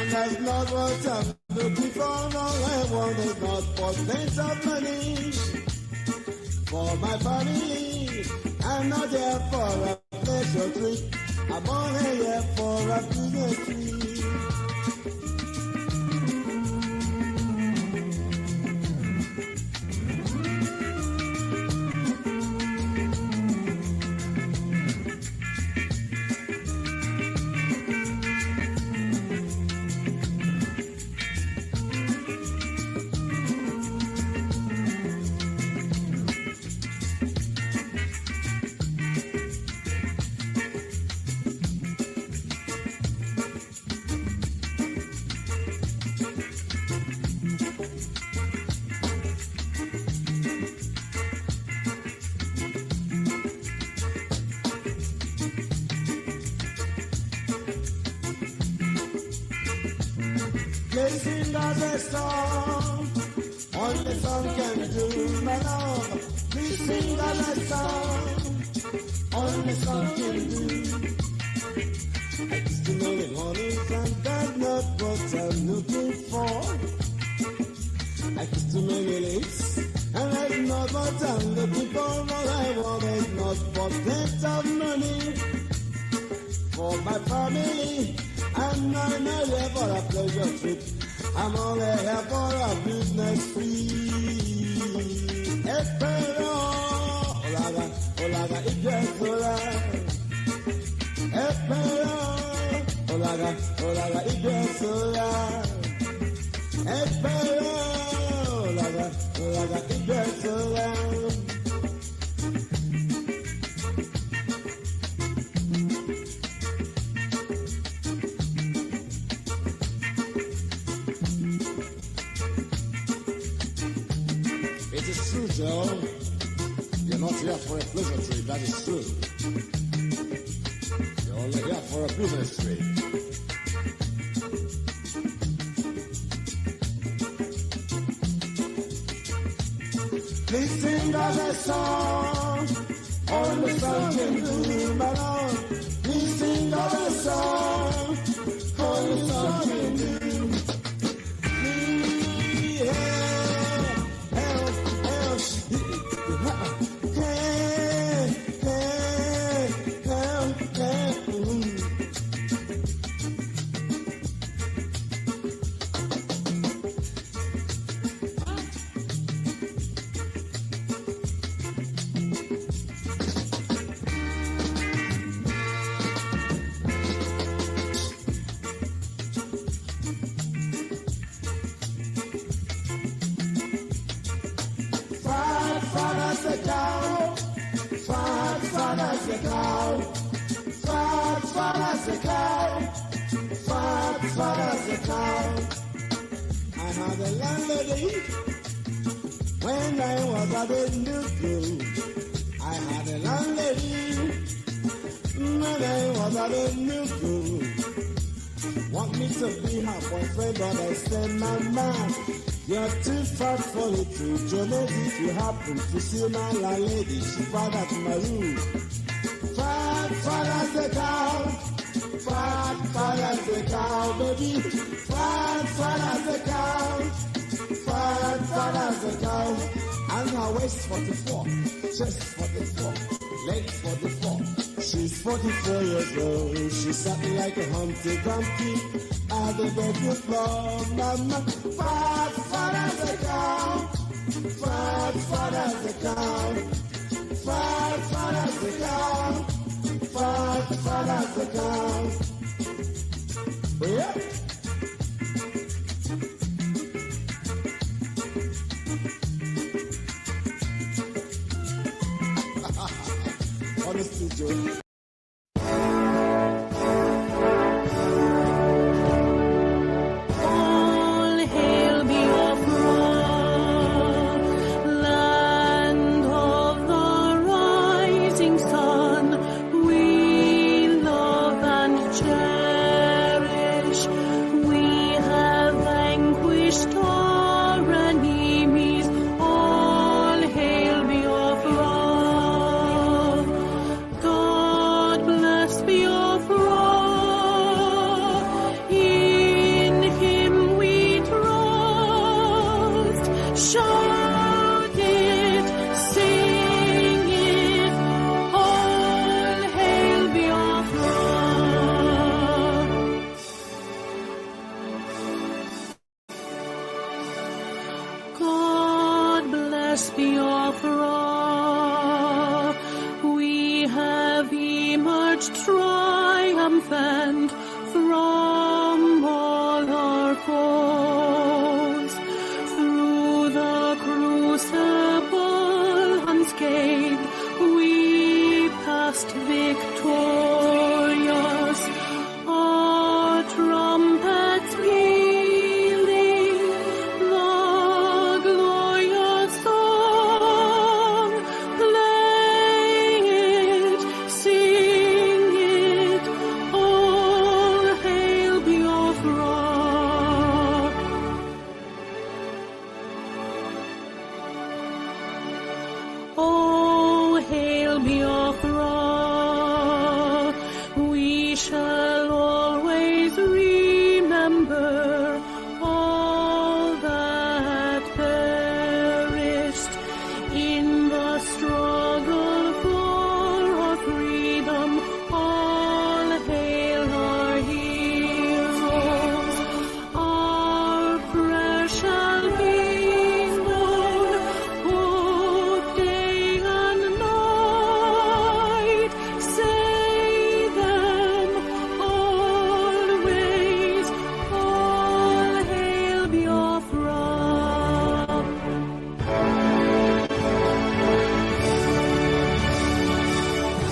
And that's not what I'm looking for. All I want is not for plenty of money for my family. I'm not here for a pleasure trip. I'm only here for a business trip. Sing as a song, only song can do my love. Please sing as a song, only song can do. I used to know the mornings and that's not what I'm looking for. I kissed too many lips and that's not what I'm looking for. All I want is not for plenty of money for my family. I'm not here for a pleasure trip. I'm only here for a business free. Espero, olaga, iglesia. Espero, olaga, iglesia. Espero, olaga, iglesia. Joe, you're not here for a pleasure trip, that is true. You're only here for a business trip. Please sing us a song, only song can do my love. Please sing us a song, only song can do. When I was a little girl, I had a landlady. When I was a little girl, want me to be her boyfriend, but I said, Mama, you're too fat for it to Jonas. If you happen to see my landlady, she brought out my room. Fat as a cow, fat as a cow, baby. Fat as a cow. Fat as a cow, and her waist 44, chest 44, legs 44. She's 44 years old. She sat like a Humpty Dumpty at the bedroom floor. Mama, fat as a cow, fat as a cow, fat as a cow, fat as a cow. Yeah. Honestly, Joe. Biafra, in us, Biafra, we have emerged triumphant from all our foes. Through the crucible unscathed, we passed victorious. Our trumpets pealing the glorious song. Play it, sing it, all hail Biafra. Oh, hail Biafra, we shall always remember all that perished in the struggle for our freedom. All hail our heroes. Our prayer shall be known both day and night. Say them always. All hail Biafra.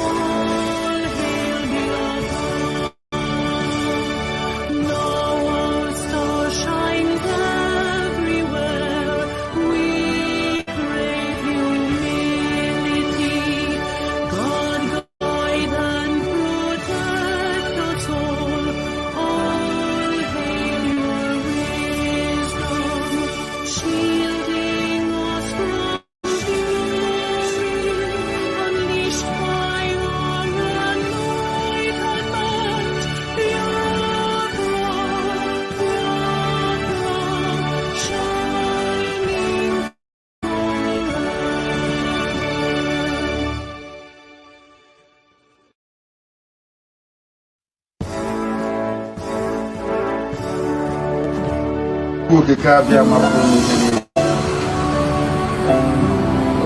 All hail Biafra. Now our star shines everywhere. We crave humility. God guide and protect us all. All hail your wisdom, shielding us from fury, unleashed by our anointed band. Biafra, shining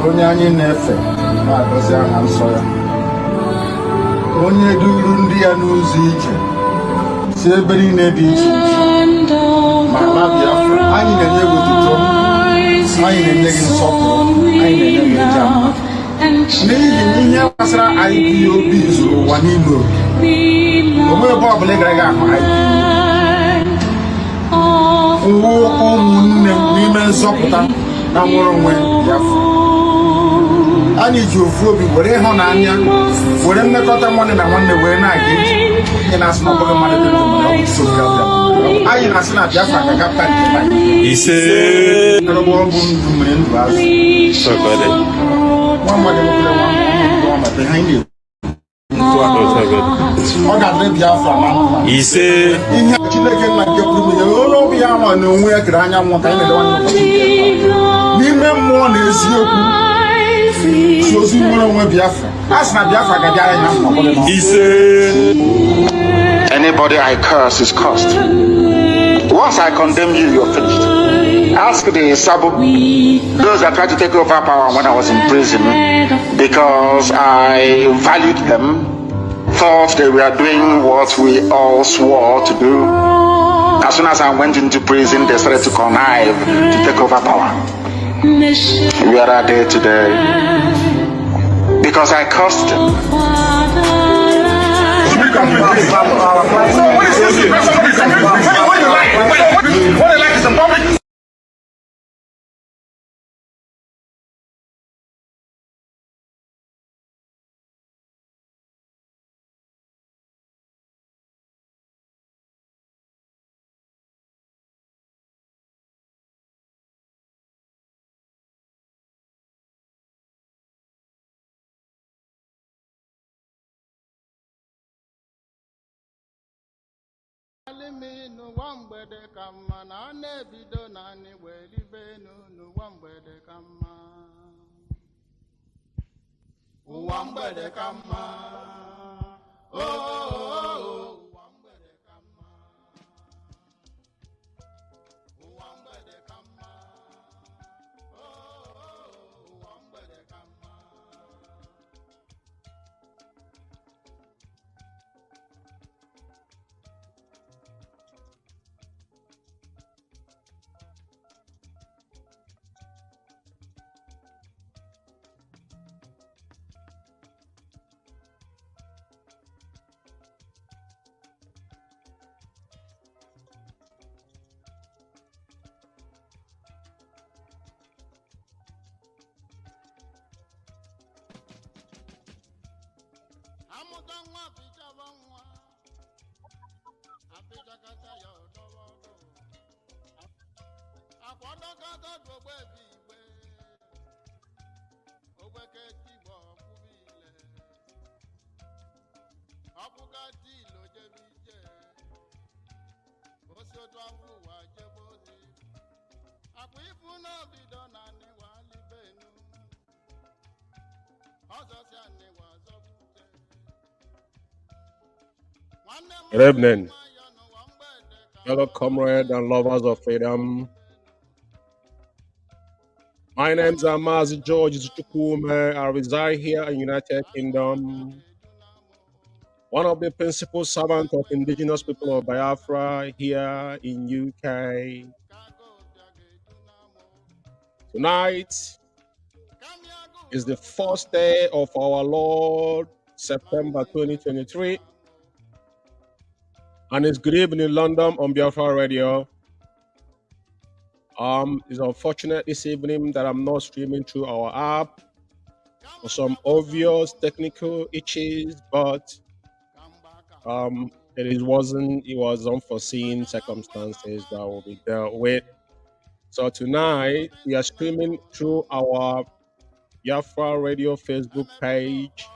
onye anyị na-efe na-agọzi aha nsọ ya, onye duru ndị ya n'ụzọ ije si ebe niile dị iche iche ma ala Biafra. Anyị na-enye gị otuto, anyị na-enye gị nsọpụrụ, anyị na-enye gị eja n'ihi ihe gbasara IPOB zuru ụwa niile oke. Onwe ebe ọbụla ị gara gị ahụ IPOB ụmụnne n'ime nzọpụta na nwere onwe Biafra. Anyị ji ofu obi were ịhụnanya, were mmekọta nwanne na nwanne wee na-aga ije. Ihe na-asị na ọbụghị mmadụ dị ndụ na ọ bụ nsogbu ya bịa. Anyị na-asị na Biafra ga-agapụta nke anyị. Ise ọrụ bụ ndụ nwere ndụ azụ. Nwa mmadụ nwekwara nwa mmadụ ha anyị na-ekwu. Ọ ga-adị Biafra na ndụ. Ise ihe Chineke nna nke pụrụ ihe onye obi ya nwa na onwe ya kere anyanwụ ka anyị na-ele nwanne n'ime mmụọ na eziokwu. Ozi nwere onwe Biafra. Asị na Biafra ga-abịa anyị na mkpọkọrọ. Ise anybody I curse is cursed. Once I condemn you, you're finished. Ask the Sabo, those that tried to take over power when I was in prison, because I valued them, thought they were doing what we all swore to do. As soon as I went into prison, they started to connive to take over power. Where are they today? Because I cursed them. So what is this? What do you like? What do you like is in public. N'ụwa mgbede ka mma na a na-ebido naanị wee libe n'ụwa mgbede ka mma. Ụwa mgbede ka mma. Ụwa mgbede ka mma. Ụwa mgbede ka mma. Good evening, fellow comrades and lovers of freedom. My name is Amaz George Chukwume. I reside here in United Kingdom. One of the principal servants of indigenous people of Biafra here in UK. Tonight is the first day of our Lord, September 2023. And it's good evening, London on Biafra Radio. It's unfortunate this evening that I'm not streaming through our app for some obvious technical issues, but it was unforeseen circumstances that will be dealt with. So tonight we are streaming through our Biafra Radio Facebook page,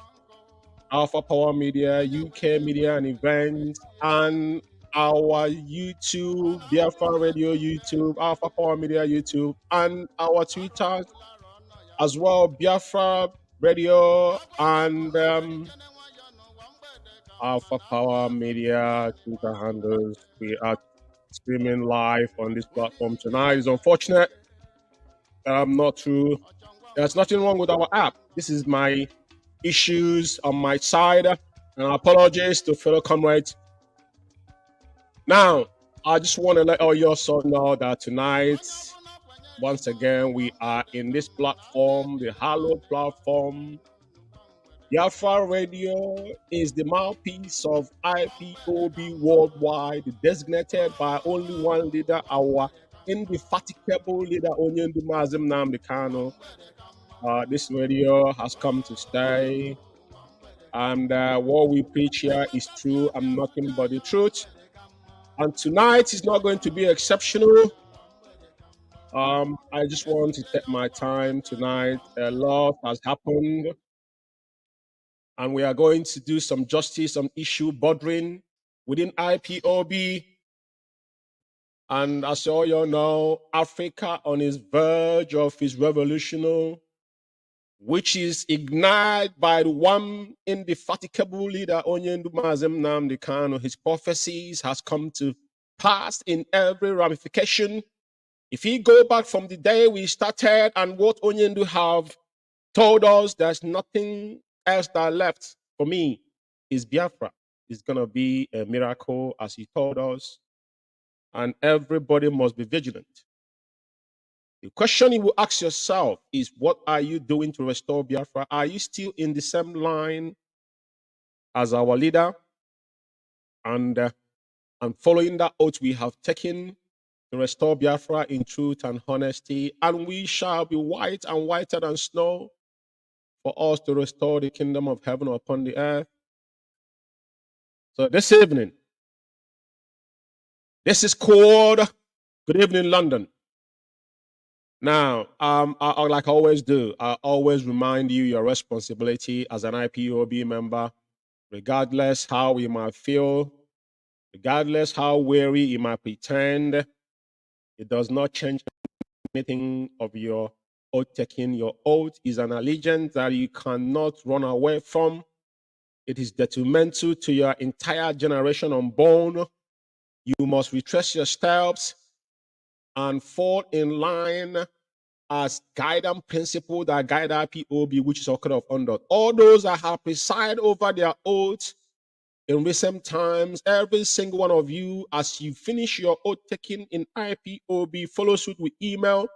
Alpha Power Media, UK Media and Events, and our YouTube, Biafra Radio YouTube, Alpha Power Media YouTube, and our Twitter as well, Biafra Radio and Alpha Power Media Twitter handles. We are streaming live on this platform tonight. It's unfortunate that I'm not through. There's nothing wrong with our app. This is my issues on my side, and apologies to fellow comrades. Now, I just want to let all your sort know that tonight, once again, we are in this platform, the hallowed platform. Biafra Radio is the mouthpiece of IPOB worldwide, designated by only one leader, our indefatigable leader, Onyendu Mazim Nnamdi Kanu. This radio has come to stay, and what we preach here is true and nothing but the truth. And tonight is not going to be exceptional. I just want to take my time tonight. A lot has happened, and we are going to do some justice on issue bordering within IPOB. And as all you know, Africa on its verge of its revolution, which is ignited by the one indefatigable leader, Onyendu Mazim Nnamdi Kanu. His prophecies has come to pass in every ramification. If we go back from the day we started and what Onyendu have told us, there's nothing else that left for me is Biafra. It's going to be a miracle, as he told us, and everybody must be vigilant. The question you will ask yourself is, what are you doing to restore Biafra? Are you still in the same line as our leader and following that oath we have taken to restore Biafra in truth and honesty? And we shall be white and whiter than snow for us to restore the kingdom of heaven upon the earth. So this evening, this is called Good Evening London. Now, like I always do, I always remind you your responsibility as an IPOB member, regardless how you might feel, regardless how weary you might pretend. It does not change anything of your oath taking. Your oath is an allegiance that you cannot run away from. It is detrimental to your entire generation unborn. You must retrace your steps and fall in line as guiding principle that guide IPOB, which is a code of conduct. All those that have presided over their oaths in recent times, every single one of you, as you finish your oath taking in IPOB, follow suit with email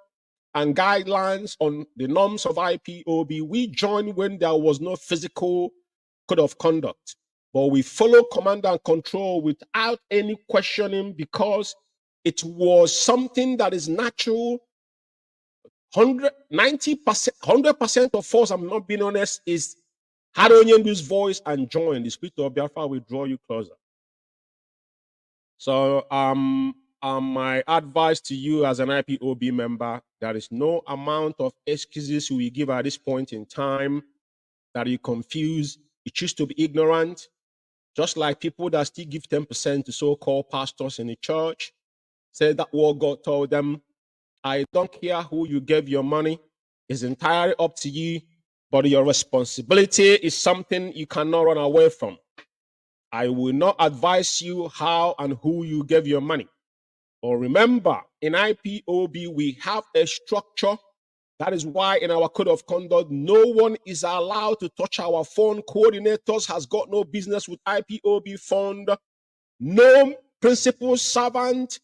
and guidelines on the norms of IPOB. We joined when there was no physical code of conduct, but we follow command and control without any questioning, because it was something that is natural. 90%, 100% of us, I'm not being honest, is Had Onyendu's voice and join, the spirit of Biafra will draw you closer. So my advice to you as an IPOB member, there is no amount of excuses we give at this point in time that you confuse, you choose to be ignorant, just like people that still give 10% to so-called pastors in the church, say that what God told them, I don't care who you gave your money, it's entirely up to you, but your responsibility is something you cannot run away from. I will not advise you how and who you gave your money. But remember, in IPOB, we have a structure. That is why in our code of conduct, no one is allowed to touch our phone. Coordinators has got no business with IPOB fund. No principal servant,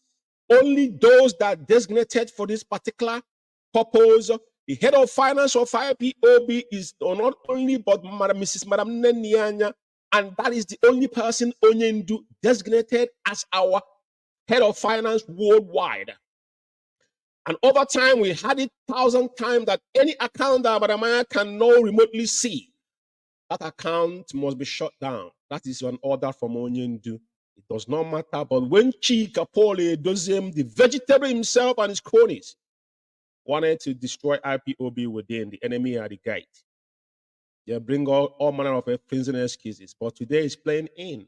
only those that are designated for this particular purpose. The head of finance of IPOB is not only but Mrs. Madam Nenianya, and that is the only person Onyendu designated as our head of finance worldwide. And over time, we had it 1,000 times that any account that Madamaya can now remotely see, that account must be shut down. That is an order from Onyendu. It does not matter. But when Chika Paul Dozem, the vegetable himself and his cronies, wanted to destroy IPOB within, the enemy at the gate, they bring all manner of things and excuses. But today is playing in.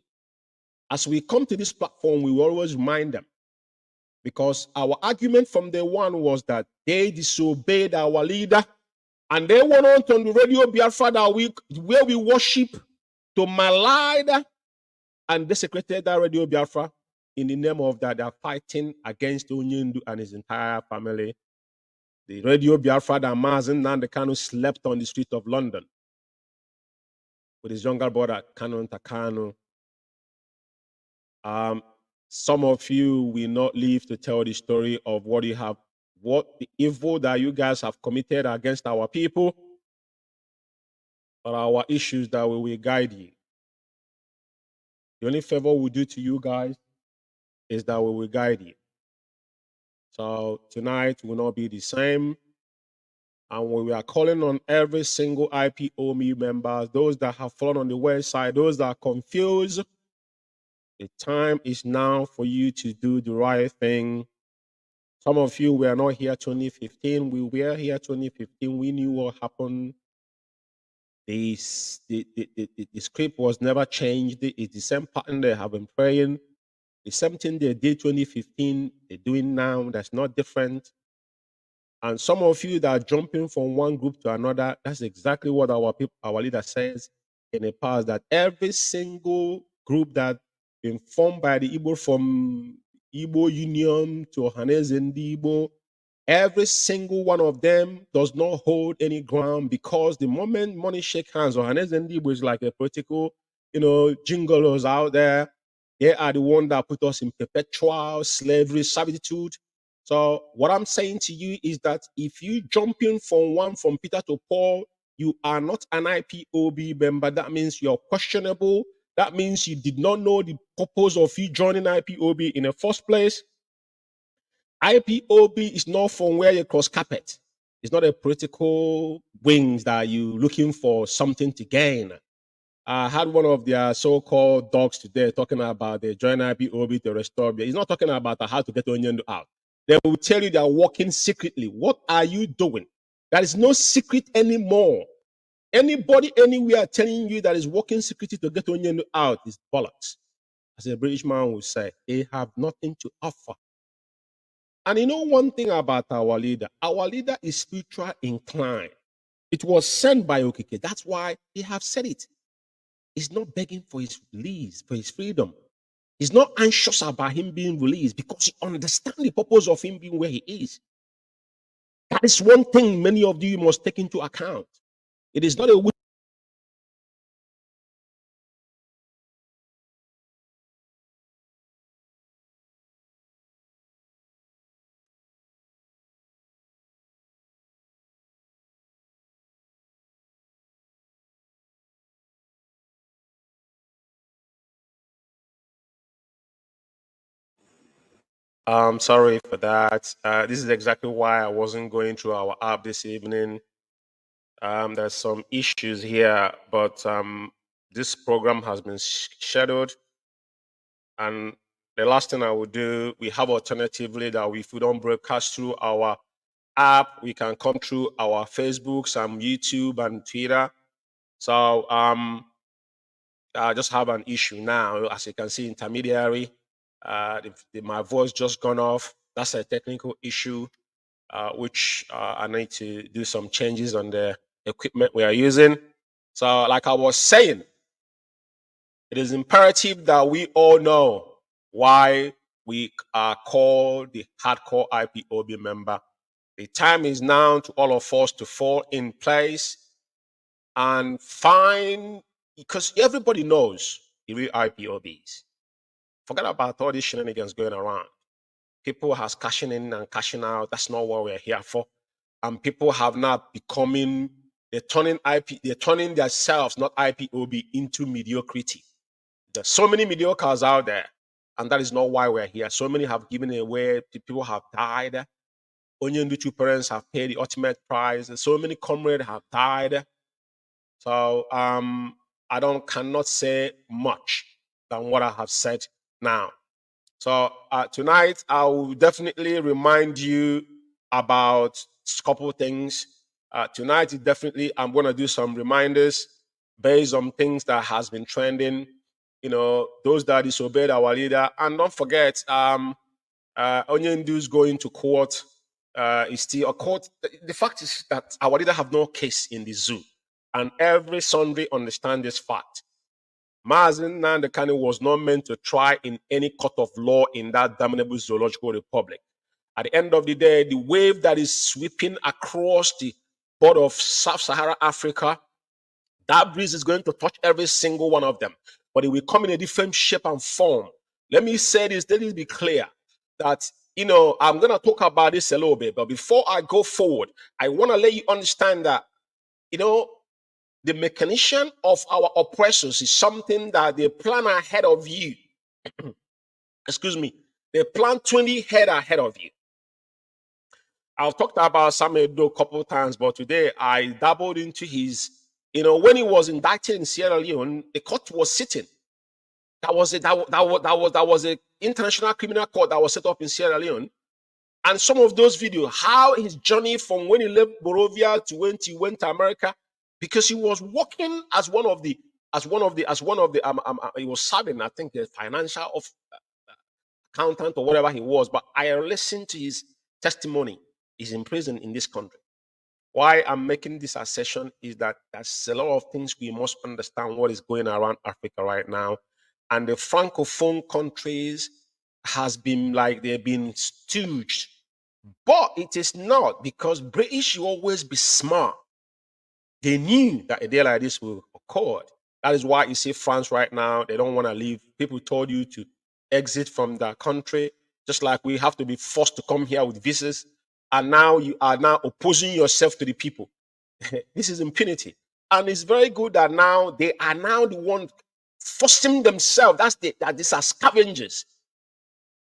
As we come to this platform, we will always remind them, because our argument from day one was that they disobeyed our leader, and they went on the radio Biafra that week where we worship to malign and desecrated that radio Biafra. In the name of that, they are fighting against Onyendu and his entire family. The radio Biafra that Mazen Nandekano slept on the street of London with his younger brother, Canon Takano. Some of you will not live to tell the story of what the evil that you guys have committed against our people, but our issues that we will guide you. The only favor we do to you guys is that we will guide you. So tonight will not be the same. And we are calling on every single IPOME members, those that have fallen on the website, those that are confused. The time is now for you to do the right thing. Some of you were not here 2015. We were here 2015. We knew what happened. The script was never changed. It's the same pattern they have been praying. The same thing they did 2015, they're doing now. That's not different. And some of you that are jumping from one group to another, that's exactly what our leader says in the past, that every single group that been formed by the Igbo, from Igbo Union to Ohaneze Ndi Igbo, every single one of them does not hold any ground, because the moment money shake hands, Ohaneze Ndi Igbo is like a political, jingolos out there. They are the one that put us in perpetual slavery, servitude. So what I'm saying to you is that if you jump in from Peter to Paul, you are not an IPOB member. That means you're questionable. That means you did not know the purpose of you joining IPOB in the first place. IPOB is not from where you cross carpet. It's not a political wings that you're looking for something to gain. I had one of their so-called dogs today talking about they join IPOB to restore. He's not talking about how to get Onyendu out. They will tell you they're working secretly. What are you doing? There is no secret anymore. Anybody anywhere telling you that is working secretly to get Onyendu out is bollocks. As a British man would say, they have nothing to offer. And you know one thing about our leader is spiritual inclined. It was sent by Okike. That's why they have said it. He's not begging for his release, for his freedom. He's not anxious about him being released, because he understands the purpose of him being where he is. That is one thing many of you must take into account. It is not a sorry for that. This is exactly why I wasn't going through our app this evening. There's some issues here, but this program has been scheduled. And the last thing I will do, we have alternatively that if we don't broadcast through our app, we can come through our Facebook, some YouTube and Twitter. So I just have an issue now. As you can see, intermediary, my voice just gone off. That's a technical issue, which I need to do some changes on the equipment we are using. So like I was saying, it is imperative that we all know why we are called the hardcore IPOB member. The time is now to all of us to fall in place and find, because everybody knows the real IPOBs. Forget about all these shenanigans going around. People has cashing in and cashing out. That's not what we're here for. And people have now becoming, they're turning themselves, not IPOB, into mediocrity. There's so many mediocres out there, and that is not why we're here. So many have given away, people have died. Only the two parents have paid the ultimate price. And so many comrades have died. So I cannot say much than what I have said now. So tonight I will definitely remind you about a couple of things. Tonight is definitely, I'm going to do some reminders based on things that has been trending. You know, those that disobeyed our leader, and don't forget, Onyendu's going to court. Is still a court. The fact is that our leader have no case in the zoo, and every Sunday understand this fact. Mazen Nandekani was not meant to try in any court of law in that damnable zoological republic. At the end of the day, the wave that is sweeping across the border of Sub-Saharan Africa, that breeze is going to touch every single one of them, but it will come in a different shape and form. Let me say this, let it be clear that, you know, I'm going to talk about this a little bit, but before I go forward, I want to let you understand that, you know, the mechanism of our oppressors is something that they plan ahead of you. Excuse me. They plan 20 head ahead of you. I've talked about Samuel Doe a couple of times, but today I dabbled into his, you know, when he was indicted in Sierra Leone, the court was sitting. That was a international criminal court that was set up in Sierra Leone. And some of those videos, how his journey from when he left Morovia to when he went to America, because he was working as one of the he was serving, I think, the financial accountant or whatever he was. But I listened to his testimony. He's in prison in this country. Why I'm making this assertion is that there's a lot of things we must understand what is going around Africa right now. And the Francophone countries has been like they've been stooged. But it is not, because British will always be smart. They knew that a day like this will occur. That is why you see France right now, they don't want to leave. People told you to exit from the country, just like we have to be forced to come here with visas. And now you are now opposing yourself to the people. This is impunity. And it's very good that now they are now the ones forcing themselves. That these are scavengers.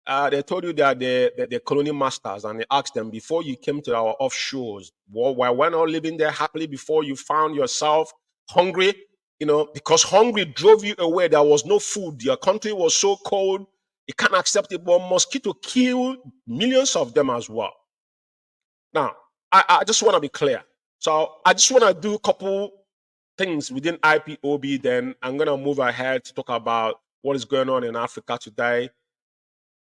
They told you that the colonial masters, and they asked them, before you came to our offshores, why we're not living there happily before you found yourself hungry? You know, because hungry drove you away. There was no food. Your country was so cold. You can't accept it. But mosquito killed millions of them as well. Now, I just want to be clear. So I just want to do a couple things within IPOB. Then I'm going to move ahead to talk about what is going on in Africa today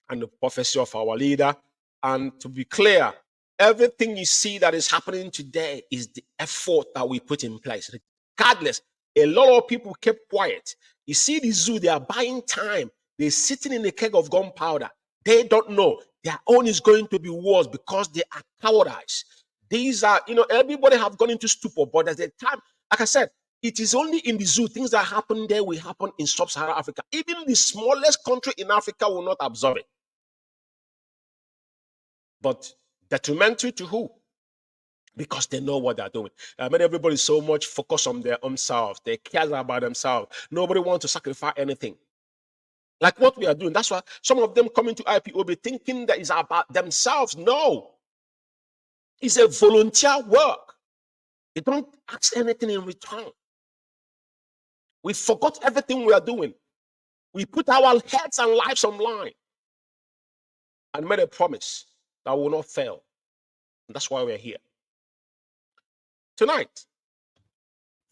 and the prophecy of our leader. And to be clear, everything you see that is happening today is the effort that we put in place. Regardless, a lot of people kept quiet. You see the zoo, they are buying time. They're sitting in a keg of gunpowder. They don't know. Their own is going to be worse because they are cowardice. These are, you know, everybody have gone into stupor, but there's a time, like I said, it is only in the zoo. Things that happen there will happen in sub-Saharan Africa. Even the smallest country in Africa will not absorb it. But detrimental to who? Because they know what they're doing. I mean, everybody so much focused on their own selves. They care about themselves. Nobody wants to sacrifice anything. Like what we are doing. That's why some of them come into IPOB thinking that it's about themselves. No. It's a volunteer work. They don't ask anything in return. We forgot everything we are doing. We put our heads and lives online and made a promise that will not fail. And that's why we're here. Tonight,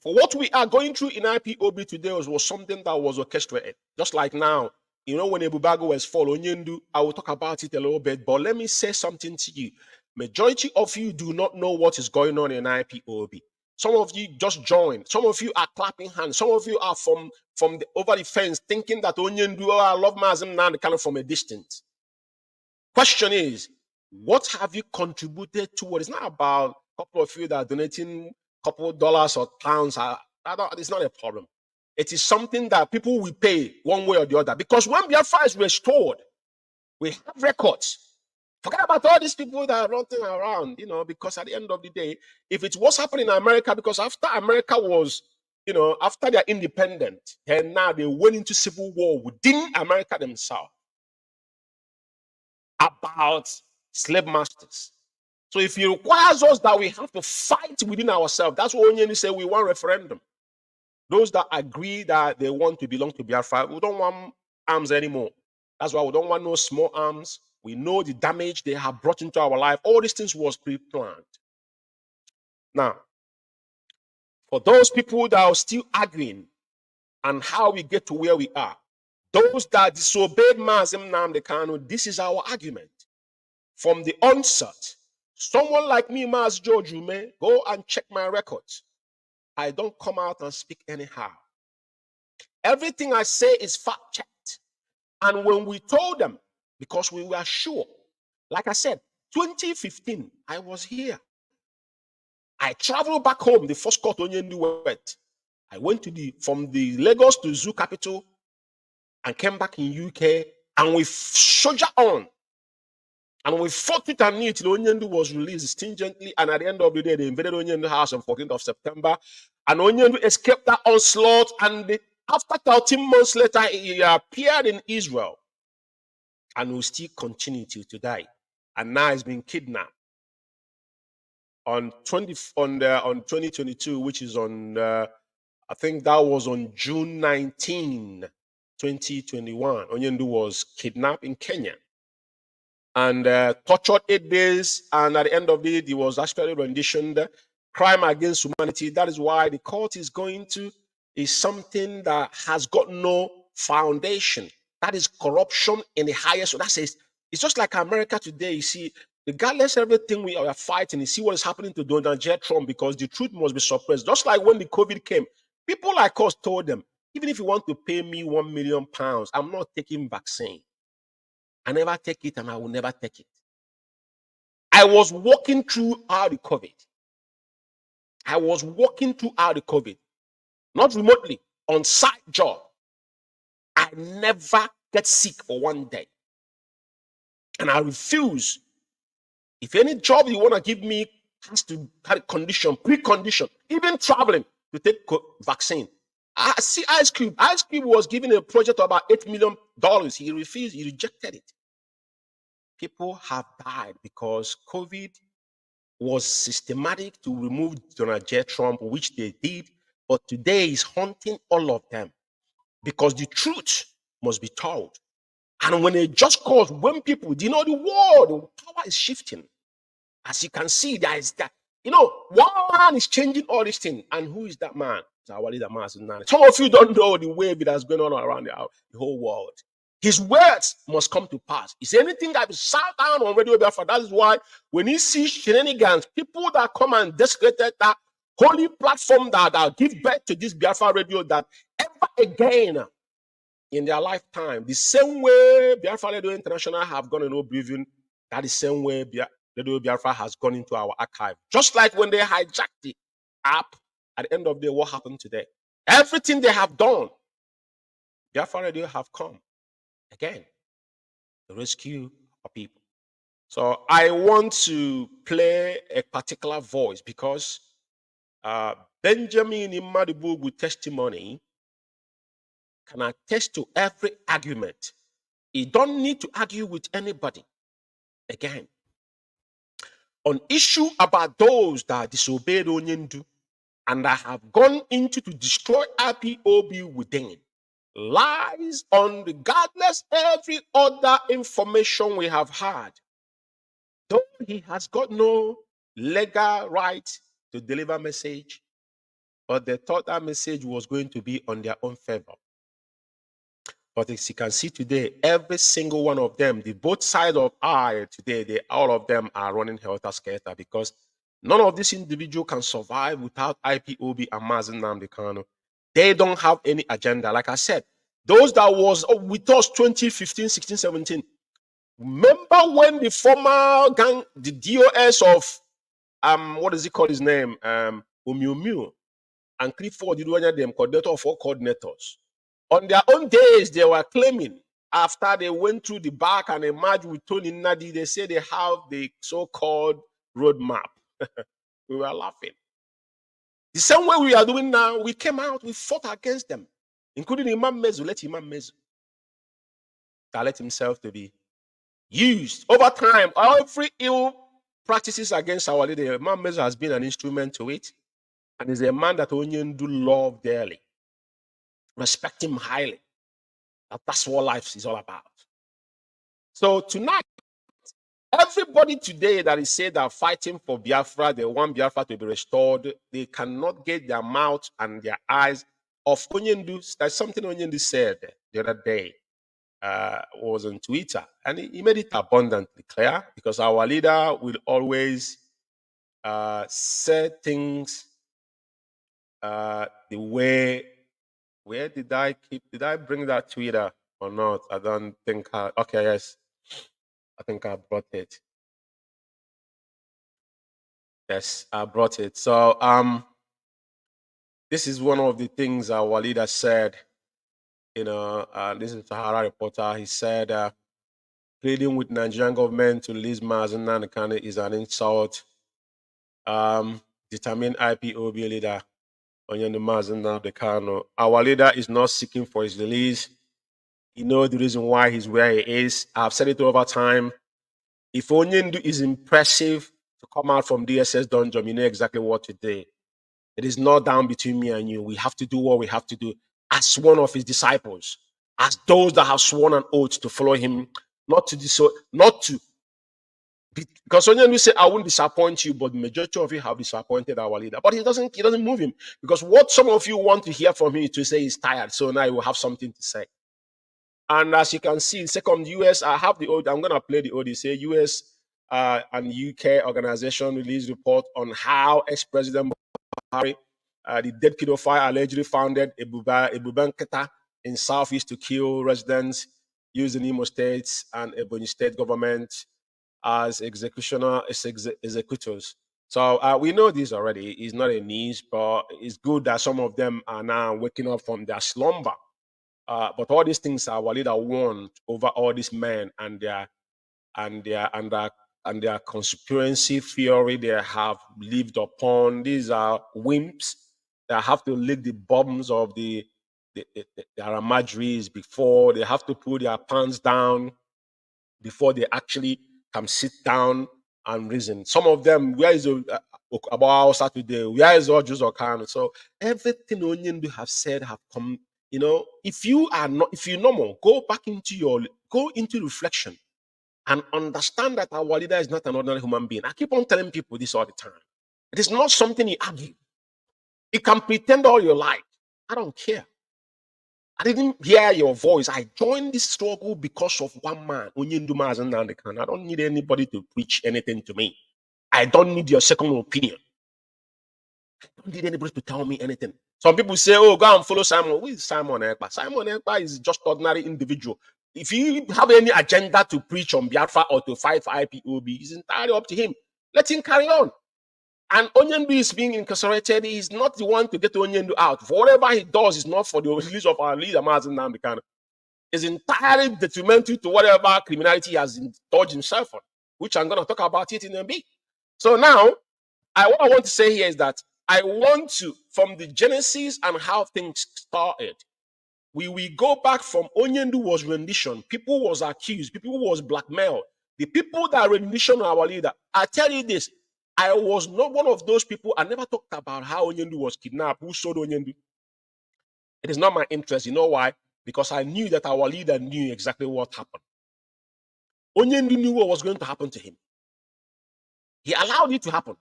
for what we are going through in IPOB today was something that was orchestrated. Just like now, when Ebubago was fall, Onyendu, I will talk about it a little bit, but let me say something to you. Majority of you do not know what is going on in IPOB. Some of you just joined. Some of you are clapping hands. Some of you are from over the fence thinking that Onyendu, I love Mazim now, kind of from a distance. Question is, what have you contributed toward? It's not about a couple of you that are donating a couple of dollars or pounds. It's not a problem. It is something that people will pay one way or the other. Because when Biafra is restored, we have records. Forget about all these people that are running around, because at the end of the day, if it was happening in America, because after America was, after they're independent, and now they went into civil war within America themselves about slave masters. So if it requires us that we have to fight within ourselves, that's what Onyeni say we want referendum. Those that agree that they want to belong to Biafra, we don't want arms anymore. That's why we don't want no small arms. We know the damage they have brought into our life. All these things was pre-planned. Now, for those people that are still arguing and how we get to where we are, those that disobeyed Mazim Nnamdi Kanu, this is our argument. From the onset, someone like me, Maz George, you may go and check my records. I don't come out and speak anyhow. Everything I say is fact-checked. And when we told them, because we were sure, like I said, 2015, I was here. I traveled back home, the first court Onyendu went. I went from the Lagos to Zoo capital and came back in UK, and we soldier on. And we fought it and knew till Onyendu was released stingently, and at the end of the day, they invaded Onyendu house on 14th of September, and Onyendu escaped that onslaught, and after 13 months later, he appeared in Israel, and will still continue till today. And now he's been kidnapped. On 2022, which is on, I think that was on June 19, 2021, Onyendu was kidnapped in Kenya and tortured 8 days. And at the end of the day, he was actually renditioned. Crime against humanity. That is why the court is something that has got no foundation. That is corruption in the highest. That says it's just like America today. You see, regardless of everything we are fighting, you see what is happening to Donald J. Trump, because the truth must be suppressed. Just like when the COVID came, people like us told them, even if you want to pay me £1 million, I'm not taking vaccine. I never take it, and I will never take it. I was walking throughout the COVID. Not remotely, on site job. I never get sick for 1 day. And I refuse. If any job you want to give me has to have precondition, even traveling to take vaccine. I see Ice Cube. Ice Cube was given a project of about $8 million. He refused. He rejected it. People have died because COVID was systematic to remove Donald J. Trump, which they did. But today is haunting all of them because the truth must be told. And when it just cause, when people, the world, the power is shifting. As you can see, there is that, one man is changing all these things. And who is that man? Some of you don't know the wave that is going on around the whole world. His words must come to pass. Is anything that is sat down on Radio Biafra? That is why when you see shenanigans, people that come and desecrated that holy platform that give birth to this Biafra Radio, that ever again in their lifetime, the same way Biafra Radio International have gone in oblivion, that is the same way Radio Biafra has gone into our archive. Just like when they hijacked the app, at the end of the day, what happened today? Everything they have done, Biafra Radio have come again to rescue our people. So I want to play a particular voice because Benjamin Imadibugu testimony can attest to every argument. He don't need to argue with anybody again. On issue about those that disobeyed Onyendu, and I have gone into to destroy IPOB within, lies on regardless every other information we have had. Though he has got no legal right to deliver message, but they thought that message was going to be on their own favor. But as you can see today, every single one of them, the both sides of I today, all of them are running helter-skelter because none of these individuals can survive without IPOB and Mazen Nnamdi Kanu. They don't have any agenda. Like I said, those that was with us 2015, 16, 17. Remember when the former gang, the DOS of what does he call his name? Umiumiu and Clifford, you know them coordinator of all coordinators. On their own days, they were claiming after they went through the back and emerged with Tony Nadi, they say they have the so-called roadmap. We were laughing. The same way we are doing now, we came out, we fought against them, including Imam Mezu. Let Imam Mezu let himself to be used. Over time, every ill practices against our leader, Imam Mezu has been an instrument to it, and is a man that Onyendu love dearly. Respect him highly. That's what life is all about. So tonight, everybody today that is said they're fighting for Biafra, they want Biafra to be restored, they cannot get their mouth and their eyes off Onyendu. That's something Onyendu said the other day, was on Twitter, and he made it abundantly clear because our leader will always say things the way. Where did I bring that Twitter or not? I don't think okay, yes. I think I brought it. Yes, I brought it. So this is one of the things our leader said. This is Sahara reporter. He said pleading with Nigerian government to release Mazen Nnamdi Kanu is an insult. Determined IPOB leader Onyendo Mazen Nnamdi Kanu. Our leader is not seeking for his release. You know the reason why he's where he is. I've said it over time. If Onyendu is impressive to come out from DSS dungeon, you know exactly what to do. It is not down between me and you. We have to do what we have to do as one of his disciples, as those that have sworn an oath to follow him, because Onyendu say, I won't disappoint you, but the majority of you have disappointed our leader. But he doesn't move him because what some of you want to hear from him is to say he's tired. So now he will have something to say. And as you can see, second US, I have the old, I'm going to play the audio. Say US and UK organization released report on how ex-president Buhari, the dead pedophile allegedly founded Ebubanketa in Southeast to kill residents using Imo States and Ebonyi State government as executors. So we know this already. It's not a news, but it's good that some of them are now waking up from their slumber. But all these things our leader warned over all these men and their conspiracy theory they have lived upon. These are wimps that have to lick the bottoms of the Aramadris before they have to put their pants down before they actually can sit down and reason. Some of them, where is about Saturday? Where is all Jews or Kano? So everything Onyendu have said have come. You know, if you normal, go into reflection and understand that our leader is not an ordinary human being. I keep on telling people this all the time. It is not something you argue. You can pretend all your life. I don't care. I didn't hear your voice. I joined this struggle because of one man, Onyendu Mazen Nnamdi Kanu. I don't need anybody to preach anything to me. I don't need your second opinion. I don't need anybody to tell me anything. Some people say, oh, go and follow Simon. Who is Simon Ekpa? Simon Ekpa is just ordinary individual. If you have any agenda to preach on Biafra or to fight for IPOB, it's entirely up to him. Let him carry on. And Onyendu is being incarcerated. He's not the one to get Onyendu out. For whatever he does is not for the release of our leader, Mazen Nnamdi Kanu. It's entirely detrimental to whatever criminality he has indulged himself on, which I'm going to talk about it in a bit. So now, what I want to say here is that I want to, from the genesis and how things started, we go back from Onyendu was rendition. People was accused. People was blackmailed. The people that rendition our leader, I tell you this, I was not one of those people. I never talked about how Onyendu was kidnapped, who sold Onyendu. It is not my interest. You know why? Because I knew that our leader knew exactly what happened. Onyendu knew what was going to happen to him. He allowed it to happen.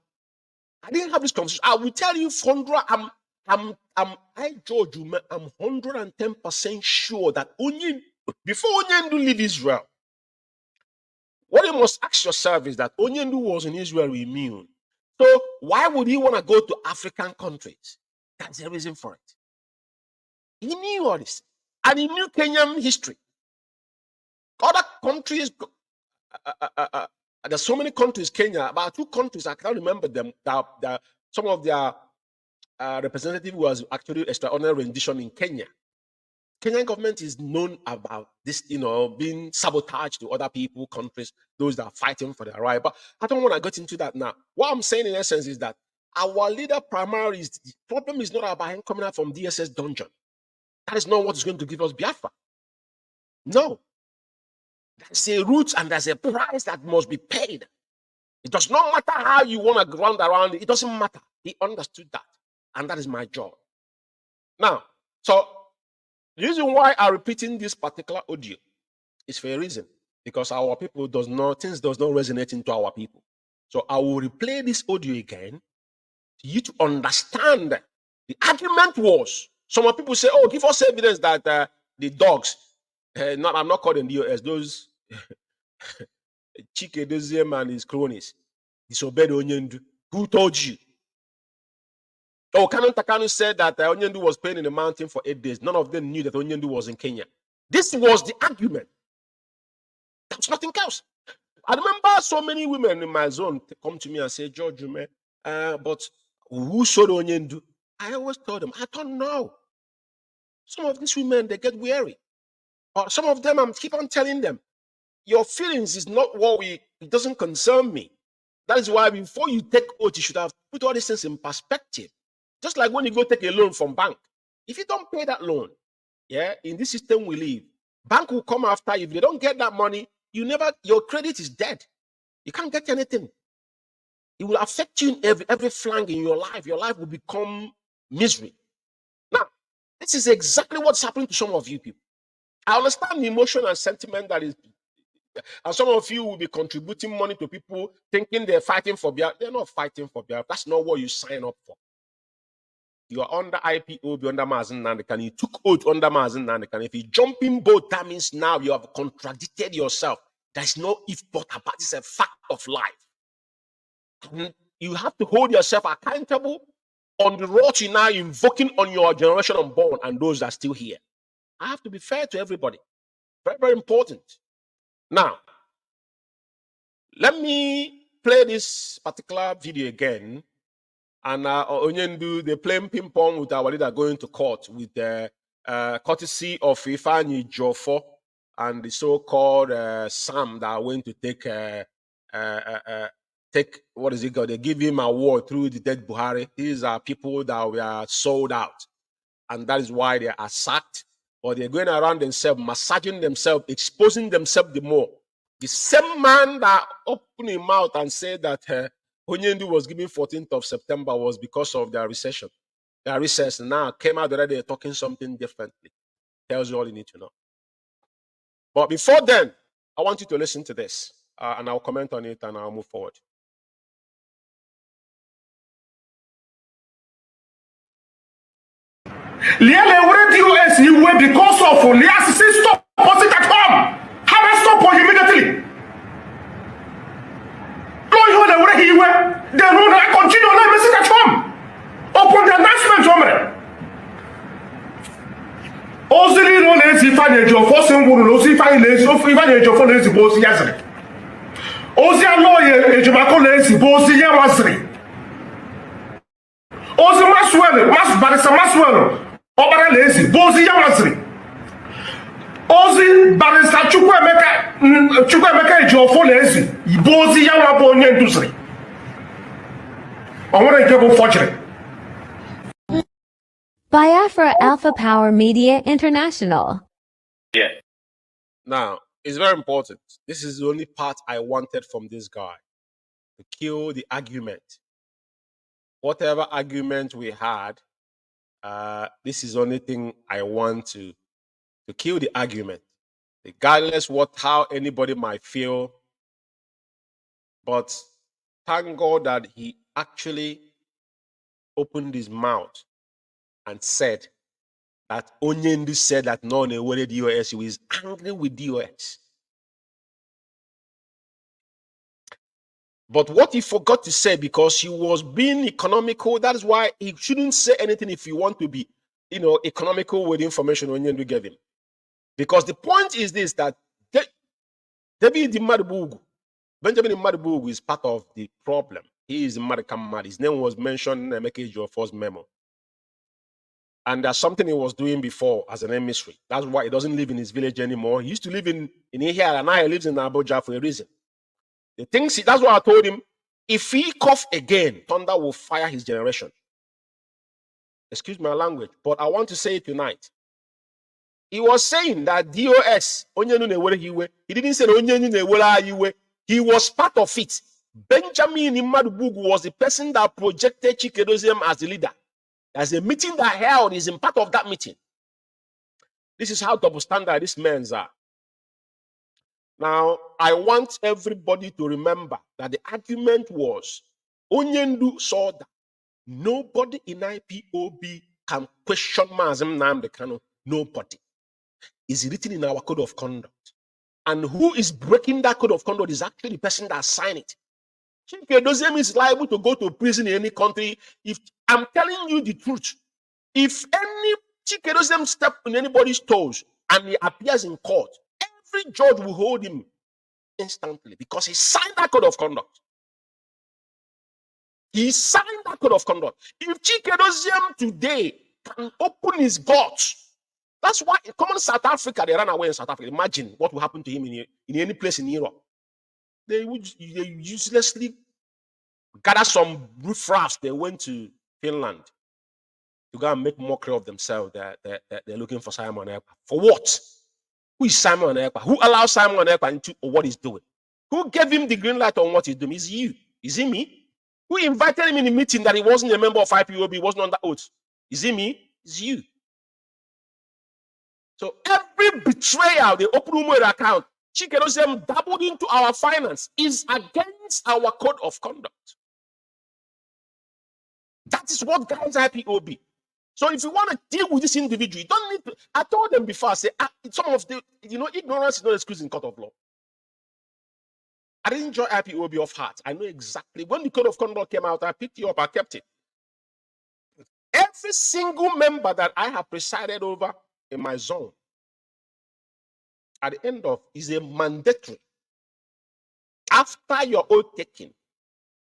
I didn't have this conversation. I will tell you, Fondra, I'm 110% sure that before Onyendu leave Israel, what you must ask yourself is that Onyendu was in Israel immune. So why would he want to go to African countries? That's the reason for it. He knew all this. And he knew Kenyan history. Other countries, there's so many countries, Kenya, about 2 countries, I can't remember them, that some of their representative was actually extraordinary rendition in Kenya. Kenyan government is known about this, being sabotaged to other people, countries, those that are fighting for their right. But I don't want to get into that now. What I'm saying in essence is that our leader primarily is the problem is not about him coming out from DSS dungeon. That is not what is going to give us Biafra. No. There's a route and there's a price that must be paid. It does not matter how you want to ground around it. It doesn't matter. He understood that. And that is my job. Now, so the reason why I'm repeating this particular audio is for a reason. Because our people things does not resonate into our people. So I will replay this audio again for you to understand. The argument was, some people say, oh, give us evidence that the dogs, I'm not calling DOS, those Chike Doziem and his cronies disobeyed Onyendu. Who told you? Oh, Canon Takano said that Onyendu was playing in the mountain for 8 days. None of them knew that Onyendu was in Kenya. This was the argument. That's nothing else. I remember so many women in my zone come to me and say, George, but who sold Onyendu? I always told them, I don't know. Some of these women, they get weary. Or some of them, I'm keep on telling them, your feelings is not it doesn't concern me. That is why before you take oath, you should have put all these things in perspective. Just like when you go take a loan from bank. If you don't pay that loan, in this system we live, bank will come after you. If they don't get that money, your credit is dead. You can't get anything. It will affect you in every flank in your life. Your life will become misery. Now, this is exactly what's happening to some of you people. I understand the emotion and sentiment that is, and some of you will be contributing money to people thinking they're fighting for Biafra. They're not fighting for Biafra. That's not what you sign up for. You are under IPOB under Mazen Nandekan. You took oath under Mazen Nandekan. If you jump in both, that means now you have contradicted yourself. There's no if but about. It's a fact of life. And you have to hold yourself accountable on the road you're now invoking on your generation unborn and those that are still here. I have to be fair to everybody. Very, very important. Now, let me play this particular video again. And Onyendu, they playing ping pong with our leader going to court with the courtesy of Ifeanyi Jofo and the so-called Sam that went to take what is it called? They give him an award through the dead Buhari. These are people that were sold out, and that is why they are sacked. Or they're going around themselves, massaging themselves, exposing themselves the more. The same man that opened his mouth and said that Onyendu was given 14th of September was because of their recession. Their recess now came out that they're talking something differently. Tells you all you need to know. But before then, I want you to listen to this, and I'll comment on it and I'll move forward. DOS you were because of Lias stop put it at home. Have I stop on immediately? No, you know where he were. The road I continue let me sit at home. Open the announcement somewhere. Ozili no lazy fanya jo forcing wuru ozi fanya lazy so fanya jo for lazy bozi yasri. Ozi aloye ejumako lazy bozi yawasri. Ozi maswell mas barisa maswell. Obara lazy bozi yawasri. Ozi barisa chukwemeka ejo for lazy bozi yawapo Onyendu. I want to give a fortune. Biafra Alpha Power Media International. Yeah. Now, it's very important. This is the only part I wanted from this guy. to kill the argument. Whatever argument we had, this is the only thing I want to kill the argument, regardless how anybody might feel. But thank God that he actually opened his mouth and said that Onyendu said that no one awarded DOS. He was angry with DOS. But what he forgot to say, because he was being economical, that is why he shouldn't say anything if you want to be, economical with information Onyendu gave him. Because the point is this, that David Madubugu, Benjamin Madubugu is part of the problem. He is Mad. His name was mentioned in Emeka Ejiofor's memo. And there's something he was doing before as an emissary. That's why he doesn't live in his village anymore. He used to live in here, and now he lives in Abuja for a reason. That's why I told him, if he cough again, thunder will fire his generation. Excuse my language, but I want to say it tonight. He was saying that DOS, he didn't say he was part of it. Benjamin Madubugu was the person that projected Chikedozium as the leader. There's a meeting that held, is in part of that meeting. This is how double standard these men are. Now, I want everybody to remember that the argument was, Onyendu saw that nobody in IPOB can question Mazem Nnamdi Kanu. Nobody. Is written in our code of conduct. And who is breaking that code of conduct is actually the person that signed it. Chikedozium is liable to go to prison in any country. If I'm telling you the truth, if any Chikedozium step on anybody's toes and he appears in court, every judge will hold him instantly because he signed that code of conduct. He signed that code of conduct. If Chikedozium today can open his guts, that's why common South Africa, they ran away in South Africa. Imagine what will happen to him in any place in Europe. They uselessly gather some riffraffs. They went to Finland to go and make mockery of themselves. They're looking for Simon Ekpa. For what? Who is Simon Ekpa? Who allows Simon Ekpa into what he's doing? Who gave him the green light on what he's doing? Is you? Is it me? Who invited him in the meeting that he wasn't a member of IPOB, wasn't under oath? Is it me? It's you. So every betrayal, the open rumor account, Chikedozium dabbled into our finance, is against our code of conduct. That is what guides IPOB. So if you want to deal with this individual, you don't need to. I told them before, I said, some of the, ignorance is not excuse in court of law. I didn't join IPOB off heart. I know exactly. When the code of conduct came out, I picked it up, I kept it. Every single member that I have presided over in my zone, at the end of, is a mandatory. After your oath taking,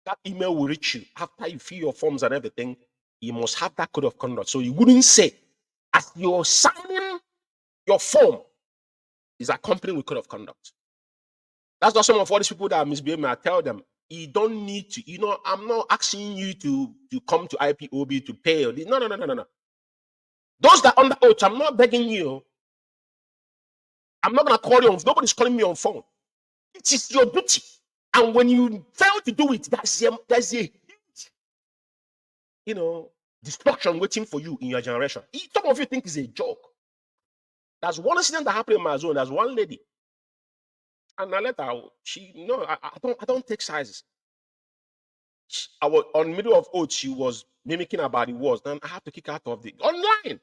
that email will reach you. After you fill your forms and everything, you must have that code of conduct. So you wouldn't say, as you're signing your form, is accompanied with code of conduct. That's not some of all these people that are misbehaving. I tell them, you don't need to, I'm not asking you to come to IPOB to pay. No. Those that are under oath, I'm not begging you. I'm not going to call you on, nobody's calling me on phone. It is your duty. And when you fail to do it, there's a huge, destruction waiting for you in your generation. Some of you think it's a joke. There's one incident that happened in my zone. There's one lady. And I let her, I don't take sizes. I was on middle of oath, she was mimicking about the words. Then I had to kick her out of the online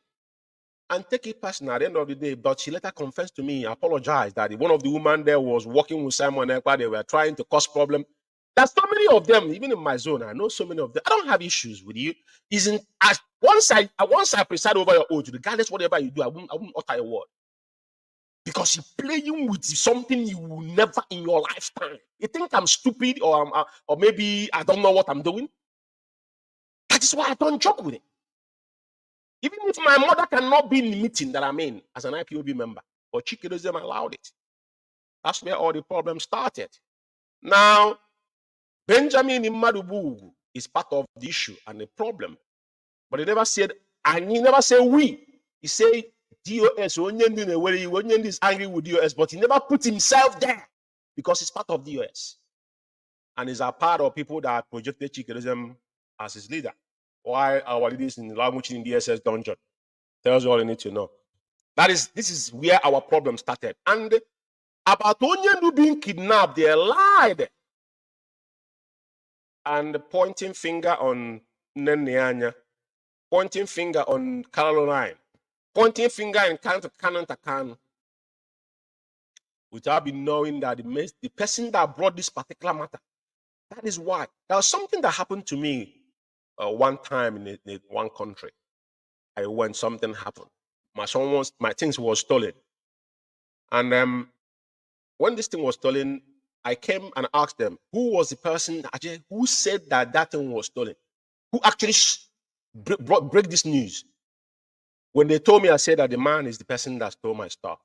and take it personal at the end of the day. But she later confessed to me, apologized that one of the women there was working with Simon Ekpa. They were trying to cause problem. There's so many of them, even in my zone. I know so many of them. I don't have issues with you. Once I preside over your oath, regardless whatever you do, I won't utter a word. Because you're playing with something you will never in your lifetime. You think I'm stupid or maybe I don't know what I'm doing? That is why I don't joke with it. Even if my mother cannot be in the meeting that I'm in as an IPOB member, but Chikedozium allowed it. That's where all the problems started. Now, Benjamin Madubugu is part of the issue and the problem. But he never said, and he never said we. He said DOS, Onyendu is angry with DOS, but he never put himself there because he's part of DOS. and is a part of people that projected Chikerism as his leader. Why our leaders in the language in the SS dungeon. Tells you all you need to know. This is where our problem started. And about Onyendu being kidnapped, they lied. And pointing finger on Nenyanya, pointing finger on Caroline, pointing finger in Canon without knowing that the person that brought this particular matter. That is why. There was something that happened to me one time in one country. When something happened, my things were stolen, and when this thing was stolen, I came and asked them who was the person who said that thing was stolen, who actually break this news. When they told me, I said that the man is the person that stole my stuff.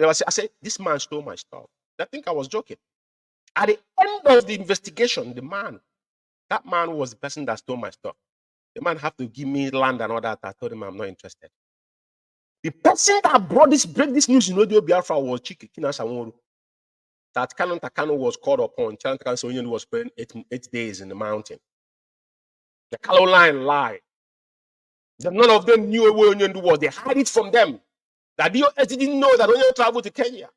I said this man stole my stuff. I think I was joking. At the end of the investigation, that man was the person that stole my stuff. The man have to give me land and all that. I told him I'm not interested. The person that break this news in Radio Biafra was Chikikina Samoru. That Canon Takano was called upon. Canon Takano was spending 8 days in the mountain. The Caroline lied. That none of them knew where Onyendu was. They hide it from them. That DOS didn't know that Onyendu traveled to Kenya.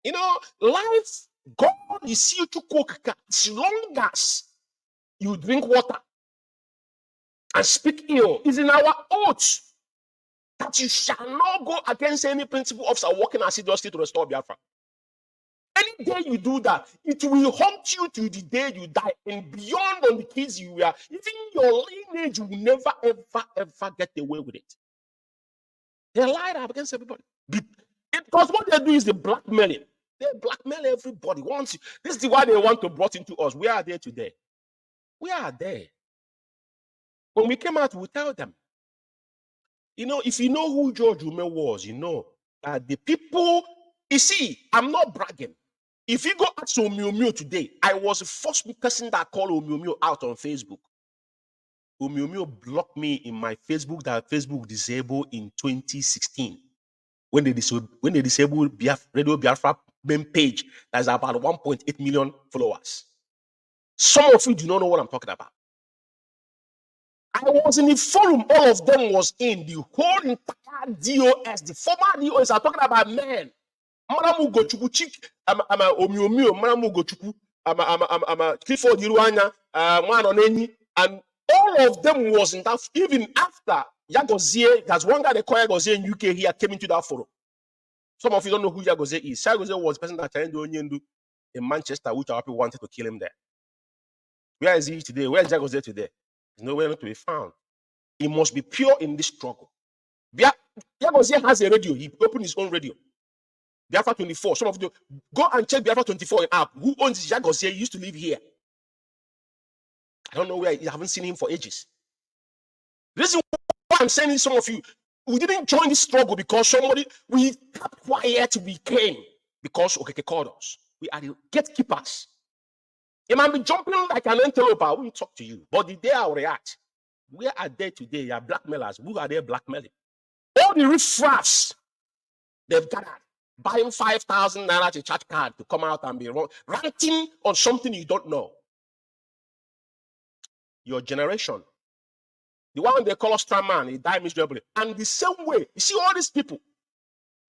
You know, life, God, you see you to cook as long as you drink water and speak ill is in our oath that you shall not go against any principle officer working assiduously to restore Biafra. Any day you do that, it will haunt you to the day you die, and beyond on the kids you were, even your lineage will never, ever get away with it. They lied up against everybody. Because what they do is they blackmailing. They blackmail everybody. This is why they want to brought into us. We are there today. We are there. When we came out, we tell them, you know, if you know who George Ume was, you know that the people, you see, I'm not bragging. If you go ask Omiomio today, I was the first person that called Omiomio out on Facebook. Omiomio blocked me in my Facebook that Facebook disabled in 2016. When they disabled Radio Biafra main page, that's about 1.8 million followers. Some of you do not know what I'm talking about. I was in the forum, all of them was in the whole entire DOS. The former DOS are talking about men. Maramu Gochuku Chik, I'm a Omiomio, Maramu Gochuku, I'm a Clifford Iruanya, Manoneni, and all of them was in that, even after Yagozie, there's one guy they call Yagozie in UK here, came into that forum. Some of you don't know who Yagozie is. Yagozie was the person that challenged Onyendu in Manchester, which our people wanted to kill him there. Where is he today? Where is Yagozie today? There's nowhere to be found. He must be pure in this struggle. Yagozie has a radio. He opened his own radio. Biafra 24. Some of you go and check Biafra 24 in app. Who owns Yagozie? He used to live here. I don't know where. I haven't seen him for ages. This is why I'm saying to some of you, we didn't join this struggle because we kept quiet, we came because Okeke called us. We are the gatekeepers. You might be jumping like an antelope, I won't talk to you. But the day I will react, where are they today? You are blackmailers. Who are they blackmailing? All the riffraffs they've gathered, buying 5,000 naira to charge card to come out and be ranting on something you don't know. Your generation, the one they call Straman, he died miserably. And the same way, you see all these people,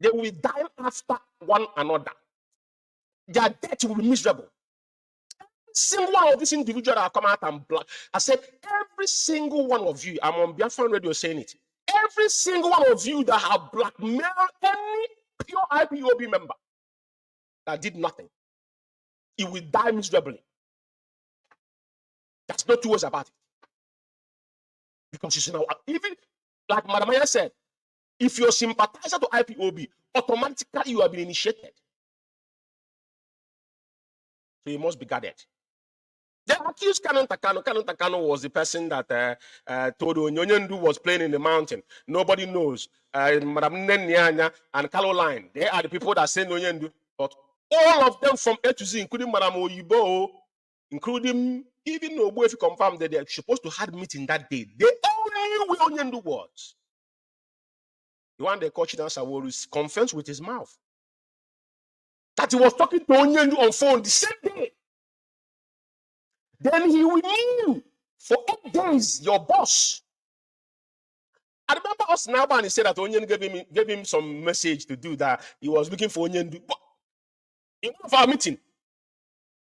they will die after one another. Their death will be miserable. Every single one of these individuals that have come out and black. I said, every single one of you, I'm on Biafra Radio saying it. Every single one of you that have blackmailed any pure IPOB member that did nothing, he will die miserably. That's no two ways about it. Because you know, even like Madam Maya said, if you're sympathizer to IPOB, automatically you have been initiated. So you must be guarded. They accused Canon Takano. Canon Takano was the person that told Onyendu was playing in the mountain. Nobody knows. Madam Nenyanya and Caroline, they are the people that say Onyendu. But all of them from A to Z, including Madam Oyibo, including even Obo, if you confirm that they're supposed to have meeting that day, they all knew where Onyendu was. The one they called Chidan Saworu confessed with his mouth that he was talking to Onyendu on phone the same day. Then he will knew for 8 days your boss. I remember us now and he said that Onyen gave him some message to do that. He was looking for Onyen in one of our meeting.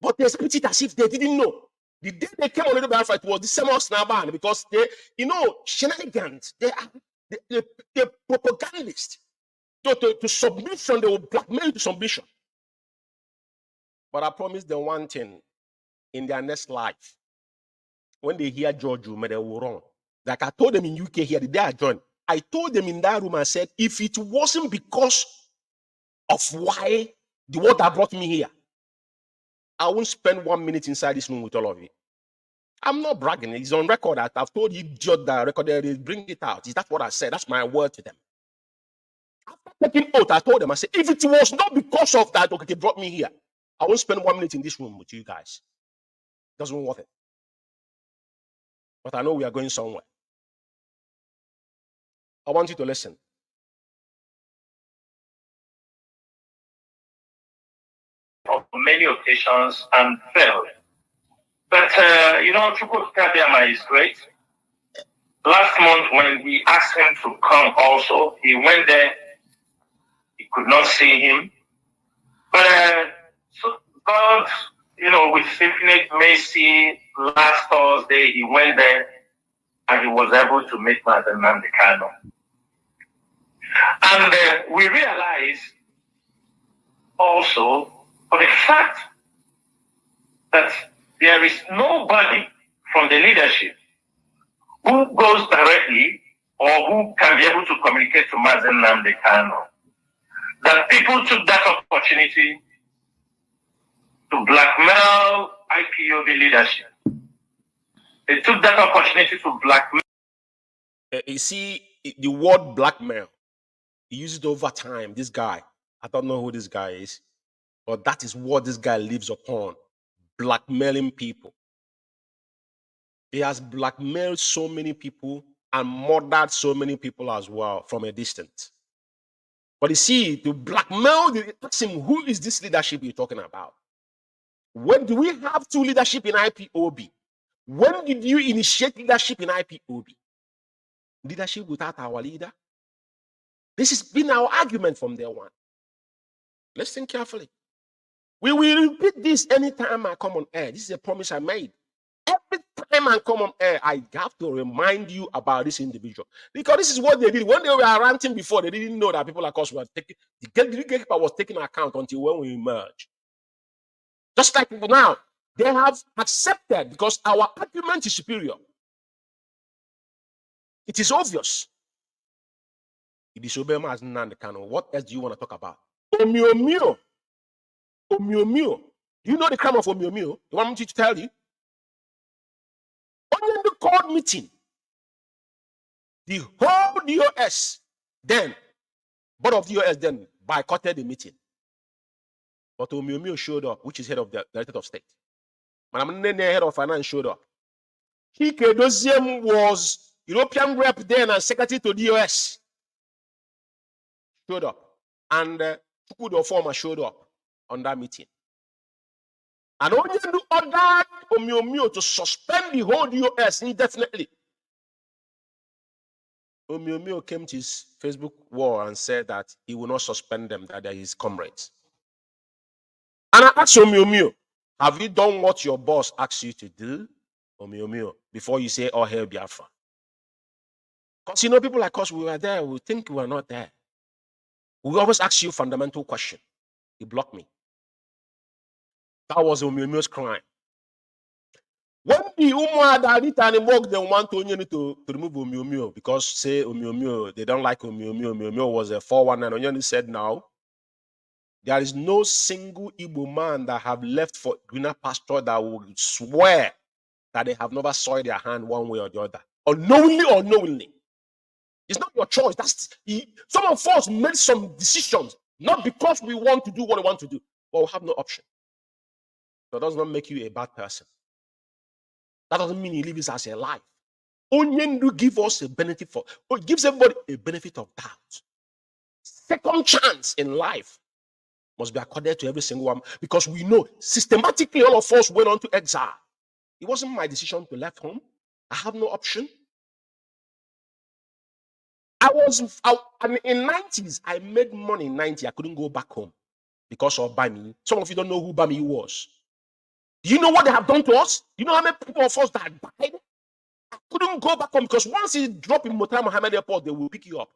But they split it as if they didn't know. The day they came on the Biafra, it was the same Snaban because they, shenanigans. They are the propagandists. To submission, they will blackmail you to submission. But I promised them one thing in their next life. When they hear George Ume, they will run. Like I told them in UK here, the day I joined, I told them in that room, I said, if it wasn't because of why the word that brought me here, I won't spend 1 minute inside this room with all of you. I'm not bragging. It's on record. I've told you, idiot that recorded it, bring it out. Is that what I said? That's my word to them. After taking oath, I told them, I said, if it was not because of that, okay, brought me here, I won't spend 1 minute in this room with you guys. It doesn't worth it. But I know we are going somewhere. I want you to listen. On many occasions and failed. But, Chukwu Kabiyama is great. Last month, when we asked him to come also, he went there. He could not see him. But so God, with infinite mercy, last Thursday, he went there and he was able to meet Mazen Nnamdi Kanu. And we realized also for the fact that there is nobody from the leadership who goes directly or who can be able to communicate to Mazen Nnamdi Kanu. That people took that opportunity to blackmail IPOB leadership. They took that opportunity to blackmail. You see, the word blackmail, he used it over time. This guy, I don't know who this guy is, but that is what this guy lives upon, blackmailing people. He has blackmailed so many people and murdered so many people as well from a distance. But you see, to blackmail, they ask him, who is this leadership you're talking about? When do we have two leadership in IPOB? When did you initiate leadership in IPOB? Leadership without our leader? This has been our argument from day one. Listen carefully. We will repeat this anytime I come on air. This is a promise I made. Every time I come on air, I have to remind you about this individual. Because this is what they did. When they were ranting before, they didn't know that people like us were taking, the gatekeeper was taking account until when we emerge. Just like people now, they have accepted because our argument is superior. It is obvious. It is Mazen Nnamdi Kanu. What else do you want to talk about? Omiomio. Omiomio. Do you know the crime of Omiomio? You want me to tell you? Only in the court meeting, the whole DOS then, board of DOS then boycotted the meeting. But Omiomio showed up, which is head of the Directorate of State. Madam Nene, head of finance, showed up. Chike Doziem was European rep then and secretary to DOS. Showed up. And Chukwudo former showed up on that meeting. And only to order Omiomio to suspend the whole DOS indefinitely. Omiomio came to his Facebook wall and said that he will not suspend them, that they are his comrades. And I asked Omiomio, have you done what your boss asked you to do, Omiomio, before you say, oh, hail Biafra? Because people like us, we were there, we think we were not there. We always ask you a fundamental question. He blocked me. That was Omiomio's crime. When the Adita and work, they want to remove Omiomio because say Omiomio, they don't like Omiomio. Omiomio was a 419. Onyeni said now, there is no single Igbo man that have left for greener pasture that would swear that they have never soiled their hand one way or the other. Unknowingly or knowingly. It's not your choice. Some of us made some decisions, not because we want to do what we want to do, but we have no option. That does not make you a bad person. That doesn't mean you live this as a life. Onyendu give us a benefit it gives everybody a benefit of doubt. Second chance in life must be accorded to every single one because we know systematically all of us went on to exile. It wasn't my decision to leave home. I have no option. And in 90s, I made money in 90. I couldn't go back home because of Bami. Some of you don't know who Bami was. Do you know what they have done to us? You know how many people of us that died? I couldn't go back home because once you drop in Murtala Mohammed Airport, they will pick you up.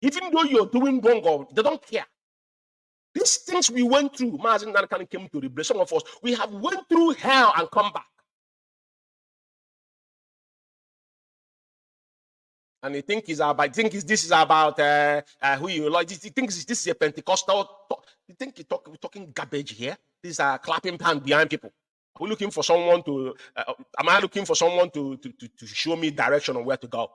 Even though you're doing wrong, or they don't care. These things we went through, Mazin Nankan came to replace some of us. We have went through hell and come back. And you think this is about who you like. You think this is a Pentecostal talk. You think we're talking garbage here? These are clapping hand behind people. Are we looking for someone to? Am I looking for someone to show me direction on where to go?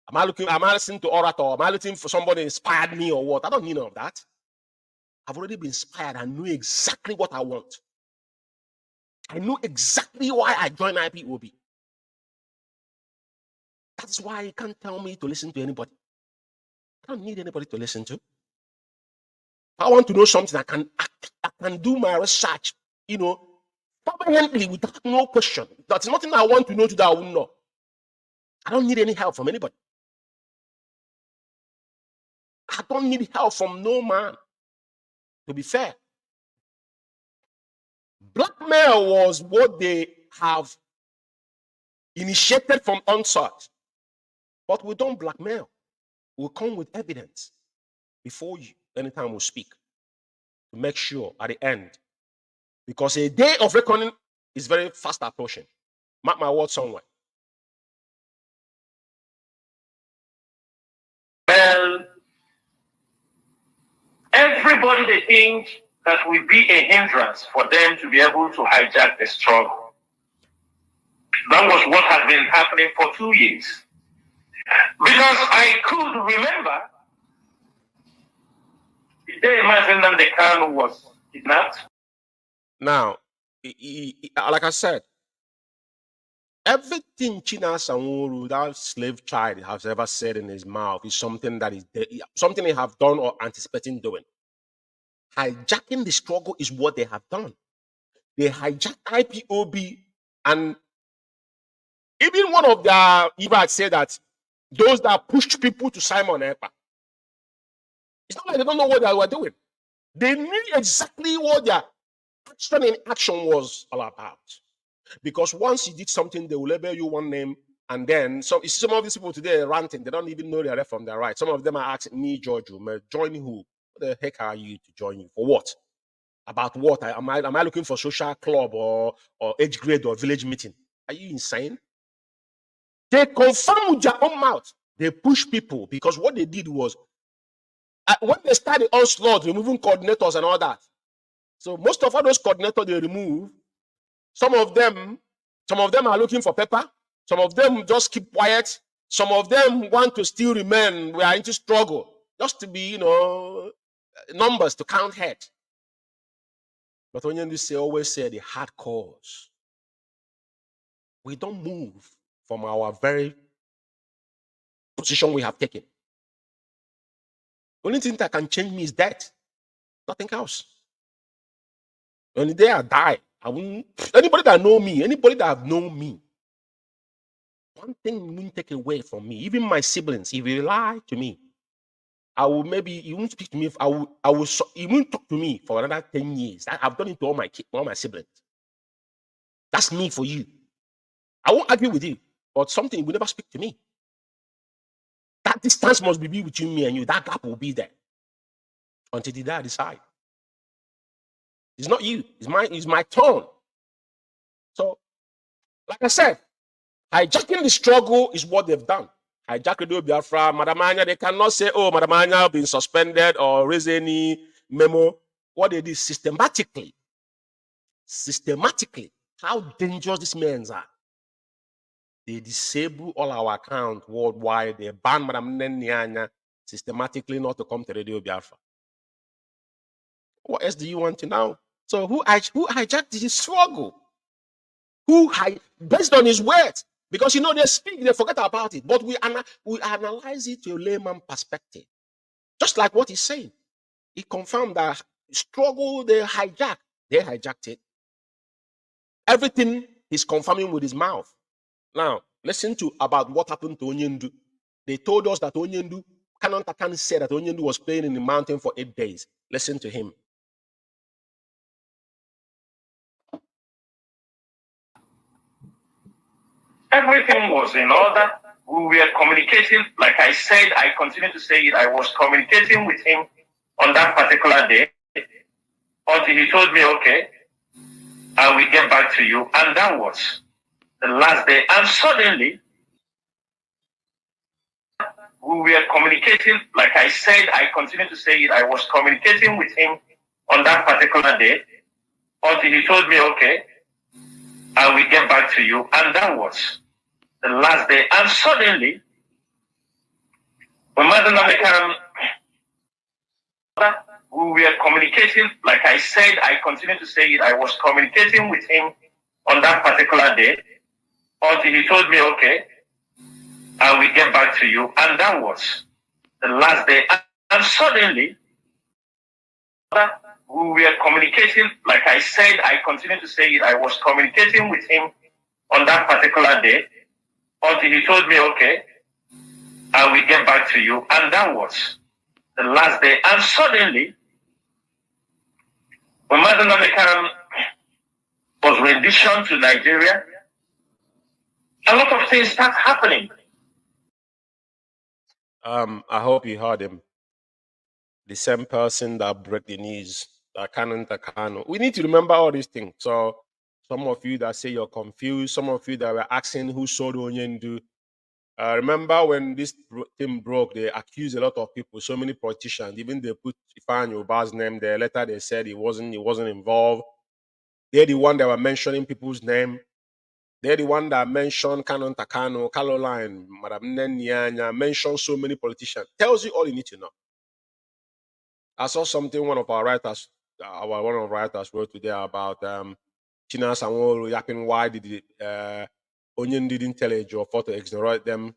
Am I listening to orator? Am I looking for somebody to inspire me or what? I don't need none of that. I've already been inspired. I know exactly what I want. I know exactly why I joined IPOB. That's why you can't tell me to listen to anybody. I don't need anybody to listen to. If I want to know something, I can do my research, permanently without no question. That's nothing I want to know today I won't know. I don't need any help from anybody. I don't need help from no man. To be fair, blackmail was what they have initiated from onset. But we don't blackmail. We'll come with evidence before you, anytime we speak, to make sure at the end. Because a day of reckoning is very fast approaching. Mark my words somewhere. Well, everybody they think that will be a hindrance for them to be able to hijack the struggle. That was what has been happening for 2 years. Because I could remember the day Martin and the Khan was kidnapped. Now, like I said, everything China Sanwuru, that slave child, has ever said in his mouth is something that is something they have done or anticipating doing. Hijacking the struggle is what they have done. They hijacked IPOB, and even one of their even said that those that pushed people to Simon Ekpa. It's not like they don't know what they were doing. They knew exactly what their action in action was all about. Because once you did something, they will label you one name, and then some of these people today are ranting. They don't even know their left from their right. Some of them are asking me, George, join who? What the heck are you to join you? For what? About what? Am I looking for social club or age grade or village meeting? Are you insane? They confirm with their own mouth. They push people because what they did was when they started onslaught, removing coordinators and all that. So most of all those coordinators they remove, some of them are looking for paper. Some of them just keep quiet. Some of them want to still remain. We are into struggle just to be, numbers to count head. But when you always say the hard cause, we don't move from our very position we have taken. The only thing that can change me is death. Nothing else. The only day I die, anybody that know me, anybody that have known me, one thing won't take away from me. Even my siblings, if you lie to me, you won't speak to me. You won't talk to me for another 10 years. I've done it to all my siblings. That's me for you. I won't argue with you, but something will never speak to me. That distance must be between me and you. That gap will be there until the day I decide. It's not you. It's my turn. So, like I said, hijacking the struggle is what they've done. Hijack Radio Biafra, Madam Anya, they cannot say, oh, Madam Anya been suspended or raise any memo. What they did systematically, how dangerous these men are. They disable all our accounts worldwide. They ban Madam Anya systematically not to come to Radio Biafra. What else do you want to know? So who hijacked this struggle? Based on his words? Because they speak, they forget about it. But we analyze it to a layman perspective. Just like what he's saying. He confirmed that struggle they hijacked. They hijacked it. Everything He's confirming with his mouth. Now, listen to about what happened to Onyendu. They told us that Onyendu, Canon Takan said that Onyendu was playing in the mountain for 8 days. Listen to him. Everything was in order. We were communicating, like I said, I continue to say it, I was communicating with him on that particular day until he told me, okay, I will get back to you. And that was the last day. And suddenly, we were communicating, like I said, I continue to say it, I was communicating with him on that particular day until he told me, okay, I will get back to you. And that was the last day. And suddenly, when we were communicating, like I said, I continue to say it, I was communicating with him on that particular day until he told me, okay, I will get back to you. And that was the last day. And suddenly, we were communicating, like I said, I continue to say it, I was communicating with him on that particular day until he told me, okay, I will get back to you. And that was the last day. And suddenly, when Madam American was renditioned to Nigeria, a lot of things start happening. I hope you heard him. The same person that broke the news, that Canon Takano. We need to remember all these things. So some of you that say you're confused, some of you that were asking who sold Onyendu. Remember when this thing broke, they accused a lot of people, so many politicians, even they put Ifan Yoruba's name there. Later they said he wasn't involved. They're the one that were mentioning people's name. They're the one that mentioned Canon Takano, Caroline, Madam Nenyanya, mentioned so many politicians. Tells you all you need to know. I saw something one of our writers wrote today about China Sanwo yapping why did Onyen didn't tell a Joe to exonerate them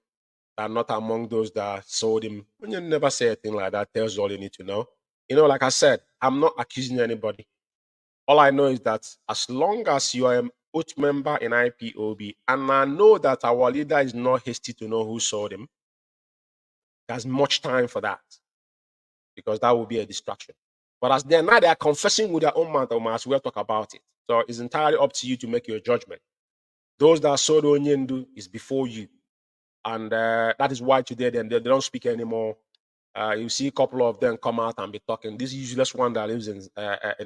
are not among those that sold him. Onyen never said a thing like that. Tells you all you need to know. You know, like I said, I'm not accusing anybody. All I know is that as long as you are an oath member in IPOB, and I know that our leader is not hasty to know who sold him, there's much time for that, because that will be a distraction. But as they're now, they are confessing with their own mouth, we might as well talk about it. So it's entirely up to you to make your judgment. Those that sold Onyendu is before you. And that is why today they don't speak anymore. You see a couple of them come out and be talking. This useless one that lives in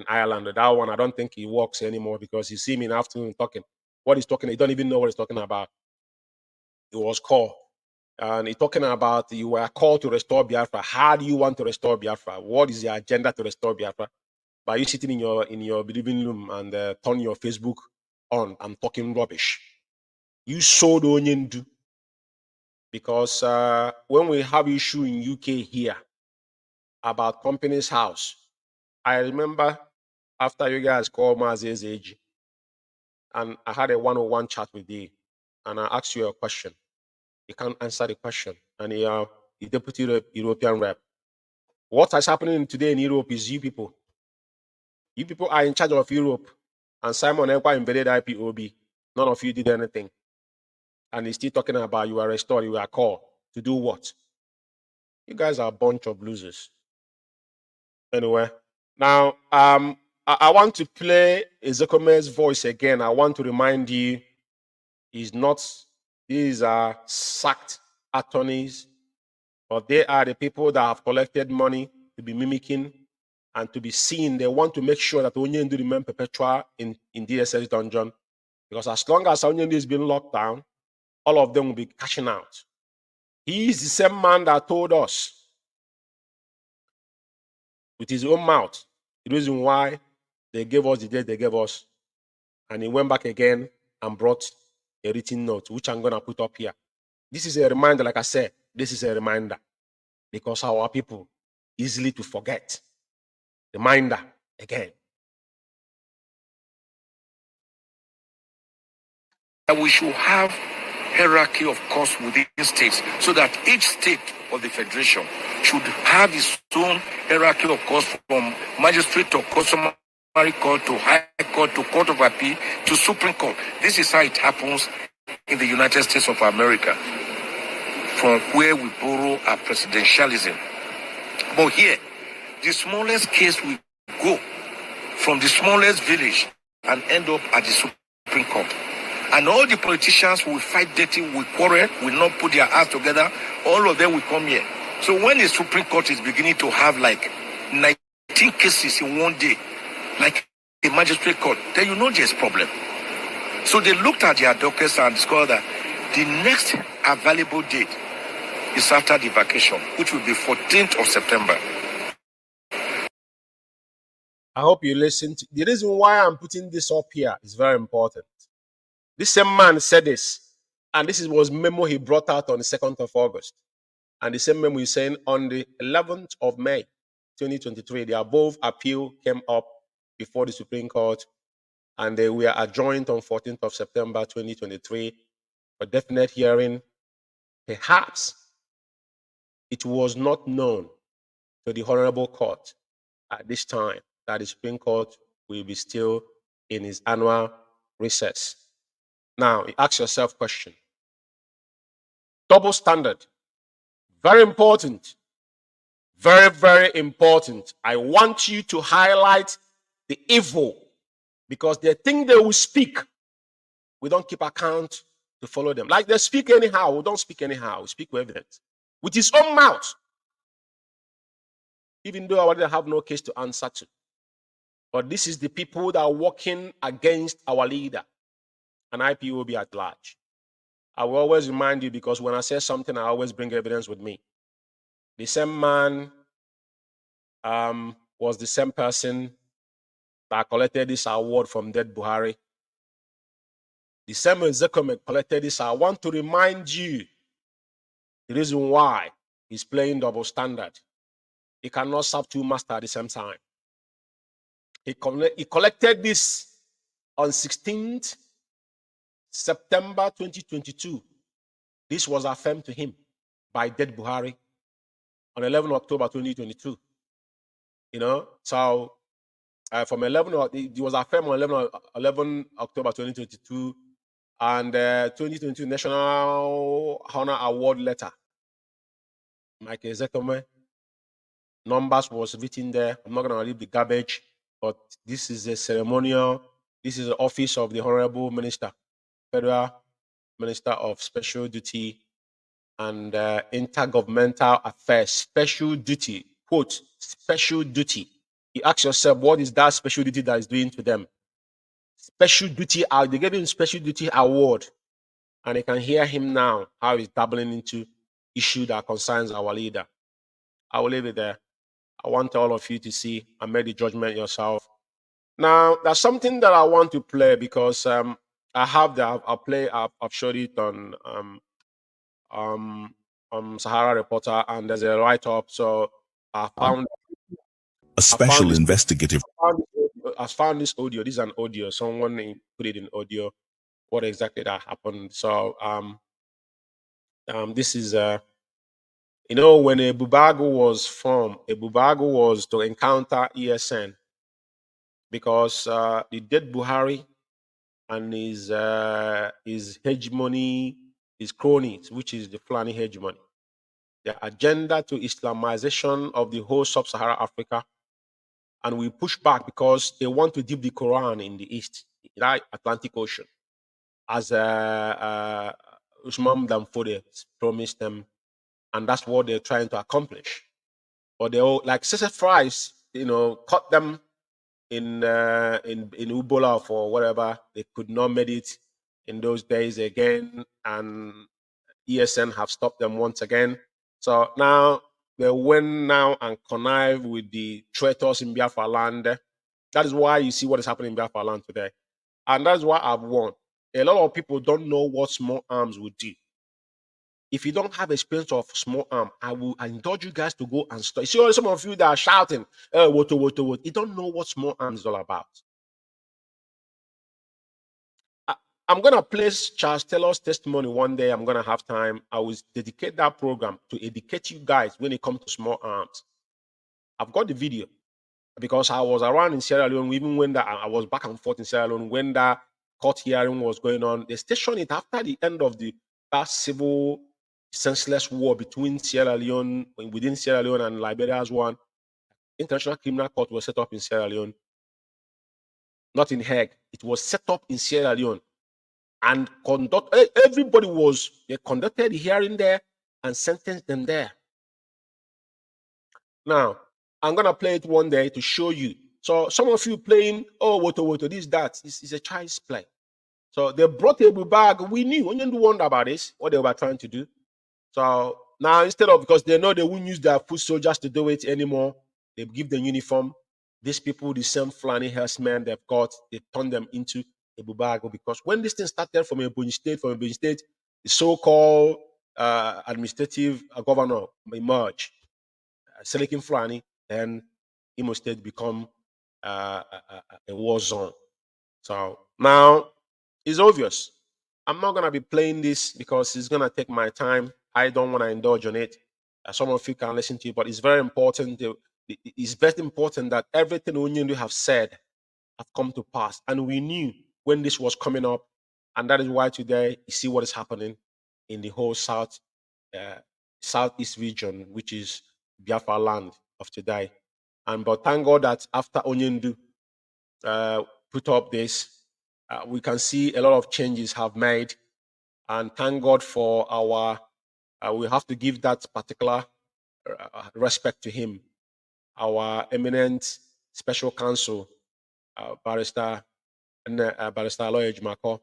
Ireland, that one, I don't think he works anymore, because you see him in the afternoon talking. What he's talking, he don't even know what he's talking about. It was called. And he's talking about you were called to restore Biafra. How do you want to restore Biafra? What is your agenda to restore Biafra? By you sitting in your living room and turn your Facebook on and talking rubbish. You sold Onyendu. Because when we have issue in UK here about company's house, I remember after you guys called Maz's age, and I had a one-on-one chat with you, and I asked you a question. You can't answer the question. And the deputy European rep. What is happening today in Europe is you people. You people are in charge of Europe. And Simon Ekpa invaded IPOB. None of you did anything. And he's still talking about you are restored, you are called. To do what? You guys are a bunch of losers. Anyway, now I want to play Ezekome's voice again. I want to remind you, these are sacked attorneys, but they are the people that have collected money to be mimicking and to be seen. They want to make sure that Onyendu remain perpetual in DSS dungeon, because as long as Onyendu is being locked down, all of them will be cashing out. He is the same man that told us with his own mouth the reason why they gave us the date they gave us. And he went back again and brought a written note, which I'm going to put up here. This is a reminder, like I said, this is a reminder, because our people easily to forget. Reminder again. We should have hierarchy of costs within states, so that each state of the federation should have its own hierarchy of costs, from magistrate to customer Court to High Court to Court of Appeal to Supreme Court. This is how it happens in the United States of America, from where we borrow our presidentialism. But here, the smallest case will go from the smallest village and end up at the Supreme Court. And all the politicians will fight dirty, will quarrel, will not put their hands together. All of them will come here. So when the Supreme Court is beginning to have like 19 cases in one day, like a magistrate court, then you know there's problem. So they looked at their dockets and discovered that the next available date is after the vacation, which will be 14th of September. I hope you listen to the reason why I'm putting this up here is very important. This same man said this, and this was memo he brought out on the 2nd of August. And the same memo is saying on the 11th of May, 2023, the above appeal came up before the Supreme Court, and they were adjourned on 14th of September 2023 for definite hearing. Perhaps it was not known to the Honorable Court at this time that the Supreme Court will be still in its annual recess. Now, you ask yourself a question. Double standard. Very important. Very, very important. I want you to highlight the evil, because they think they will speak. We don't keep account to follow them. Like they speak anyhow, we don't speak anyhow. We speak with evidence. With his own mouth. Even though I already have no case to answer to. But this is the people that are working against our leader. And IPOB at large. I will always remind you, because when I say something, I always bring evidence with me. The same man was the same person that collected this award from dead Buhari. The same executive collected this. I want to remind you the reason why he's playing double standard. He cannot serve two masters at the same time. He collected this on 16th September 2022. This was affirmed to him by dead Buhari on 11 October 2022. You know, so from 11, it was affirmed on 11 October 2022, and 2022 National Honor Award letter. Mike Ezekome, numbers was written there. I'm not going to leave the garbage, but this is a ceremonial. This is the office of the Honorable Minister, Federal Minister of Special Duty and Intergovernmental Affairs. Special duty, quote, special duty. You ask yourself, what is that special duty that is doing to them? Special duty, they gave him special duty award. And you can hear him now, how he's dabbling into issue that concerns our leader. I will leave it there. I want all of you to see and make the judgment yourself. Now, there's something that I want to play, because I have that. I've showed it on Sahara Reporter, and there's a write-up. So I found a special investigative. I found this audio. This is an audio. Someone put it in audio. What exactly that happened? So this is you know, when a Bubago was formed, a Bubago was to encounter ESN, because the dead Buhari and his hegemony, his cronies, which is the Fulani hegemony, their agenda to Islamization of the whole sub-Saharan Africa. And we push back because they want to dip the Quran in the East, right? Atlantic Ocean, as Usman Danfode promised them, and that's what they're trying to accomplish. But they all, like Cesar Fries, you know, caught them in Ebola for whatever. They could not make it in those days again, and ESN have stopped them once again. So now they went now and connive with the traitors in Biafra land. That is why you see what is happening in Biafra land today. And that's why I've warned. A lot of people don't know what small arms would do. If you don't have experience of small arm, I will indulge you guys to go and study. See, some of you that are shouting, what. You don't know what small arms is all about. I'm going to place Charles Taylor's testimony one day. I'm going to have time. I will dedicate that program to educate you guys when it comes to small arms. I've got the video. because I was around in Sierra Leone, even when I was back and forth in Sierra Leone, when that court hearing was going on. They stationed it after the end of the last civil senseless war between Sierra Leone, within Sierra Leone and Liberia as one. International Criminal Court was set up in Sierra Leone, not in Hague. It was set up in Sierra Leone, and they conducted the hearing there and sentenced them there. Now, I'm gonna play it one day to show you. So some of you playing, oh, woto, this, that. This is a child's play. So they brought a bag. We knew, we didn't wonder about this, what they were trying to do. So now, instead of, because they know they won't use their foot soldiers to do it anymore, they give them uniform. These people, the same Fulani herdsmen they've got, they turn them into a bubago. Because when this thing started from Ebonyi State, the so-called administrative governor emerged, Selekin Fulani, then Imo State become a war zone. So now it's obvious. I'm not gonna be playing this because it's gonna take my time. I don't want to indulge on it. Some of you can listen to it, but it's very important. It's very important that everything Onyendu have said have come to pass, and we knew when this was coming up, and that is why today you see what is happening in the whole southeast region, which is Biafra land of today. But thank God that after Onyendu put up this, we can see a lot of changes have made, and thank God for our. We have to give that particular respect to him, our eminent special counsel, Barrister Lawyer Jumako,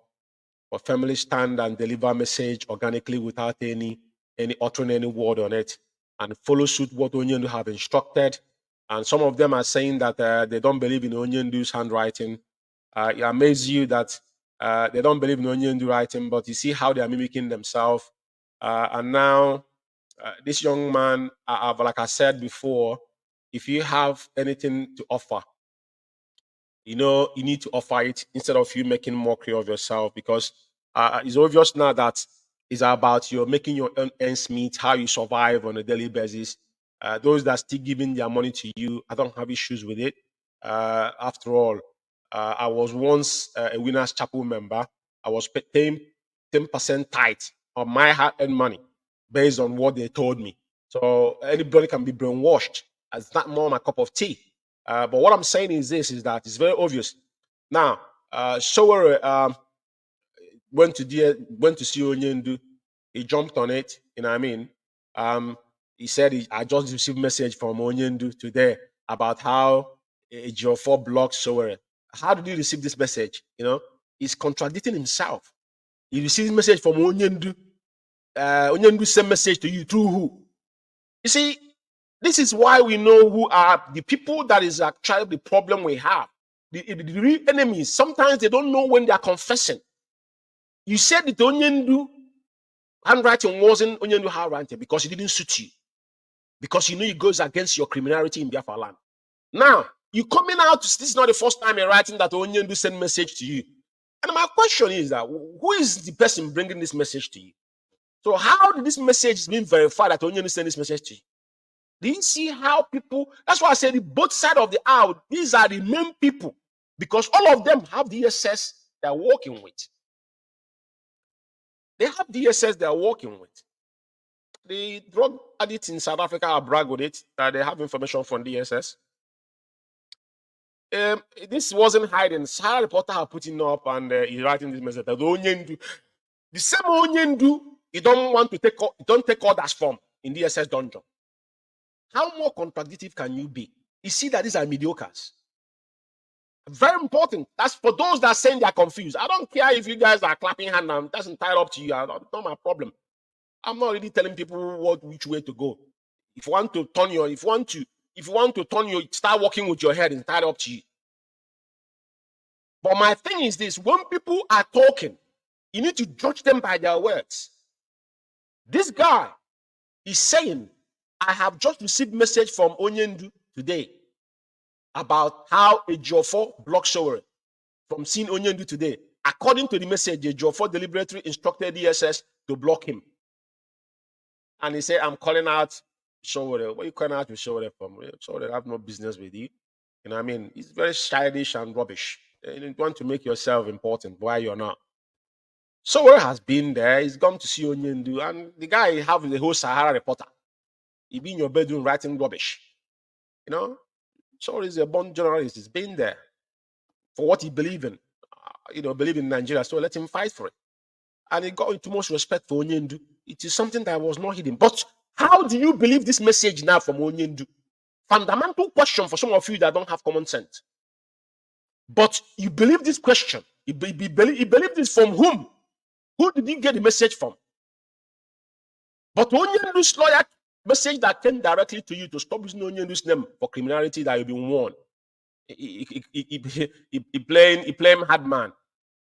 for family stand and deliver message organically without any uttering any word on it, and follow suit what Onyendu have instructed. And some of them are saying that they don't believe in Onyendu's handwriting. It amazes you that they don't believe in Onyendu writing, but you see how they are mimicking themselves. And now, this young man, like I said before, if you have anything to offer, you need to offer it instead of you making mockery of yourself, because it's obvious now that it's about you making your own ends meet, how you survive on a daily basis. Those that still giving their money to you, I don't have issues with it. After all, I was once a Winners Chapel member. I was paying 10% tithe on my hard-earned money based on what they told me. So anybody can be brainwashed. It's not more my cup of tea. But what I'm saying is this, is that it's very obvious. Now, Sowore went to see Onyendu. He jumped on it, you know what I mean? He said, I just received a message from Onyendu today about how Ejiofor blocked Sowore. How did you receive this message? He's contradicting himself. He received a message from Onyendu. Onyendu sent message to you through who? You see, this is why we know who are the people that is actually the problem we have. The real enemies, sometimes they don't know when they are confessing. You said that Onyendu handwriting wasn't Onyendu handwriting because it didn't suit you. Because it goes against your criminality in Biafra land. Now, you coming out, this is not the first time you're writing that Onyendu sent message to you. And my question is that, who is the person bringing this message to you? So how did this message be verified that Onyendu sent this message to you? Do you see how people, that's why I said both sides of the aisle, these are the main people, because all of them have DSS they're working with. They have DSS they're working with. The drug addicts in South Africa are brag with it, that they have information from DSS. This wasn't hiding. Sarah reporter have put it up, and he's writing this message that the same Onyendu, you don't take orders from in DSS dungeon. How more contradictive can you be? You see that these are mediocres. Very important. That's for those that are saying they are confused. I don't care if you guys are clapping hands now. That's entirely up to you. It's not my problem. I'm not really telling people which way to go. If you want to start working with your head, it's entirely up to you. But my thing is this: when people are talking, you need to judge them by their words. This guy is saying, I have just received a message from Onyendu today about how Ejiofor blocked Sowore from seeing Onyendu today. According to the message, Ejiofor deliberately instructed DSS to block him. And he said, I'm calling out Sowore. What are you calling out to Sowore from? Sowore have no business with you. You know what I mean? It's very childish and rubbish. You want to make yourself important while you're not. Sowore has been there. He's gone to see Onyendu, and the guy have the whole Sahara Reporter. He be in your bedroom writing rubbish. You know, Sowore is a born journalist. He's been there for what he believes in. Believe in Nigeria, so let him fight for it. And he got into most respect for Onyendu. It is something that was not hidden. But how do you believe this message now from Onyendu? Fundamental question for some of you that don't have common sense. But you believe this question. You believe this from whom? Who did you get the message from? But Onyendu's lawyer message that came directly to you to stop using Onyendu's name for criminality that you've been warned. He playing hard man.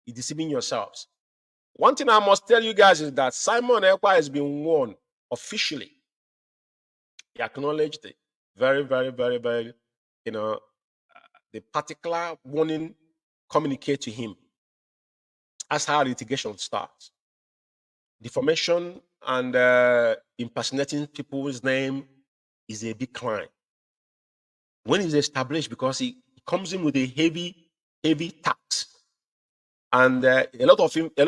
He deceiving yourselves. One thing I must tell you guys is that Simon Ekpa has been warned officially. He acknowledged it. Very, very, very, very, the particular warning communicate to him. That's how litigation starts. Defamation and impersonating people's name is a big crime. When it's established, because he comes in with a heavy tax. And a lot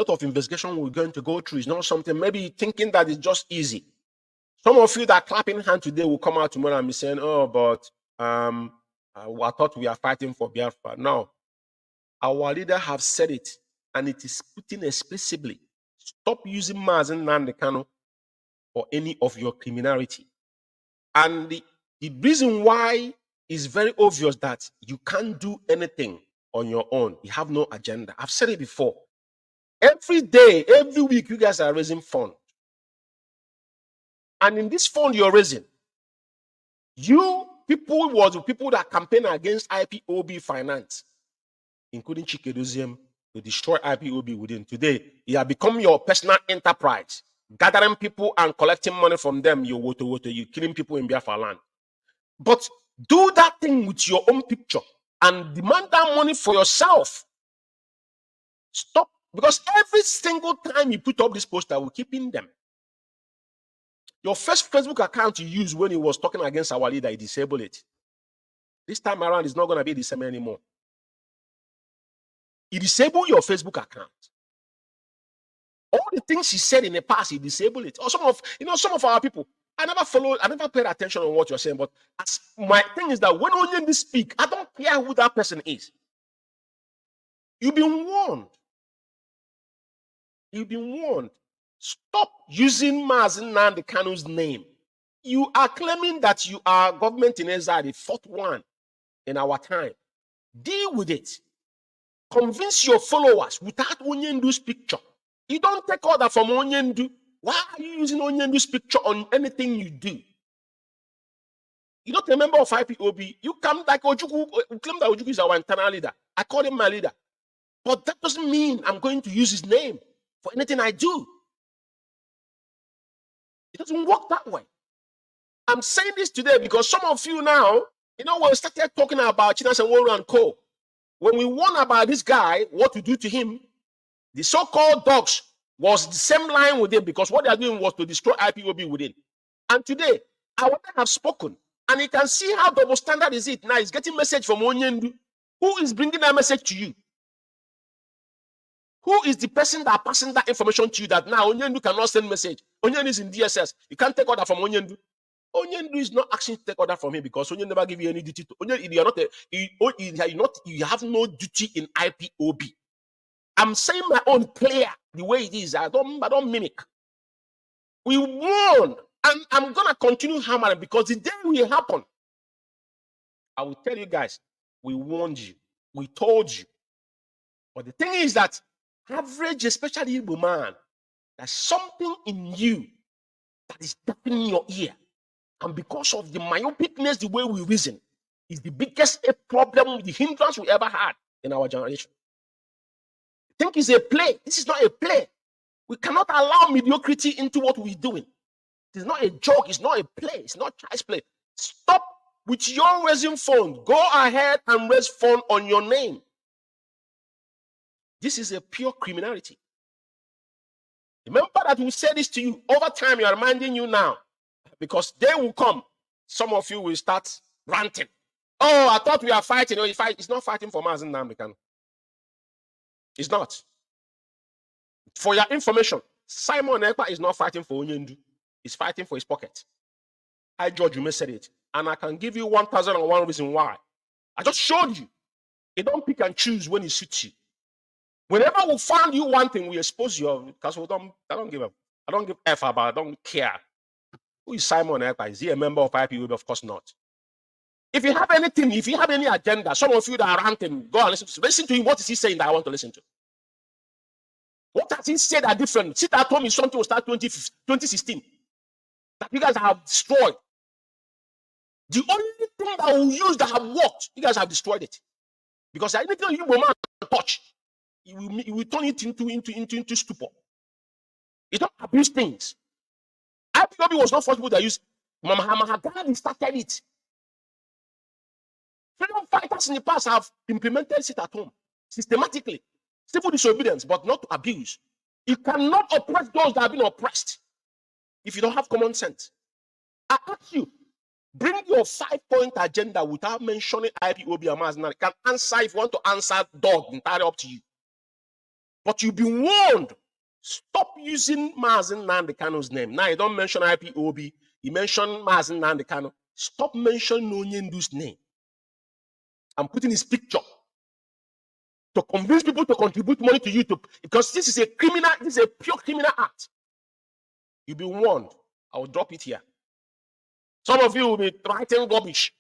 of investigation we're going to go through is not something maybe thinking that it's just easy. Some of you that are clapping hand today will come out tomorrow and be saying, "Oh, but I thought we are fighting for Biafra." No, our leader have said it, and it is putting explicitly. Stop using Mazen Nnamdi Kanu for any of your criminality. And the reason why is very obvious that you can't do anything on your own. You have no agenda. I've said it before. Every day, every week, you guys are raising funds. And in this fund you're raising, people that campaign against IPOB finance, including Chikedozium, to destroy IPOB within. Today, it has become your personal enterprise, gathering people and collecting money from them. You're killing people in Biafra land. But do that thing with your own picture and demand that money for yourself. Stop. Because every single time you put up this poster, we're keeping them. Your first Facebook account you used when he was talking against our leader, he disabled it. This time around, it's not going to be the same anymore. He disabled your Facebook account. All the things he said in the past, he disabled it. Or some of our people, I never paid attention on what you're saying, but my thing is that when Onyendu speak, I don't care who that person is. You've been warned. You've been warned. Stop using Mazen Nnamdi Kanu's name. You are claiming that you are government in exile, the fourth one in our time. Deal with it. Convince your followers without Onyendu's picture. You don't take order from Onyendu. Why are you using Onyendu's picture on anything you do? You're not a member of IPOB. You come like Ojukwu, claim that Ojukwu is our internal leader. I call him my leader. But that doesn't mean I'm going to use his name for anything I do. It doesn't work that way. I'm saying this today because some of you now, when we started talking about Chinas and Woro and Co., when we warned about this guy, what to do to him, the so-called dogs was the same line with him because what they are doing was to destroy IPOB within. And today, I would have spoken, and you can see how double standard is it. Now he's getting message from Onyendu. Who is bringing that message to you? Who is the person that passing that information to you that now Onyendu cannot send message? Onyendu is in DSS. You can't take order from Onyendu. Onyendu is not asking to take order from him because Onyendu never give you any duty. You have no duty in IPOB. I'm saying my own clear the way it is. I don't mimic. We warn, and I'm gonna continue hammering because the day will happen. I will tell you guys, we warned you, we told you. But the thing is that average, especially Igbo man, there's something in you that is deafening your ear. And because of the myopicness, the way we reason, is the biggest problem, the hindrance we ever had in our generation. I think it's a play. This is not a play. We cannot allow mediocrity into what we're doing. It's not a joke. It's not a play. It's not child's play. Stop with your raising fund. Go ahead and raise fund on your name. This is a pure criminality. Remember that we said this to you over time. We are reminding you now because they will come. Some of you will start ranting. Oh, I thought we are fighting. It's not fighting for Mazen Nnamdi Kanu. It's not. For your information, Simon Ekpa is not fighting for Onyendu. He's fighting for his pocket. I, George, you said it. And I can give you 1,001 reason why. I just showed you. You don't pick and choose when it suits you. Whenever we find you one thing, we expose you because I don't give a F about, I don't care. Who is Simon Ekpa? Is he a member of IPOB? Of course not. If you have anything, if you have any agenda, some of you that are ranting, go and listen to him. What is he saying that I want to listen to? What has he said that different? Sit at home is something will start 2016 that you guys have destroyed. The only thing that will use that have worked, you guys have destroyed it. Because anything you will touch, you will turn it into stupor. You don't abuse things. IPOB was not first people that used Mahatma Gandhi started it. Freedom fighters in the past have implemented sit at home systematically. Civil disobedience, but not to abuse. You cannot oppress those that have been oppressed if you don't have common sense. I ask you, bring your 5-point agenda without mentioning IPOB and Mazen Nnamdi. Can answer if you want to answer, dog, entirely up to you. But you've been warned. Stop using Mazen Nnamdi Kanu's name. Now you don't mention IPOB. You mention Mazen Nnamdi Kanu. Stop mentioning Onyendu's name. I'm putting his picture to convince people to contribute money to YouTube because this is a criminal, this is a pure criminal act. You've been warned. I will drop it here. Some of you will be writing rubbish.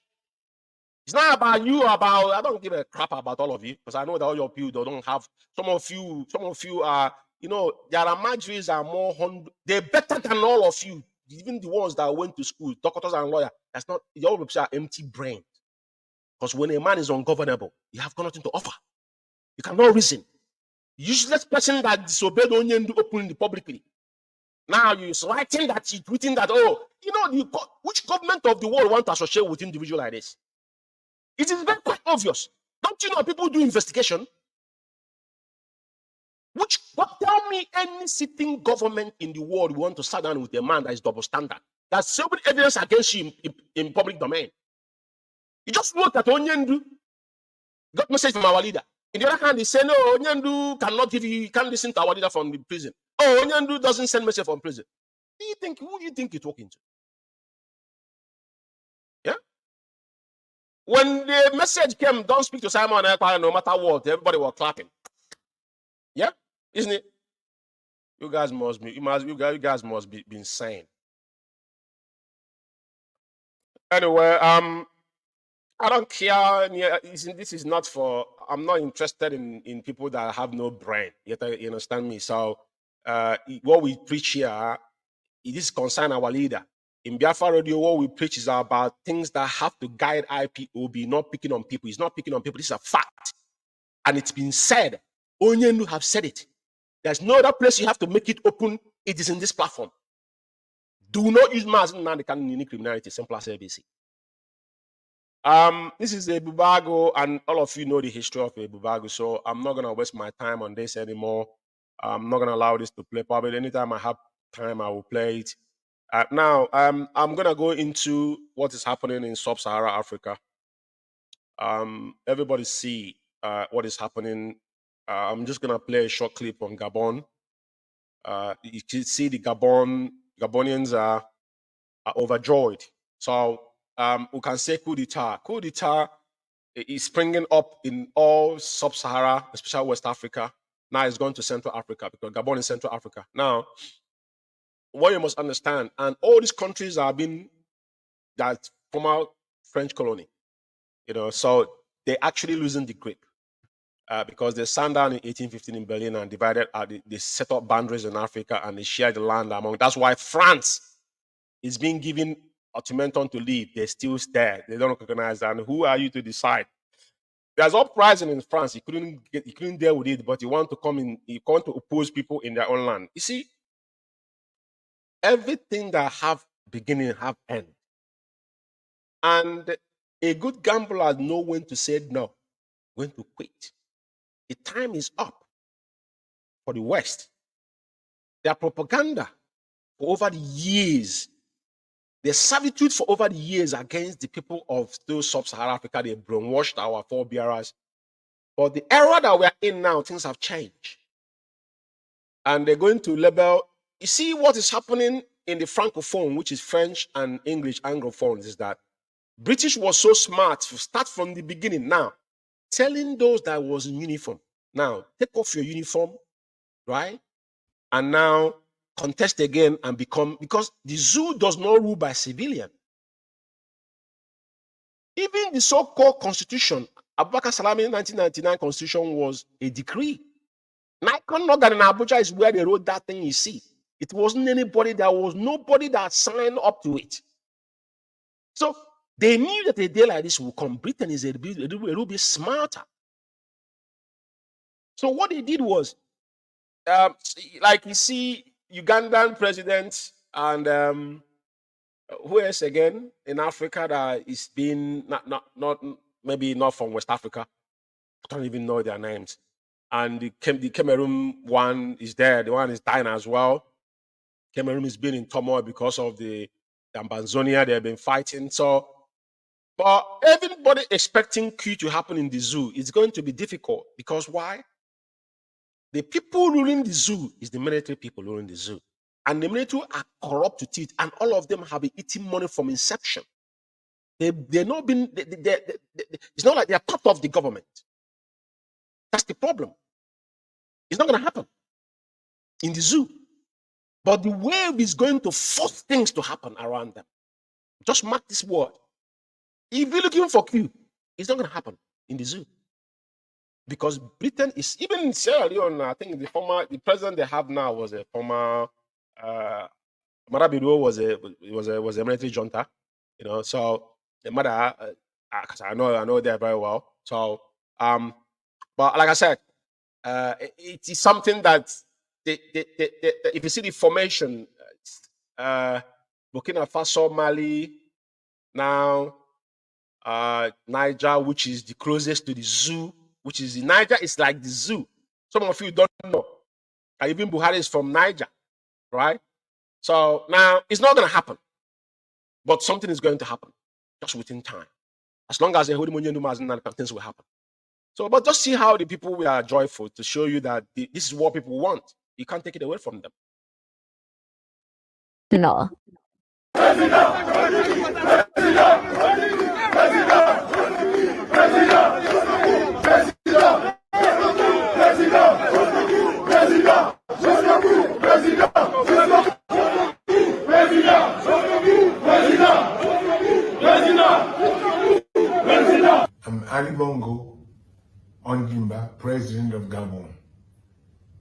It's not about you, I don't give a crap about all of you because I know that all your people don't have, some of you are, their margins are more, they're better than all of you. Even the ones that went to school, doctors and lawyers, that's not, your people are empty brain. Because when a man is ungovernable, you have got nothing to offer. You cannot reason. Useless person that disobeyed Onyendu openly publicly. Now you're writing that, you're tweeting that, which government of the world want to associate with individual like this? It is very quite obvious. Don't you know people do investigation? Tell me any sitting government in the world want to sit down with a man that is double standard. There's so many evidence against you in public domain. You just wrote that Onyendu got message from our leader. In the other hand, they say, no, Onyendu cannot give you, can't listen to our leader from the prison. Oh, Onyendu doesn't send message from prison. Who do you think you're talking to? Yeah? When the message came, don't speak to Simon Ekpa no matter what, everybody was clapping. Yeah? Isn't it? You guys must be insane. Anyway, I don't care. This is not for. I'm not interested in people that have no brain. You understand me? So, what we preach here, it is concern our leader. In Biafra Radio, what we preach is about things that have to guide IPOB, not picking on people. It's not picking on people. This is a fact, and it's been said. Onyendu have said it. There's no other place you have to make it open. It is in this platform. Do not use Mazen Nnamdi Kanu in any criminality. Simple as ABC. This is a Bubago, and all of you know the history of a Bubago, so I'm not gonna waste my time on this anymore. I'm not gonna allow this to play. Probably anytime I have time, I will play it. Now, I'm gonna go into what is happening in sub-Saharan Africa. Everybody see what is happening. I'm just gonna play a short clip on Gabon. You can see the Gabonians are overjoyed. So we can say coup d'etat. Coup d'etat is springing up in all sub-Sahara, especially West Africa. Now it's going to Central Africa because Gabon is Central Africa. Now, what you must understand, and all these countries are being that former French colony, so they're actually losing the grip because they sat down in 1815 in Berlin and divided. They set up boundaries in Africa and they shared the land among. That's why France is being given ultimatum to leave. They're still there. They don't recognize that. And who are you to decide? There's uprising in France. He couldn't deal with it, but you want to come in. You want to oppose people in their own land. You see, everything that have beginning have end. And a good gambler knows when to say no, when to quit. The time is up for the West. Their propaganda for over the years, the servitude for over the years against the people of those sub-Saharan Africa, they brainwashed our forebearers. But the era that we're in now, things have changed. And they're going to label, you see what is happening in the Francophone, which is French and English Anglophones, is that British was so smart to start from the beginning. Now, telling those that was in uniform, now take off your uniform, right? And now contest again and become, because the zoo does not rule by civilian. Even the so-called constitution, Abubakar Salami 1999 constitution was a decree. Nikon Northern in Abuja is where they wrote that thing you see. It wasn't anybody, there was nobody that signed up to it. So they knew that a day like this will come. Britain is a little bit smarter. So what they did was, like you see, Ugandan president and who else again in Africa that is being not maybe not from West Africa. I don't even know their names. And the Cameroon one is there. The one is dying as well. Cameroon is being in turmoil because of the Ambazonia they've been fighting. So, but everybody expecting coup to happen in the zoo is going to be difficult because why? The people ruling the zoo is the military people ruling the zoo. And the military are corrupt to teeth, and all of them have been eating money from inception. They're not been, it's not like they're part of the government. That's the problem. It's not going to happen in the zoo. But the wave is going to force things to happen around them. Just mark this word. If you're looking for Q, it's not going to happen in the zoo. Because Britain is, even in Sierra Leone, I think the president they have now was a former, Marabido was a military junta, you know, so the mother, because I know there very well. So, but like I said, it is something that if you see the formation, Burkina Faso, Mali, now Niger, which is the closest to the zoo, which is Niger is like the zoo. Some of you don't know. Even Buhari is from Niger, right? So now it's not going to happen, but something is going to happen just within time. As long as things will happen. So, but just see how the people we are joyful to show you that this is what people want. You can't take it away from them. No. I'm Ali Bongo Ondimba, President of Gabon,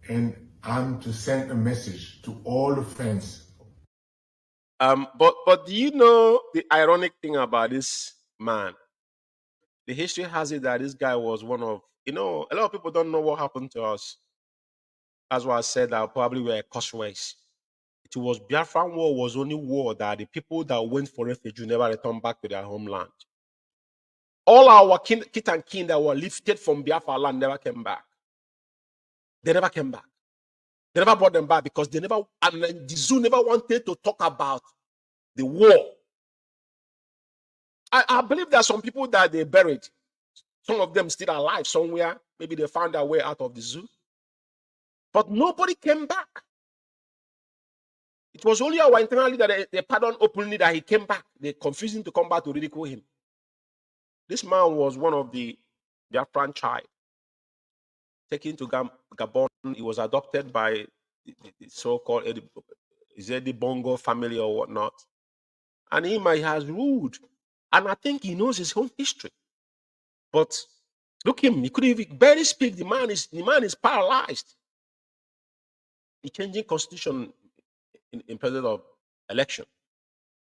and I'm to send a message to all the fans. But do you know the ironic thing about this man? The history has it that this guy was one of, a lot of people don't know what happened to us. That's why I said that probably were causeways. It was Biafran war was only war that the people that went for refuge never returned back to their homeland. All our kit and kin that were lifted from Biafra land never came back. They never came back. They never brought them back because they never, and the zoo never wanted to talk about the war. I believe there are some people that they buried. Some of them still alive somewhere. Maybe they found their way out of the zoo. But nobody came back. It was only our internally that they pardoned openly that he came back. They confused him to come back to ridicule him. This man was one of their franchise. Taken to Gabon, he was adopted by the so-called Eddie Bongo family or whatnot. And he has ruled. And I think he knows his own history. But look him, he couldn't even barely speak. The man is paralyzed. He's changing constitution in president of election.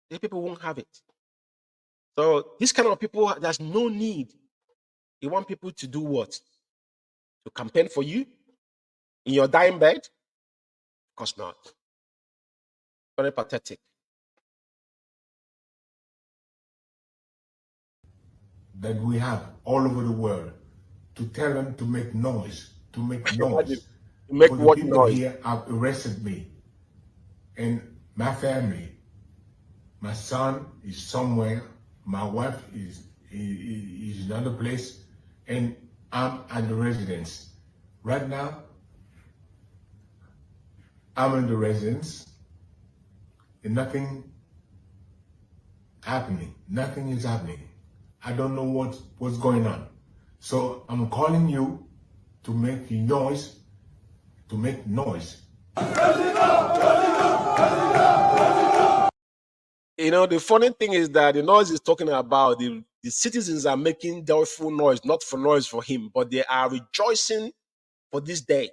The people won't have it. So this kind of people, there's no need. You want people to do what? To campaign for you in your dying bed? Of course not. Very pathetic. That we have all over the world to tell them to make noise, to make noise. Make For what the people noise? here have arrested me and my family. My son is somewhere. My wife is in another place, and I'm at the residence. Right now, I'm in the residence, and nothing happening. Nothing is happening. I don't know what's going on. So I'm calling you to make noise. You know, the funny thing is that the noise is talking about, the citizens are making joyful noise, not for noise for him, but they are rejoicing for this day.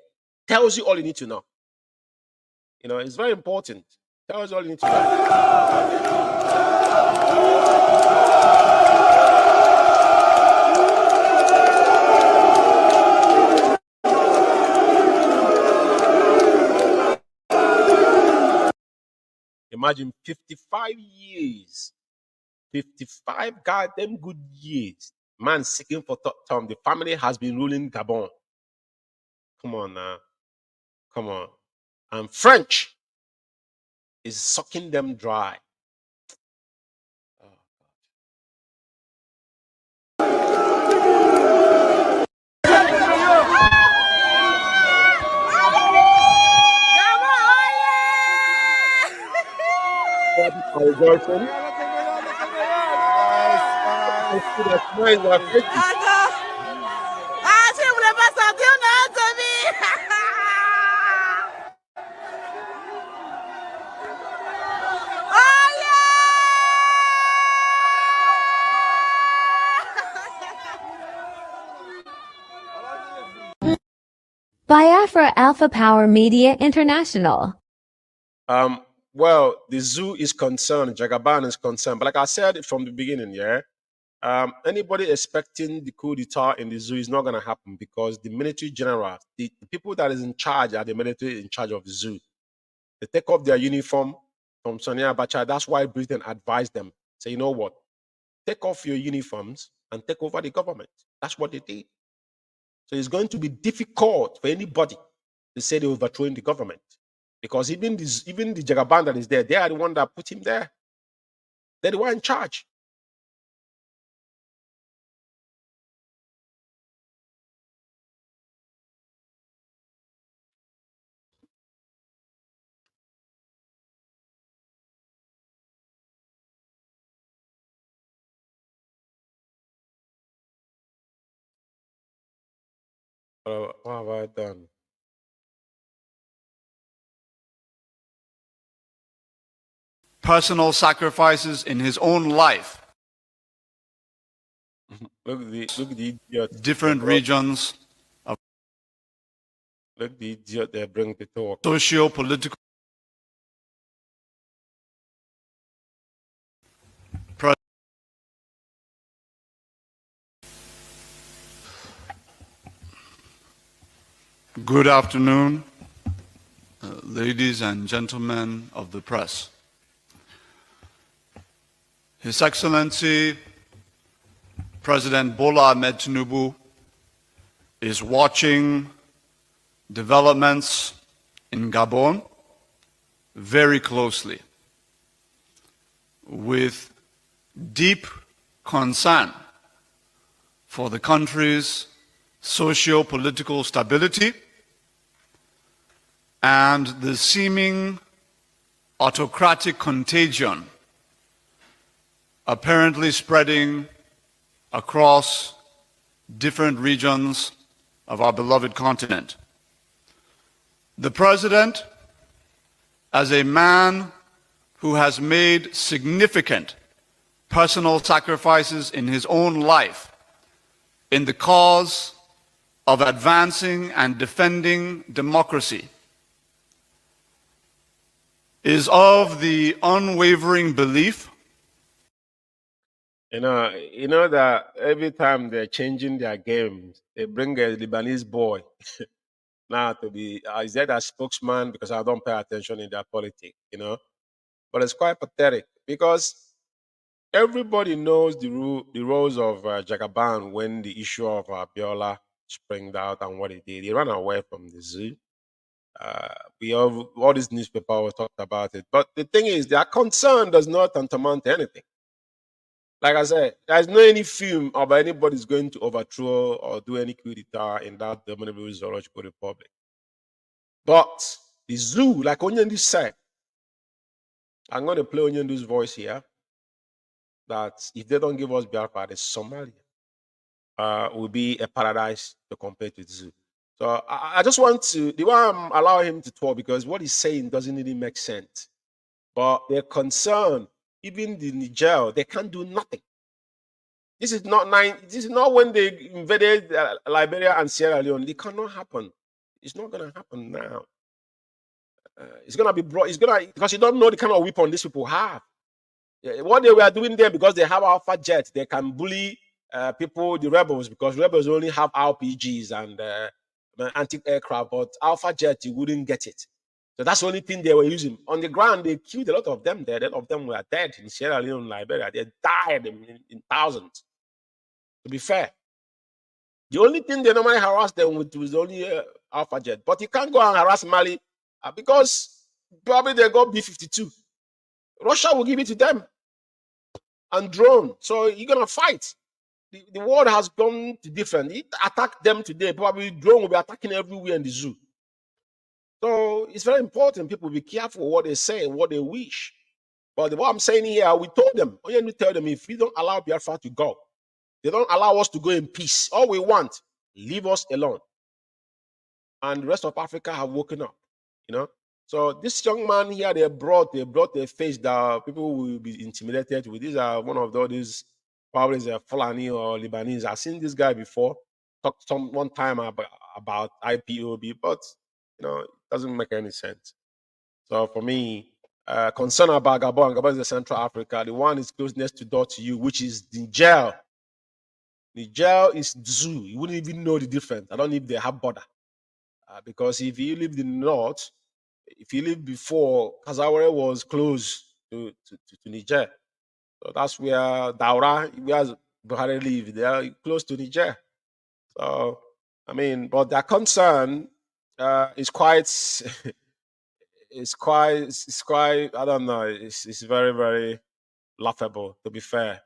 Tells you all you need to know. You know, it's very important. Tells you all you need to know. Imagine 55 years, 55 goddamn good years. Man seeking for term. The family has been ruling Gabon. Come on now. Come on. And French is sucking them dry. Biafra Alpha Power Media International. Well, the zoo is concerned, Jagaban is concerned, but like I said from the beginning, yeah, anybody expecting the coup d'etat in the zoo is not going to happen because the military general, the people that is in charge are the military in charge of the zoo. They take off their uniform from Sonia Abacha. That's why Britain advised them. Say, you know what? Take off your uniforms and take over the government. That's what they did. So it's going to be difficult for anybody to say they're overthrowing the government. Because even the Jagaban that is there, they are the one that put him there. They're the one in charge. What have I done? Personal sacrifices in his own life. Look at the idiot. Different regions of look the idiot they bring to talk. Socio-political. Good afternoon, ladies and gentlemen of the press. His Excellency President Bola Ahmed Tinubu is watching developments in Gabon very closely with deep concern for the country's socio-political stability and the seeming autocratic contagion apparently spreading across different regions of our beloved continent. The President, as a man who has made significant personal sacrifices in his own life in the cause of advancing and defending democracy, is of the unwavering belief. You know that every time they're changing their games, they bring a Lebanese boy now to be, is that a spokesman because I don't pay attention in their politics, you know. But it's quite pathetic because everybody knows the roles of Jagaban when the issue of Abiola sprang out and what he did. He ran away from the zoo. We have all these newspapers talked about it. But the thing is, their concern does not tantamount to anything. Like I said, there's no any film about anybody's going to overthrow or do any coup d'etat in that Dominable Zoological Republic. But the zoo, like Onyendu said, I'm going to play Onyendu's voice here, that if they don't give us Biafra, the Somalia will be a paradise to compare to the zoo. So I just want to, the way I'm allowing him to talk, because what he's saying doesn't really make sense. But they're concerned, even the Niger, they can't do nothing. This is not when they invaded Liberia and Sierra Leone. It cannot happen. It's not going to happen now. It's going to be brought, because you don't know the kind of weapon these people have. What they were doing there, because they have Alpha Jet, they can bully people, the rebels, because rebels only have RPGs and anti-aircraft, but Alpha Jet, you wouldn't get it. So that's the only thing they were using. On the ground, they killed a lot of them there. A lot of them were dead in Sierra Leone, Liberia. They died in thousands, to be fair. The only thing they normally harass them with was only Alpha Jet. But you can't go and harass Mali because probably they got B-52. Russia will give it to them and drone. So you're going to fight. The world has gone to different. It attacked them today. Probably drone will be attacking everywhere in the zoo. So it's very important people be careful what they say and what they wish. But what I'm saying here, we told them, we tell them, if we don't allow Biafra to go, they don't allow us to go in peace. All we want, leave us alone. And the rest of Africa have woken up, you know. So this young man here, they brought their face that people will be intimidated with. These are one of those, probably the Fulani or Lebanese. I've seen this guy before, talked one time about IPOB, but you know, it doesn't make any sense. So for me, concern about Gabon, Gabon is the Central Africa. The one is closest to door to you, which is Niger. Niger is zoo. You wouldn't even know the difference. I don't know if they have border. Because if you live in the north, if you live before, Kazaware was close to Niger. So that's where Daura, where Buhari live. They are close to Niger. So, I mean, but their concern is quite, it's quite, I don't know, it's very, very laughable, to be fair.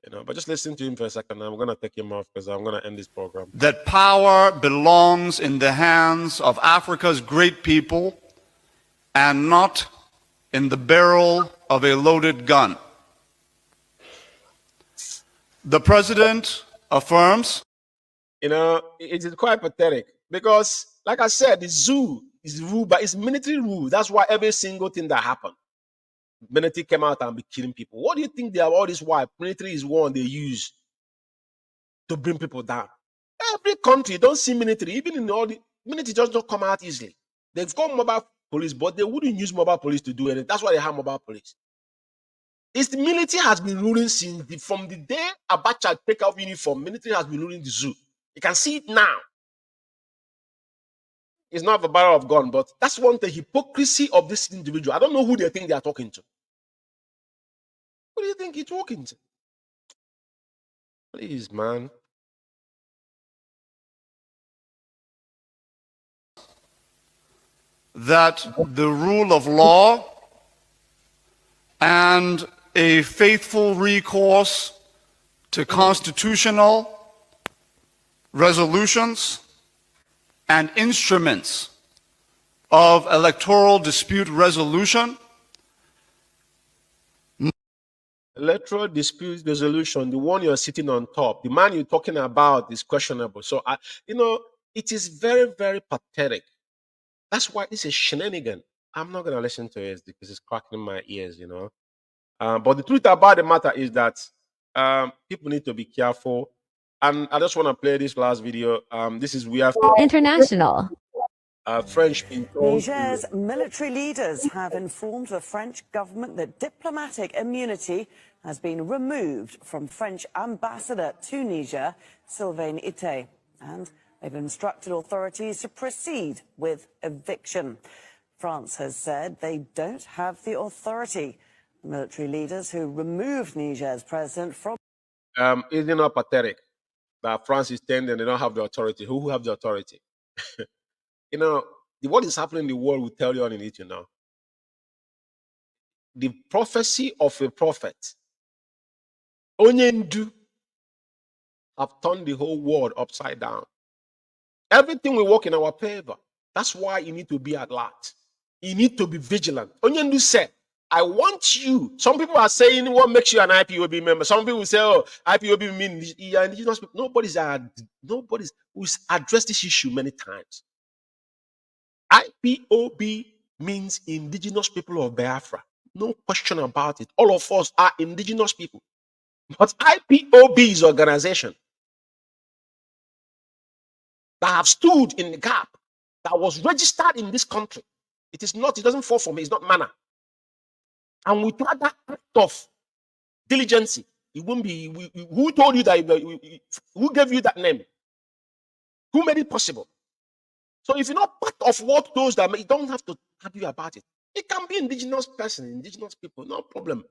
You know, but just listen to him for a second. I'm going to take him off because I'm going to end this program. That power belongs in the hands of Africa's great people and not in the barrel of a loaded gun. The president affirms. You know, it is quite pathetic because, like I said, the zoo is ruled by, it's military rule. That's why every single thing that happened, military came out and be killing people. What do you think they have all this? Why military is one they use to bring people down? Every country don't see military, even in all the military just don't come out easily. They've got mobile police, but they wouldn't use mobile police to do anything. That's why they have mobile police. It's the military has been ruling from the day Abacha take off uniform. Military has been ruling the zoo. You can see it now. It's not the barrel of gun, but that's one the hypocrisy of this individual. I don't know who they think they are talking to. Who do you think he's talking to? Please, man. That the rule of law and a faithful recourse to constitutional resolutions and instruments of electoral dispute resolution. Electoral dispute resolution, the one you're sitting on top, the man you're talking about is questionable. So, you know, it is very, very pathetic. That's why it's a shenanigan. I'm not going to listen to it because it's cracking my ears, you know. But the truth about the matter is that people need to be careful. And I just want to play this last video. This is International. French being told. Niger's military leaders have informed the French government that diplomatic immunity has been removed from French ambassador to Niger, Sylvain Ité, and they've instructed authorities to proceed with eviction. France has said they don't have the authority. Military leaders who removed Niger's president from... Is it not pathetic that France is saying that they don't have the authority? Who have the authority? You know, What is happening in the world will tell you all you need to know. The prophecy of a prophet, Onyendu, have turned the whole world upside down. Everything will work in our favor. That's why you need to be alert. You need to be vigilant. Onyendu said, I want you. Some people are saying what makes you an IPOB member. Some people say, oh, IPOB means you're indigenous people. Nobody's who's addressed this issue many times. IPOB means indigenous people of Biafra. No question about it. All of us are indigenous people. But IPOB is an organization that have stood in the gap, that was registered in this country. It doesn't fall from it, it's not manna. And without that act of diligence, it won't be. Who told you that? Who gave you that name? Who made it possible? So if you're not part of what those that you don't have to argue about it. It can be indigenous person, indigenous people, no problem.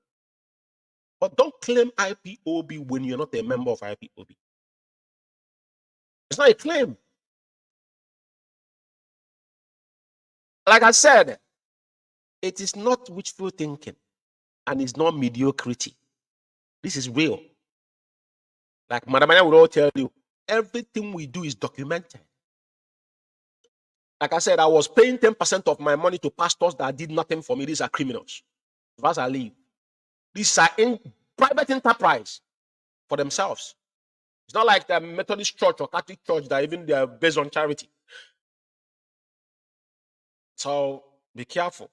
But don't claim IPOB when you're not a member of IPOB. It's not a claim. Like I said, it is not wishful thinking and it's not mediocrity. This is real. Like Madam Anya would all tell you, everything we do is documented. Like I said, I was paying 10% of my money to pastors that did nothing for me. These are criminals. As I leave. These are in private enterprise for themselves. It's not like the Methodist church or Catholic church that even they are based on charity. So be careful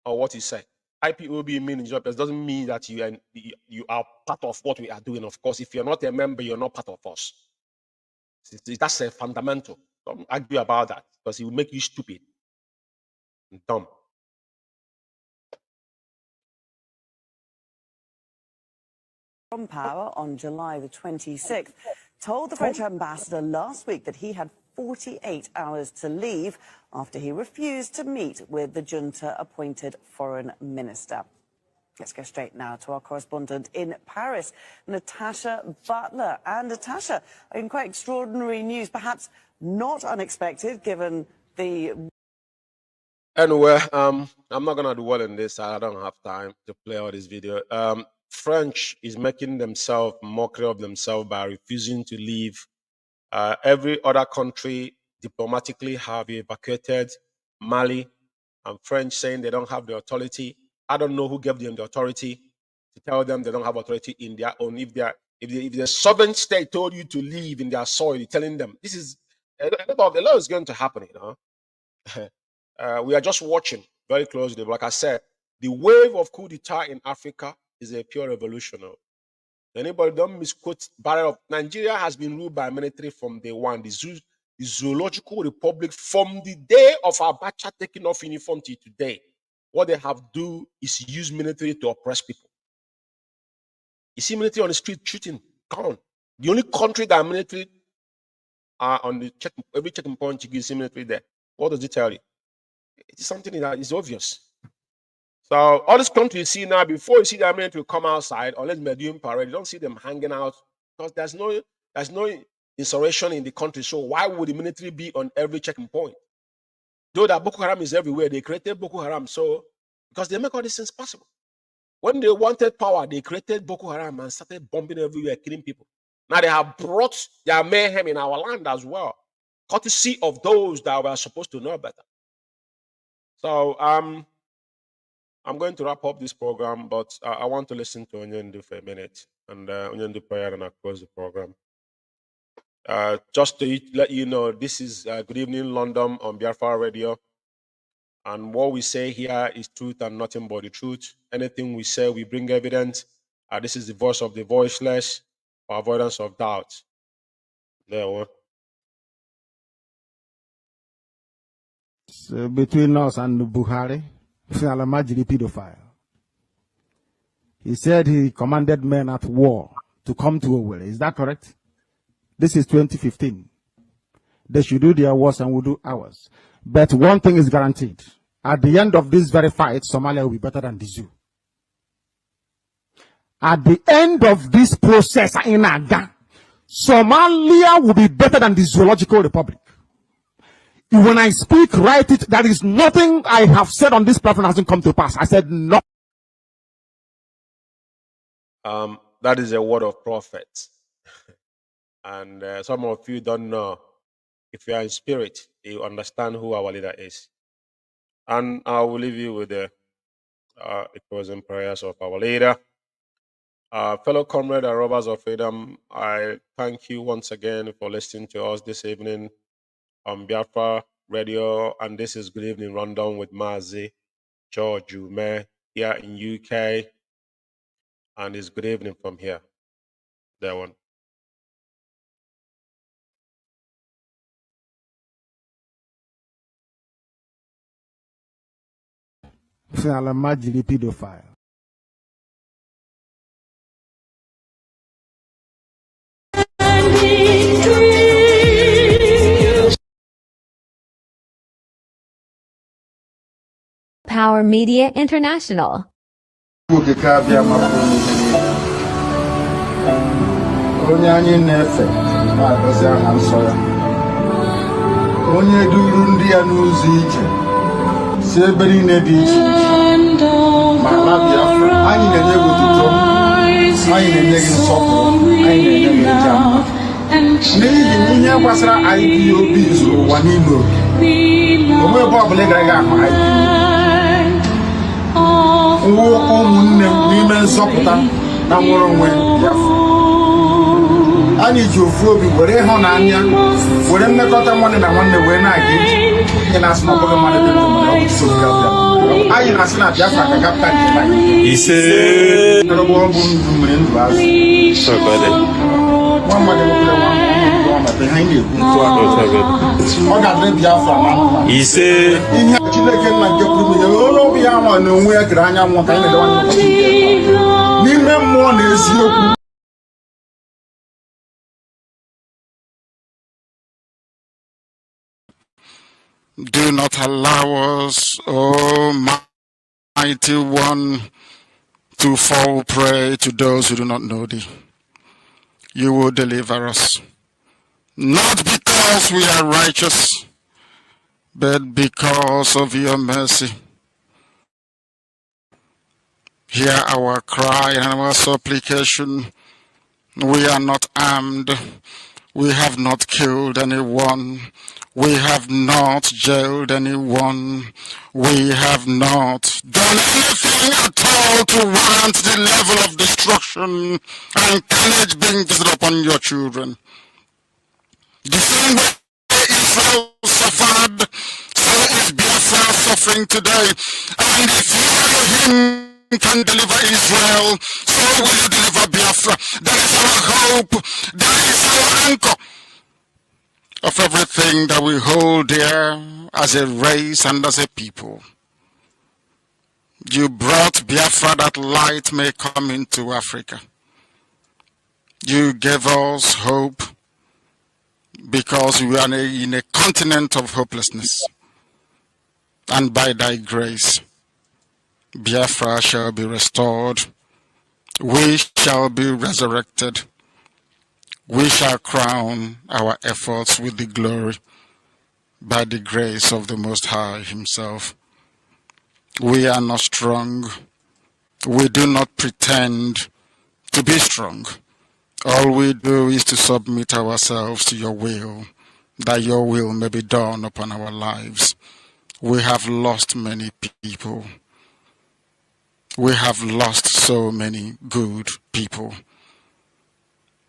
of what you say. IPOB means doesn't mean that you are part of what we are doing. Of course, if you're not a member, you're not part of us. That's a fundamental. Don't argue about that because it will make you stupid and dumb. From power on July the 26th told the French ambassador last week that he had 48 hours to leave after he refused to meet with the junta-appointed foreign minister. Let's go straight now to our correspondent in Paris, Natasha Butler. And Natasha, in quite extraordinary news, perhaps not unexpected given the... Anyway, I'm not going to dwell on this. I don't have time to play all this video. French is making themselves mockery of themselves by refusing to leave. Every other country diplomatically have evacuated Mali, and French saying they don't have the authority. I don't know who gave them the authority to tell them they don't have authority in their own. If the sovereign state told you to leave in their soil, you're telling them this is a lot is going to happen. You know, we are just watching very closely. Like I said, the wave of coup d'etat in Africa is a pure revolution. Anybody don't misquote barrier of Nigeria has been ruled by military from day one. The zoological republic from the day of Abacha taking off uniform to today. What they have do is use military to oppress people. You see military on the street shooting, gone. The only country that military are on the every checking point you see military there. What does it tell you? It is something that is obvious. So all these countries you see now, before you see the military come outside, unless they're doing parade, you don't see them hanging out because there's no insurrection in the country. So why would the military be on every checking point? Though that Boko Haram is everywhere, they created Boko Haram because they make all these things possible. When they wanted power, they created Boko Haram and started bombing everywhere, killing people. Now they have brought their mayhem in our land as well, courtesy of those that were supposed to know better. So I'm going to wrap up this program, but I want to listen to Onyendu for a minute, and Onyendu prayer, and I close the program. Just to let you know, this is Good Evening London on Biafra Radio, and what we say here is truth and nothing but the truth. Anything we say, we bring evidence. This is the voice of the voiceless for avoidance of doubt. There we go. So between us and Buhari, Alamajiri pedophile. He said he commanded men at war to come to Owerri. Is that correct? This is 2015. They should do their worst and we'll do ours. But one thing is guaranteed. At the end of this very fight, Somalia will be better than the zoo. At the end of this process in Aga, Somalia will be better than the Zoological Republic. When I speak, write it. There is nothing I have said on this platform hasn't come to pass. I said no. That is a word of prophets. And some of you don't know. If you are in spirit, you understand who our leader is. And I will leave you with the closing prayers of our leader. Fellow comrade and robbers of freedom, I thank you once again for listening to us this evening on Biafra Radio. And this is Good Evening Rundown with Mazi George Ume here in UK. And it's good evening from here. That one. Pedophile. Power Media International. Onye anyị na-efe na-agọzi aha nsọ ya, onye duru ndị ya n'ụzọ ije si ebe niile dị iche iche ma ala Biafra. Anyị na-enye gị otuto, anyị na-enye gị nsọpụrụ, anyị na-enye gị eja n'ihi na ihe gbasara IPOB zuru ụwa niile oke. Onwe ebe ọbụla ị gara gị ahụ IPOB nwa ụmụnne m n'ime nzọpụta na nwere onwe Biafra. Anyị ji ofu obi were ịhụnanya were mmekọta nwanne na nwanne wee na-aga ije. Ihe na-asị na ọ bụghị mmadụ dị ndụ mana ọ bụ nsogbu Biafra. Anyị na-asị na Biafra ka kapịta nke anyị. Ise ọrụ bụ ndụ mmiri ndụ azụ. Nwa mmadụ nwoke nwa mmadụ ha anyị na-ekwu ntụ ahụ. Ọ ga-adị Biafra na mma. Ise ihe Chineke nna nke pụrụ ihe onye obi ya nwa na onwe ya kere anyanwụ ka anyị na-edewa n'ime mmụọ na eziokwu. Do not allow us, O mighty one, to fall prey to those who do not know thee. You will deliver us, not because we are righteous, but because of your mercy. Hear our cry and our supplication. We are not armed. We have not killed anyone. We have not jailed anyone. We have not done anything at all to warrant the level of destruction and carnage being visited upon your children. The same way Israel suffered, so is Biafra suffering today. And if you can deliver Israel, so will you deliver Biafra. That is our hope. That is our anchor of everything that we hold dear as a race and as a people. You brought Biafra that light may come into Africa. You gave us hope because we are in a continent of hopelessness. And by thy grace, Biafra shall be restored. We shall be resurrected. We shall crown our efforts with the glory by the grace of the Most High Himself. We are not strong. We do not pretend to be strong. All we do is to submit ourselves to your will, that your will may be done upon our lives. We have lost many people. We have lost so many good people.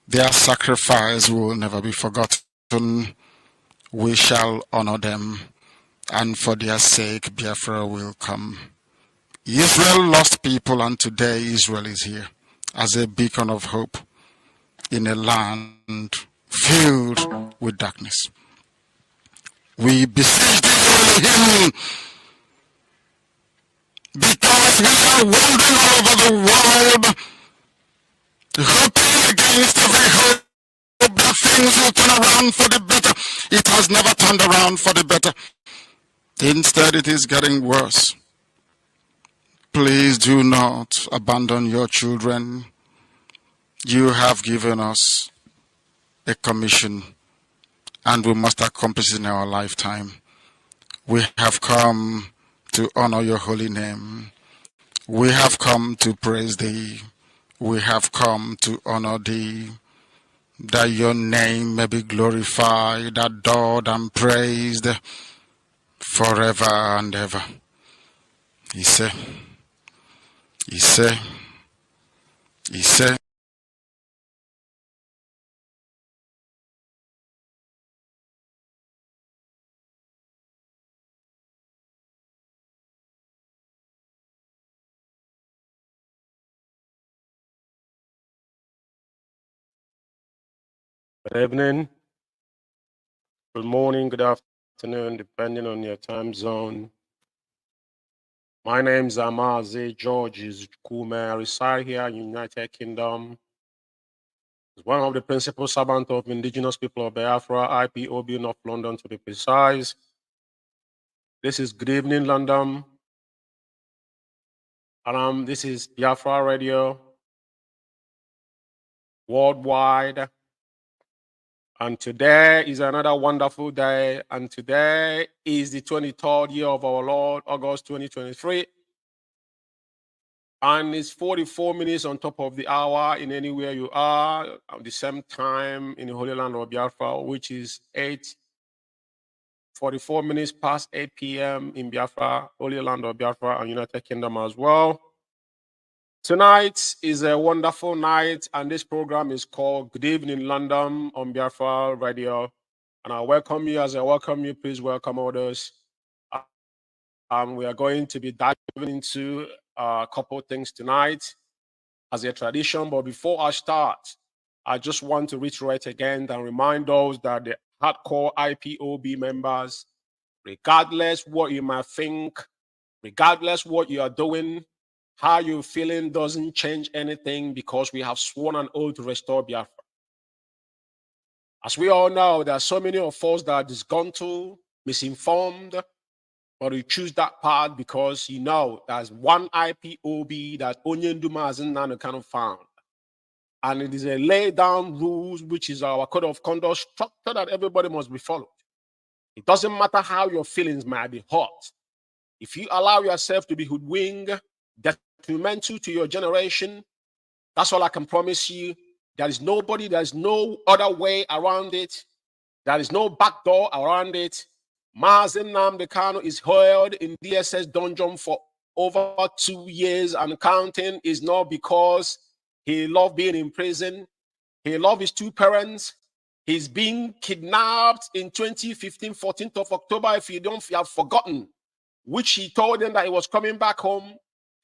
Their sacrifice will never be forgotten. We shall honor them, and for their sake, Biafra will come. Israel lost people, and today Israel is here as a beacon of hope in a land filled with darkness. We beseech thee, Elohim, because we are wandering all over the world, hoping against every hope that things will turn around for the better. It has never turned around for the better. Instead, it is getting worse. Please do not abandon your children. You have given us a commission, and we must accomplish it in our lifetime. We have come to honor your holy name. We have come to praise thee. We have come to honor thee, that your name may be glorified, adored, and praised forever and ever. Ise, Ise, Ise. Good evening, good morning, good afternoon, depending on your time zone. My name is Amaze George Kume. I reside here in the United Kingdom. As one of the principal servants of indigenous people of Biafra, IPOB North London to be precise. This is Good Evening London. And this is Biafra Radio worldwide. And today is another wonderful day. And today is the 23rd year of our Lord, August 2023. And it's 44 minutes on top of the hour in anywhere you are at the same time in the Holy Land of Biafra, which is 44 minutes past 8 p.m. in Biafra, Holy Land of Biafra, and United Kingdom as well. Tonight is a wonderful night, and this program is called Good Evening London on Biafra Radio. And I welcome you. As I welcome you, please welcome others. We are going to be diving into a couple of things tonight as a tradition. But before I start, I just want to reiterate again and remind those that the hardcore IPOB members, regardless what you might think, regardless what you are doing, how you're feeling doesn't change anything, because we have sworn an oath to restore Biafra. As we all know, there are so many of us that are disgruntled, misinformed, but you choose that path because you know there's one IPOB that Onyenduma has not kind of found. And it is a laid down rules, which is our code of conduct structure that everybody must be followed. It doesn't matter how your feelings might be hurt. If you allow yourself to be hoodwinked, detrimental to your generation, that's all I can promise you. There is nobody, there is no other way around it. There is no back door around it. Mazen Nnamdi Kanu is held in DSS dungeon for over 2 years and counting. Is not because he loved being in prison. He loved his two parents. He's being kidnapped in 2015, 14th of October, if you have forgotten, which he told them that he was coming back home.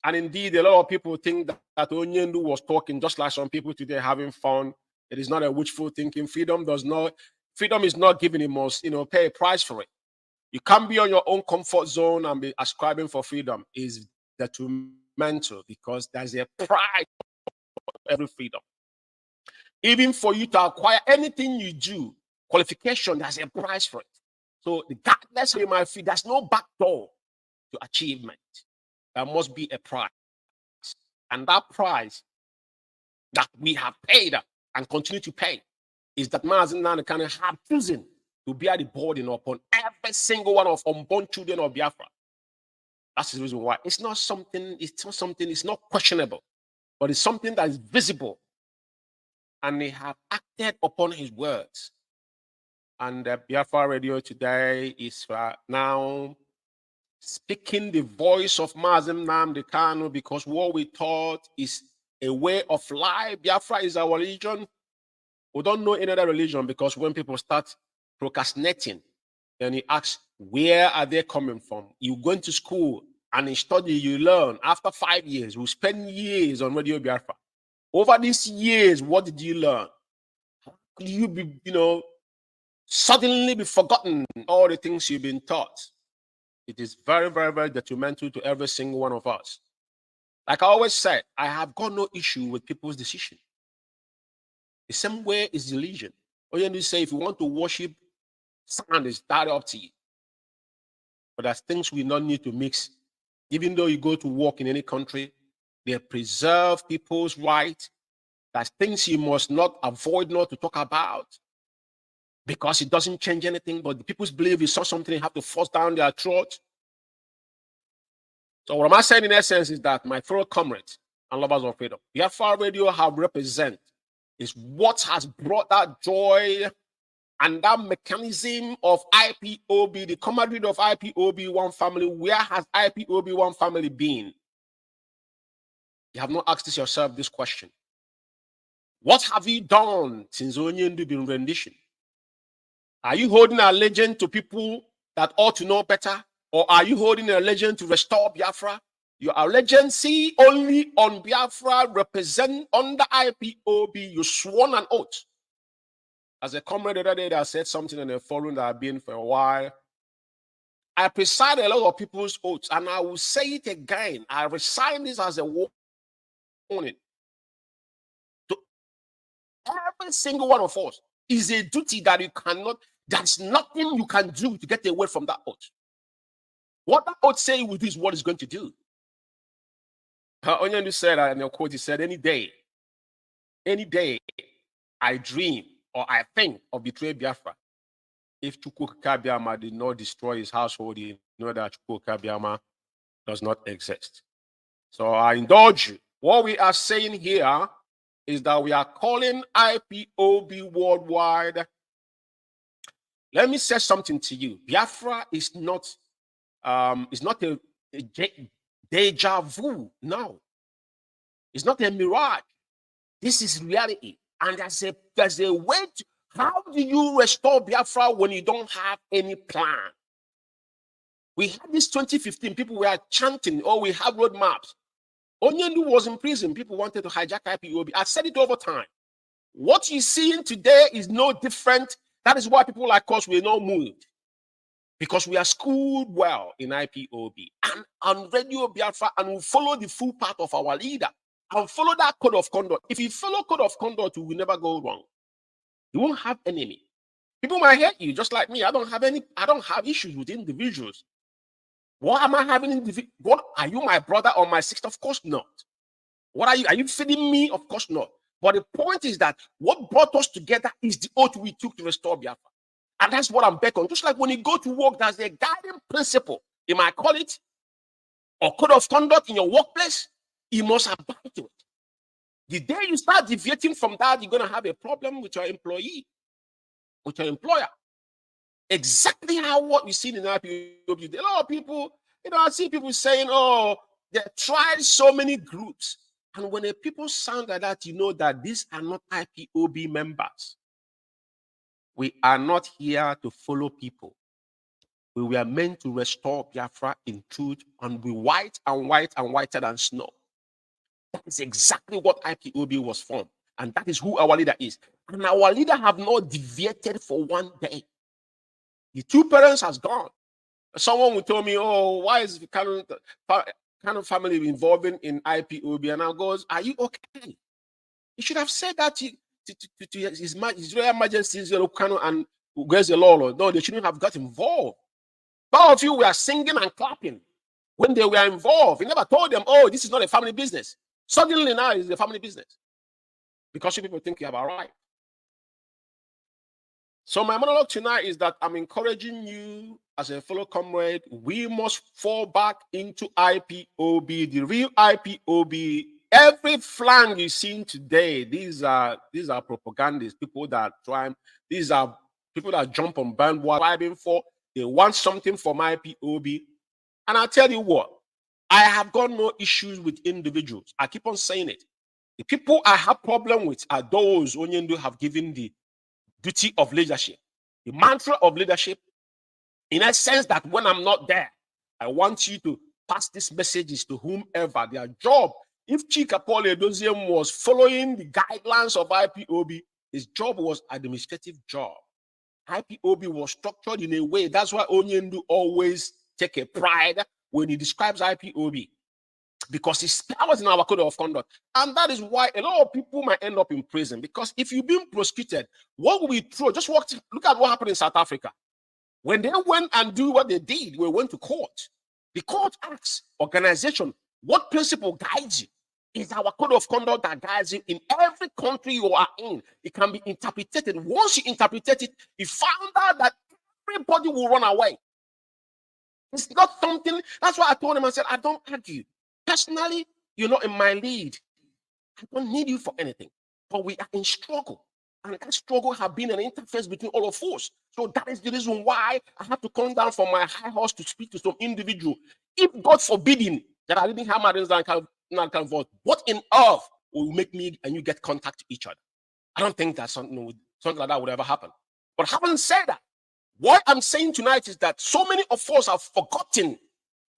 And indeed, a lot of people think that Onyendu was talking, just like some people today having fun. It is not a wishful thinking. Freedom is not giving. He must, pay a price for it. You can't be on your own comfort zone and be ascribing for freedom. Is detrimental, because there's a price for every freedom. Even for you to acquire anything you do, qualification, there's a price for it. So regardless of you might feel, there's no back door to achievement. There must be a price. And that price that we have paid and continue to pay is that Mazen Nnamdi Kanu have chosen to bear the burden upon every single one of unborn children of Biafra. That's the reason why. It's not not questionable, but it's something that is visible. And they have acted upon his words. And Biafra Radio today is now speaking the voice of Mazen Nnamdi Kanu, because what we thought is a way of life. Biafra is our religion. We don't know any other religion, because when people start procrastinating, then he asks, where are they coming from? You go into school and in study, you learn. After 5 years, you spend years on Radio Biafra. Over these years, what did you learn? How could you be, suddenly be forgotten all the things you've been taught? It is very, very, very detrimental to every single one of us. Like I always said, I have got no issue with people's decision. The same way is religion. All you need to say, if you want to worship, sand is that up to you. But there's things we don't need to mix. Even though you go to work in any country, they preserve people's right. There's things you must not avoid not to talk about. because it doesn't change anything, but the people's believe is saw something, they have to force down their throat. So what am I saying in essence is that my fellow comrades and lovers of freedom, Biafra Radio have represent is what has brought that joy and that mechanism of IPOB, the camaraderie of IPOB one family. Where has IPOB one family been? You have not asked yourself this question. What have you done since Onyendu been rendition? Are you holding a legend to people that ought to know better? Or are you holding a legend to restore Biafra? Your allegiancy only on Biafra represent under IPOB. You sworn an oath. As a comrade the other day that said something in a forum that I've been for a while, I preside a lot of people's oaths, and I will say it again. I resign this as a warning. To every single one of us is a duty that you cannot, there's nothing you can do to get away from that oath. What that oath say with this, what is going to do. Onyendu said, in your quote, he said, any day I dream or I think of betraying Biafra, if Chukwuka Biama did not destroy his household, you know that Chukwuka Biama does not exist. So I indulge you. What we are saying here is that we are calling IPOB worldwide. Let me say something to you. Biafra is not a deja vu. No. It's not a mirage. This is reality. And there's a way to, how do you restore Biafra when you don't have any plan? We had this 2015, people were chanting, oh, we have roadmaps. Onyendu was in prison. People wanted to hijack IPOB. I said it over time. What you're seeing today is no different. That is why people like us will not move. Because we are schooled well in IPOB and on Radio Biafra, and we follow the full path of our leader and follow that code of conduct. If you follow code of conduct, you will never go wrong. You won't have enemy. People might hate you, just like me. I don't have issues with individuals. What am I having? What are you, my brother or my sister? Of course not. What are you? Are you feeding me? Of course not. But the point is that what brought us together is the oath we took to restore Biafra. And that's what I'm back on. Just like when you go to work, there's a guiding principle. You might call it or code of conduct in your workplace. You must abide to it. The day you start deviating from that, you're going to have a problem with your employee, with your employer. Exactly how what we see in IPOB. A lot of people, I see people saying, oh, they tried so many groups. And when the people sound like that, you know that these are not IPOB members. We are not here to follow people. We were meant to restore Biafra in truth and be white and white and whiter than snow. That is exactly what IPOB was formed. And that is who our leader is. And our leader have not deviated for one day. The two parents has gone. Someone will tell me, oh, why is the kind of family involving in IPOB? And I goes, are you okay? You should have said that to His Royal Majesty and where's the law? No, they shouldn't have got involved. All of you were singing and clapping when they were involved. You never told them, oh, this is not a family business. Suddenly now it's a family business. Because you people think you have a right. So my monologue tonight is that I'm encouraging you as a fellow comrade, we must fall back into IPOB, the real IPOB. Every flank you've seen today, these are propagandists, people that try, these are people that jump on bandwagon for, they want something from IPOB. And I'll tell you what, I have got no issues with individuals. I keep on saying it. The people I have problem with are those Onyendu have given the duty of leadership, the mantra of leadership, in a sense that when I'm not there, I want you to pass these messages to whomever. Their job, if Chika Paul Edoziem was following the guidelines of IPOB, his job was administrative job. IPOB was structured in a way. That's why Onyendu always take a pride when he describes IPOB, because his powers in our code of conduct. And that is why a lot of people might end up in prison, because if you've been prosecuted, what will we throw? Just look at what happened in South Africa. When they went and do what they did, we went to court. The court asks organization, what principle guides you? It's our code of conduct that guides you in every country you are in. It can be interpreted. Once you interpret it, you found out that everybody will run away. It's not something. That's why I told him, I said, I don't argue. Personally, you're not in my lead. I don't need you for anything. But we are in struggle. And that struggle has been an interface between all of us. So that is the reason why I have to come down from my high horse to speak to some individual. If God forbidding that I didn't have my can vote, what in earth will make me and you get contact to each other? I don't think that something like that would ever happen. But having said that, what I'm saying tonight is that so many of us have forgotten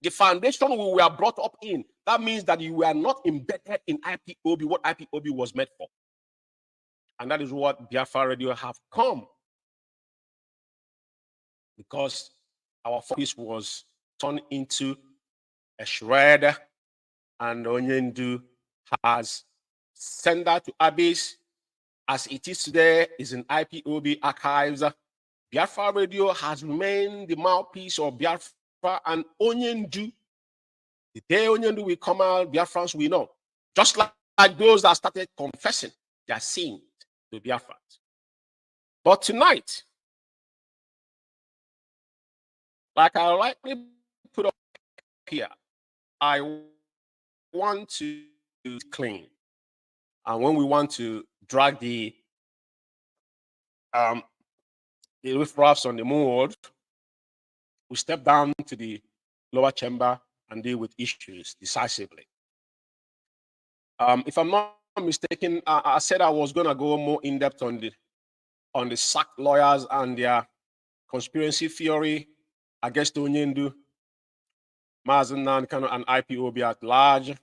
the foundation we were brought up in. That means that you were not embedded in IPOB, what IPOB was meant for. And that is what Biafra Radio have come. Because our focus was turned into a shred, and Onyendu has sent that to abyss. As it is today, is in IPOB archives. Biafra Radio has remained the mouthpiece of Biafra and Onyendu. The day Onyendu will come out, Biafrans will know. Just like those that started confessing their sins to Biafrans. But tonight, like I rightly put up here, I want to clean. And when we want to drag the riffraffs on the mold, we step down to the lower chamber and deal with issues decisively. If I'm not mistaken, I said I was going to go more in depth on the SAC lawyers and their conspiracy theory against Onyendu, Mazen and IPOB at large.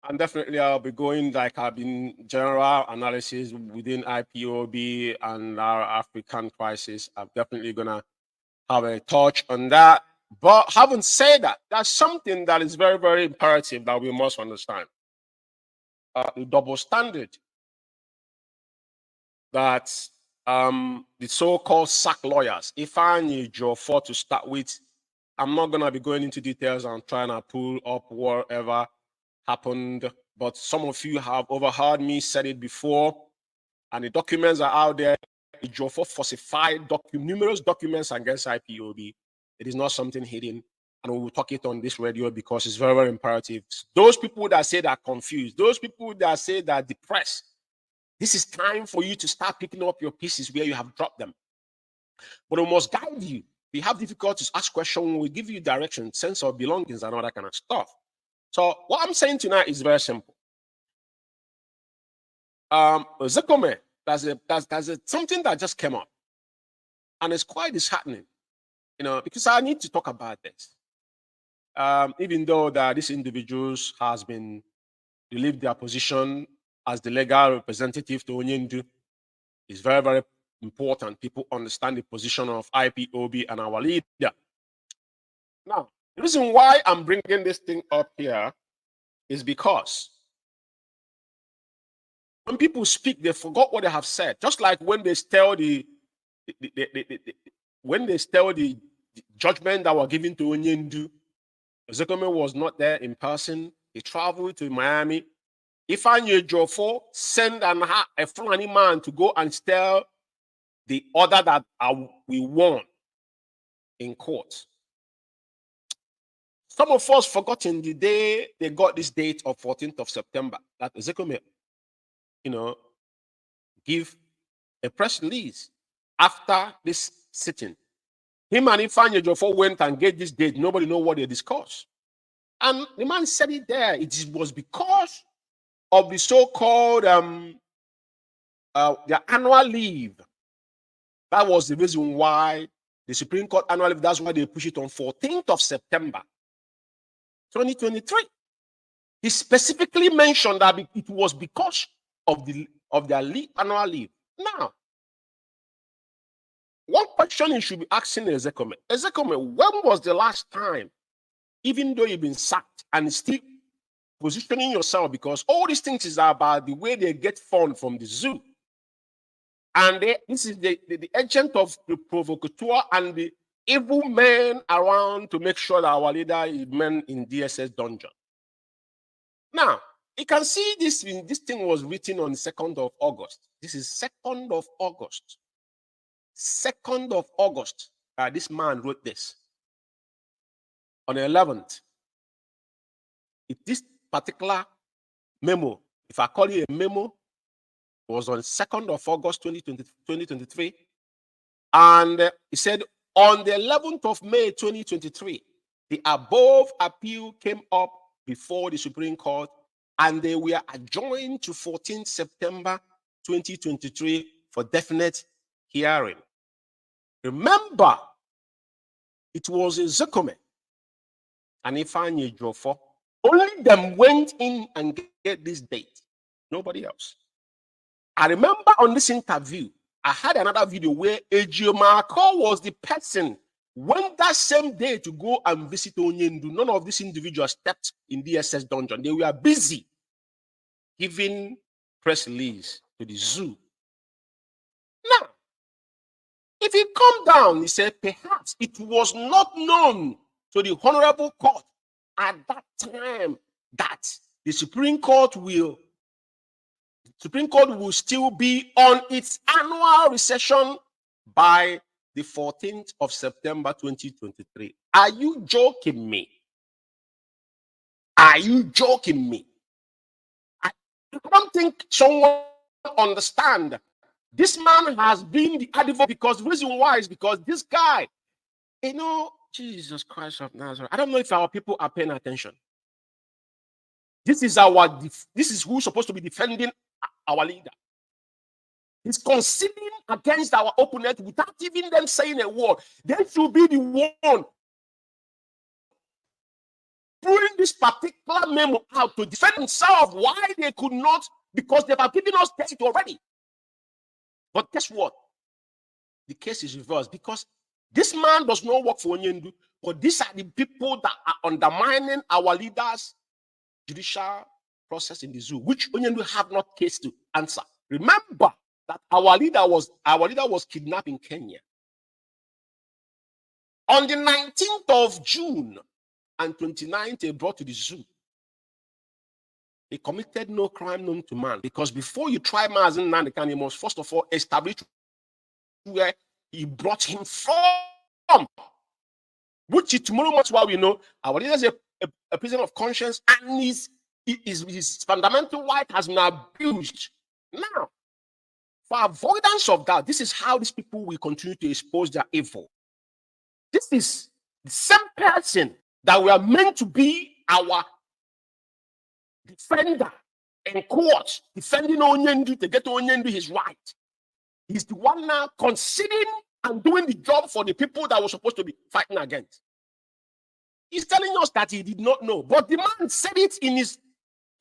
And definitely I'll be going like I've been general analysis within IPOB and our African crisis. I'm definitely going to have a touch on that. But having said that, that's something that is very, very imperative that we must understand. The double standard that the so-called SAC lawyers, if I need your fault to start with, I'm not going to be going into details and trying to pull up whatever happened, but some of you have overheard me said it before, and the documents are out there. Ejiofor falsified numerous documents against IPOB. It is not something hidden, and we will talk it on this radio because it's very, very imperative. Those people that say they're confused, those people that say they're depressed, this is time for you to start picking up your pieces where you have dropped them. But we must guide you. If you have difficulties, ask questions, we'll give you direction, sense of belongings, and all that kind of stuff. So what I'm saying tonight is very simple. Zekome, that's something that just came up, and it's quite disheartening, because I need to talk about this. Even though that these individuals has been relieved their position as the legal representative to Onyendu, is very, very important. People understand the position of IPOB and our leader. Now, the reason why I'm bringing this thing up here is because when people speak, they forgot what they have said. Just like when they tell the judgment that were given to Onyendu, Zekome was not there in person. He traveled to Miami. If I knew Ejiofor send a Fulani man to go and tell the order that we won in court. Some of us forgotten the day they got this date of 14th of September that Zekome, give a press release after this sitting. Him and Ifeanyi Ejiofor went and gave this date. Nobody know what they discussed. And the man said it there. It was because of the so-called their annual leave. That was the reason why the Supreme Court annual leave, that's why they push it on 14th of September. 2023. He specifically mentioned that it was because of their annual leave. Now, one question you should be asking Ezekome, when was the last time, even though you've been sacked and still positioning yourself, because all these things is about the way they get funds from the zoo. And this is the agent of the provocateur and the evil men around to make sure that our leader is men in DSS dungeon. Now, you can see this thing was written on 2nd of August. This is 2nd of August. 2nd of August. This man wrote this. On the 11th. This particular memo, if I call it a memo, was on 2nd of August 2023. And he said, on the 11th of May 2023, the above appeal came up before the Supreme Court and they were adjourned to 14th September 2023 for definite hearing. Remember, it was a Zukume and Ifeanyi Ejiofor. Only them went in and get this date. Nobody else. I remember on this interview, I had another video where Ejiofor was the person went that same day to go and visit Onyendu. None of these individuals stepped in the SS dungeon. They were busy giving press release to the zoo. Now, if you come down, he said, perhaps it was not known to the Honorable Court at that time that the Supreme Court will still be on its annual recession by the 14th of September 2023. Are you joking me? Are you joking me? I don't think someone understand. This man has been the advocate because the reason why is because this guy, Jesus Christ of Nazareth. I don't know if our people are paying attention. This is who's supposed to be defending our leader. He's conceding against our opponent without even them saying a word. They should be the one pulling this particular memo out to defend themselves. Why they could not? Because they have given us date already. But guess what? The case is reversed because this man does not work for Onyendu, but these are the people that are undermining our leaders' judicial process in the zoo, which Onyendu have not case to answer. Remember that our leader was kidnapped in Kenya. On the 19th of June and 29th, they brought to the zoo. He committed no crime known to man, because before you try Mazen Nandekan, you must first of all establish where he brought him from. Which tomorrow much while we know our leader is a prisoner of conscience, and his fundamental right has been abused. Now, for avoidance of that, this is how these people will continue to expose their evil. This is the same person that we are meant to be our defender in court, defending Onyendu to get Onyendu his right. He's the one now conceding and doing the job for the people that were supposed to be fighting against. He's telling us that he did not know, but the man said it in his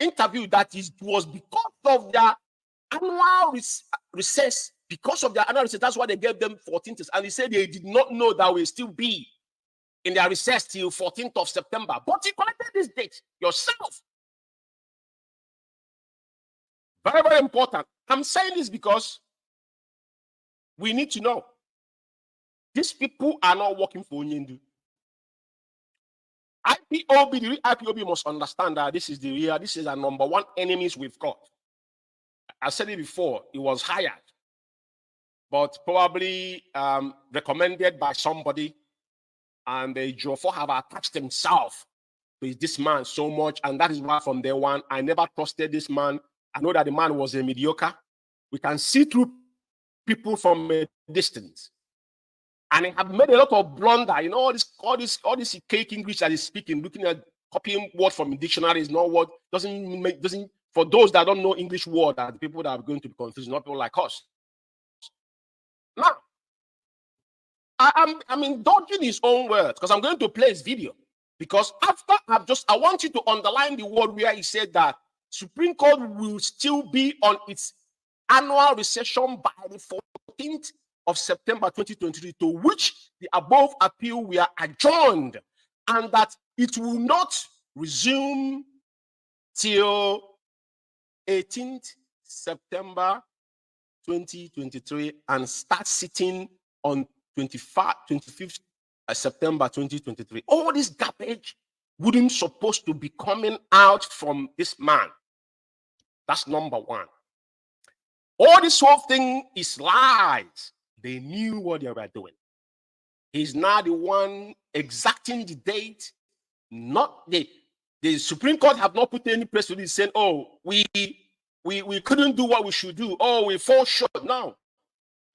interview that it was because of their annual recess. Because of their annual recess, that's why they gave them 14 days. And he said they did not know that will still be in their recess till 14th of September. But you collected this date yourself. Very, very important. I'm saying this because we need to know. These people are not working for Onyendu. IPOB, the IPOB must understand that this is our number one enemies we've got. I said it before, it was hired, but probably recommended by somebody, and the Ejiofor have attached themselves to this man so much, and that is why from day one, I never trusted this man. I know that the man was a mediocre. We can see through people from a distance. And they have made a lot of blunder. You know, all this cake English that he's speaking, looking at copying word from dictionary is not what doesn't for those that don't know English word, that the people that are going to be confused, not people like us. Now, I'm indulging his own words because I'm going to play his video. Because after I want you to underline the word where he said that Supreme Court will still be on its annual recession by the 14th of September 2023, to which the above appeal were adjourned, and that it will not resume till 18th September 2023 and start sitting on 25th September 2023. All this garbage wouldn't supposed to be coming out from this man. That's number one. All this whole thing is lies. They knew what they were doing. He's now the one exacting the date. Not the Supreme Court have not put any press release saying, oh, we couldn't do what we should do. Oh, we fall short. No.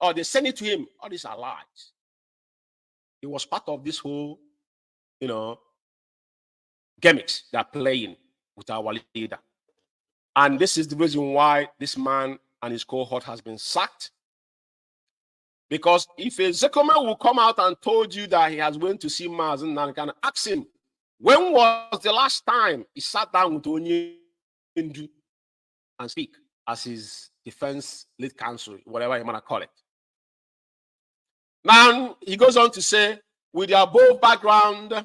Or they send it to him. All these are lies. He was part of this whole, gimmicks they're playing with our leader. And this is the reason why this man and his cohort has been sacked. Because if a Zekome will come out and told you that he has went to see Mars and can ask him, when was the last time he sat down with Onye and speak as his defense lead counsel, whatever you want to call it? Now, he goes on to say, with the above background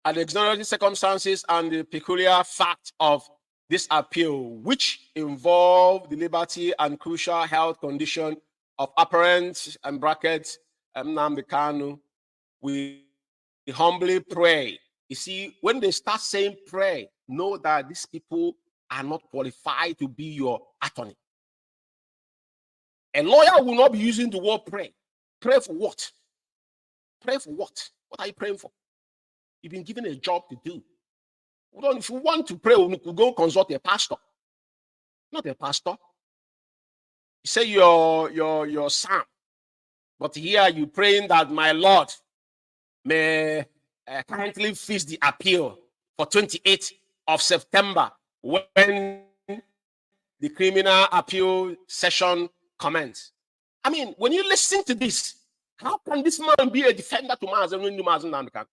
and the exonerating circumstances and the peculiar fact of this appeal, which involve the liberty and crucial health condition of apparent and brackets Nnamdi Kanu, we humbly pray. You see, when they start saying pray, know that these people are not qualified to be your attorney. A lawyer will not be using the word pray. Pray for what? Pray for what? What are you praying for? You've been given a job to do. If you want to pray, you could go consult a pastor. Not a pastor. You say your psalm, but here you praying that my Lord may kindly fix the appeal for 28th of September when the criminal appeal session commence. I mean, when you listen to this, how can this man be a defender to Mazen when you Mazen Namdekan?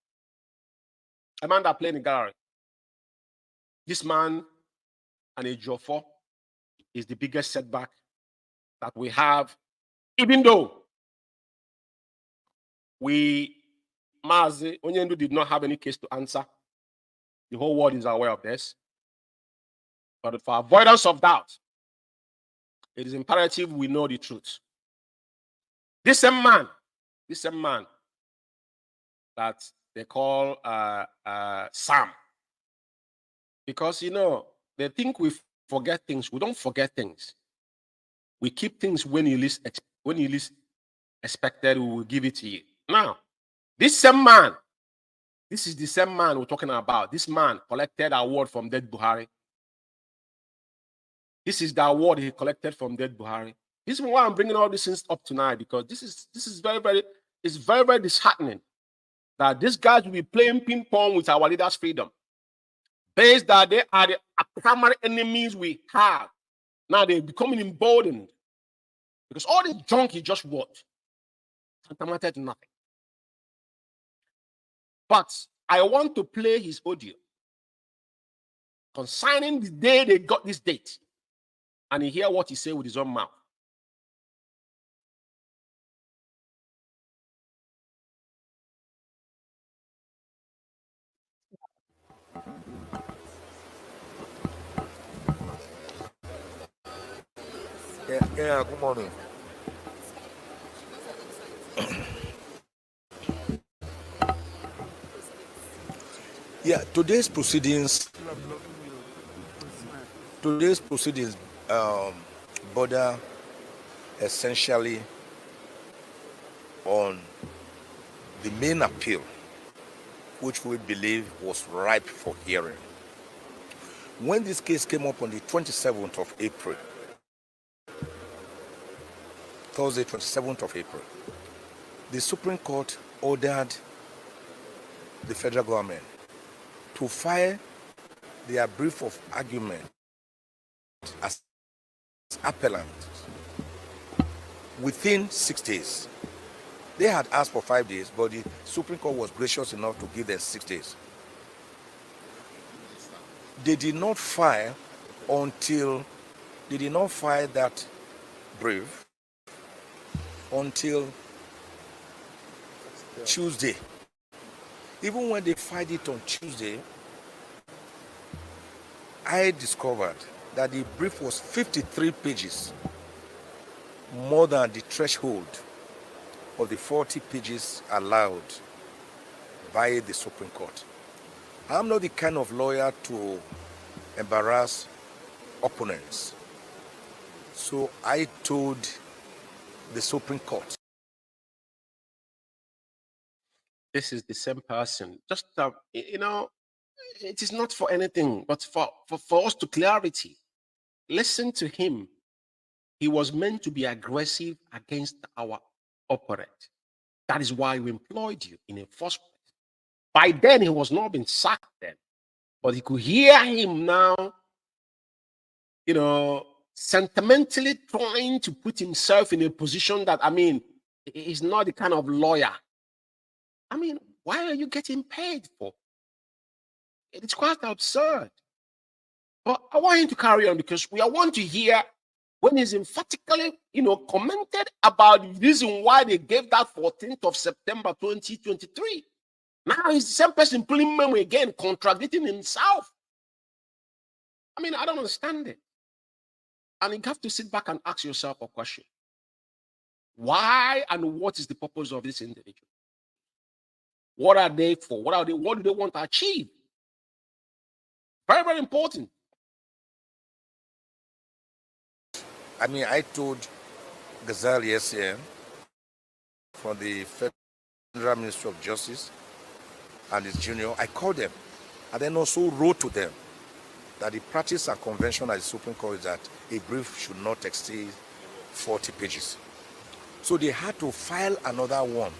A man that played in the gallery. This man and a Jofo is the biggest setback that we have, even though Mazi Onyendu did not have any case to answer. The whole world is aware of this. But for avoidance of doubt, it is imperative we know the truth. This same man that they call Sam, because they think we forget things. We don't forget things. We keep things when you least expected. We will give it to you. Now, this same man, this is the same man we're talking about. This man collected an award from dead Buhari. This is the award he collected from dead Buhari. This is why I'm bringing all these things up tonight, because this is very, very disheartening that these guys will be playing ping pong with our leaders' freedom, based that they are the primary enemies we have. Now they're becoming emboldened because all this junk he just wrote amounted to nothing. But I want to play his audio concerning the day they got this date, and you hear what he said with his own mouth. Yeah, good morning. Yeah, today's proceedings border essentially on the main appeal, which we believe was ripe for hearing. When this case came up on the 27th of April, Thursday, 27th of April, the Supreme Court ordered the federal government to file their brief of argument as appellant within 6 days. They had asked for 5 days, but the Supreme Court was gracious enough to give them 6 days. They did not file that brief until Tuesday. Even when they filed it on Tuesday, I discovered that the brief was 53 pages, more than the threshold of the 40 pages allowed by the Supreme Court. I'm not the kind of lawyer to embarrass opponents. So I told the Supreme Court. This is the same person. Just, you know, it is not for anything, but for us to clarity. Listen to him. He was meant to be aggressive against our opponent. That is why we employed you in the first place. By then, he was not been sacked then, but he could hear him now, you know, sentimentally trying to put himself in a position that, I mean, he's not the kind of lawyer. I mean, why are you getting paid for? It's quite absurd. But I want him to carry on because we want to hear when he's emphatically, you know, commented about the reason why they gave that 14th of September 2023. Now he's the same person pulling memo again, contradicting himself. I mean, I don't understand it. And you have to sit back and ask yourself a question. Why and what is the purpose of this individual? What are they for? What do they want to achieve? Very, very important. I mean, I told Gazelle yesterday from the Federal Ministry of Justice and his junior, I called them and then also wrote to them that the practice and convention at the Supreme Court is that a brief should not exceed 40 pages. So they had to file another one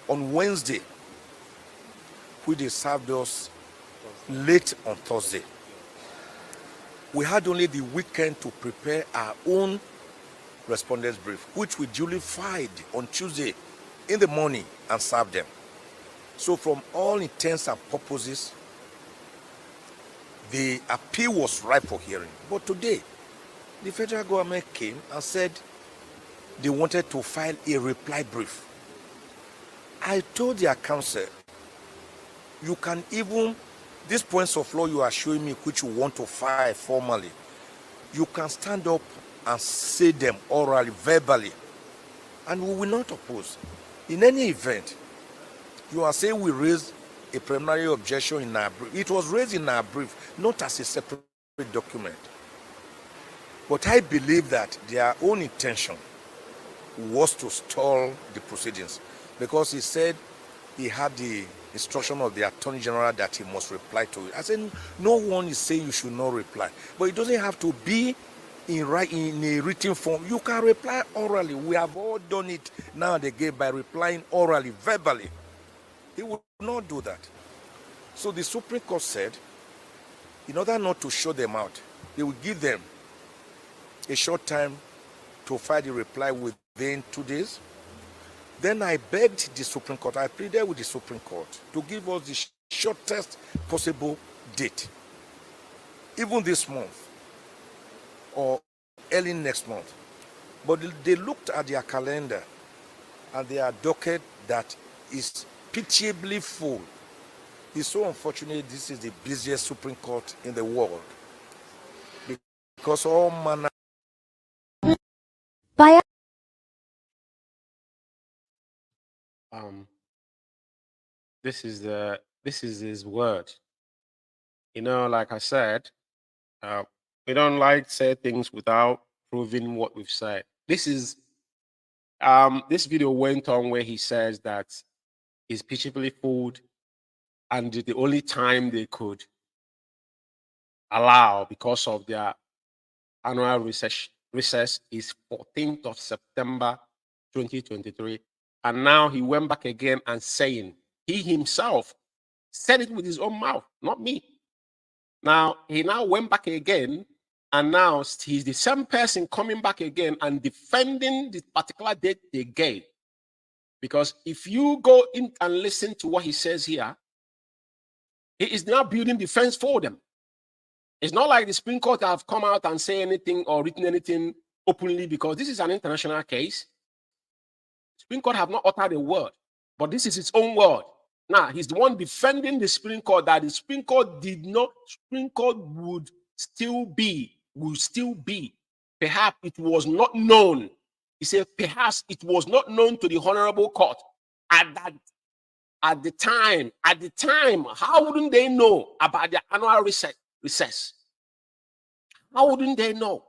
on Wednesday, which they served us late on Thursday. We had only the weekend to prepare our own respondents brief, which we duly filed on Tuesday in the morning and served them. So from all intents and purposes, the appeal was ripe for hearing. But today, the federal government came and said they wanted to file a reply brief. I told their counsel, you can even, these points of law you are showing me which you want to file formally, you can stand up and say them orally, verbally, and we will not oppose. In any event, you are saying we raised a preliminary objection in our brief. It was raised in our brief, not as a separate document. But I believe that their own intention was to stall the proceedings because he said he had the instruction of the Attorney General that he must reply to it. I said, no one is saying you should not reply. But it doesn't have to be in a written form. You can reply orally. We have all done it now and again by replying orally, verbally. He would not do that. So the Supreme Court said, in order not to show them out, they would give them a short time to file the reply within 2 days. Then I begged the Supreme Court, I pleaded with the Supreme Court to give us the shortest possible date, even this month or early next month. But they looked at their calendar and their docket that is pitiably full. It's so unfortunate this is the busiest Supreme Court in the world because all manner. This is his word. You know, like I said, we don't like to say things without proving what we've said. This video went on where he says that he's pitiably full, and the only time they could allow because of their annual recess is 14th of September 2023. And now he went back again and saying, he himself said it with his own mouth, not me. Now, he now went back again, and now he's the same person coming back again and defending the particular date they gave. Because if you go in and listen to what he says here, he is now building defense for them. It's not like the Supreme Court have come out and say anything or written anything openly, because this is an international case. Supreme Court have not uttered a word, but this is its own word. Now, he's the one defending the Supreme Court that the Supreme Court did not, Supreme Court would still be. Perhaps it was not known. He said, perhaps it was not known to the Honorable Court at at the time, how wouldn't they know about the annual recess? How wouldn't they know?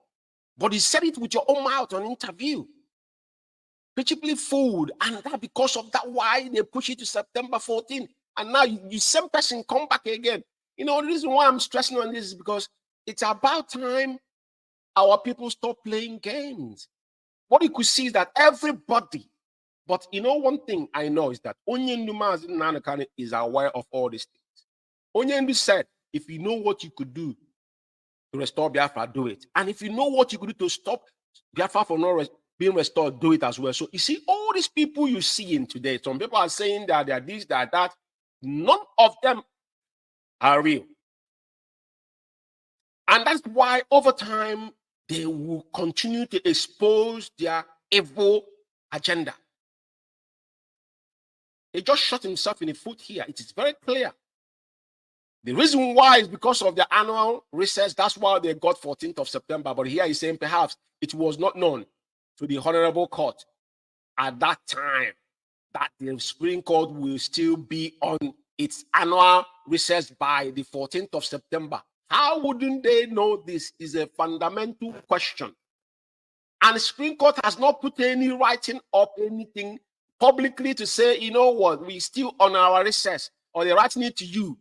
But you said it with your own mouth on interview. Principally food, and that because of that, why they push it to September 14. And now you same person come back again. You know, the reason why I'm stressing on this is because it's about time our people stop playing games. What you could see is that everybody, but you know, one thing I know is that Onyendu Nanakane is aware of all these things. Onyendu said, if you know what you could do to restore Biafra, do it. And if you know what you could do to stop Biafra from not being restored, do it as well. So you see, all these people you see in today, some people are saying that they are this, they are that. None of them are real. And that's why over time, they will continue to expose their evil agenda. He just shot himself in the foot here. It is very clear. The reason why is because of the annual recess. That's why they got 14th of September. But here he's saying perhaps it was not known to the Honorable Court at that time that the Supreme Court will still be on its annual recess by the 14th of September. How wouldn't they know this is a fundamental question? And the Supreme Court has not put any writing up anything publicly to say, you know what, we still on our recess, or they're writing it to you.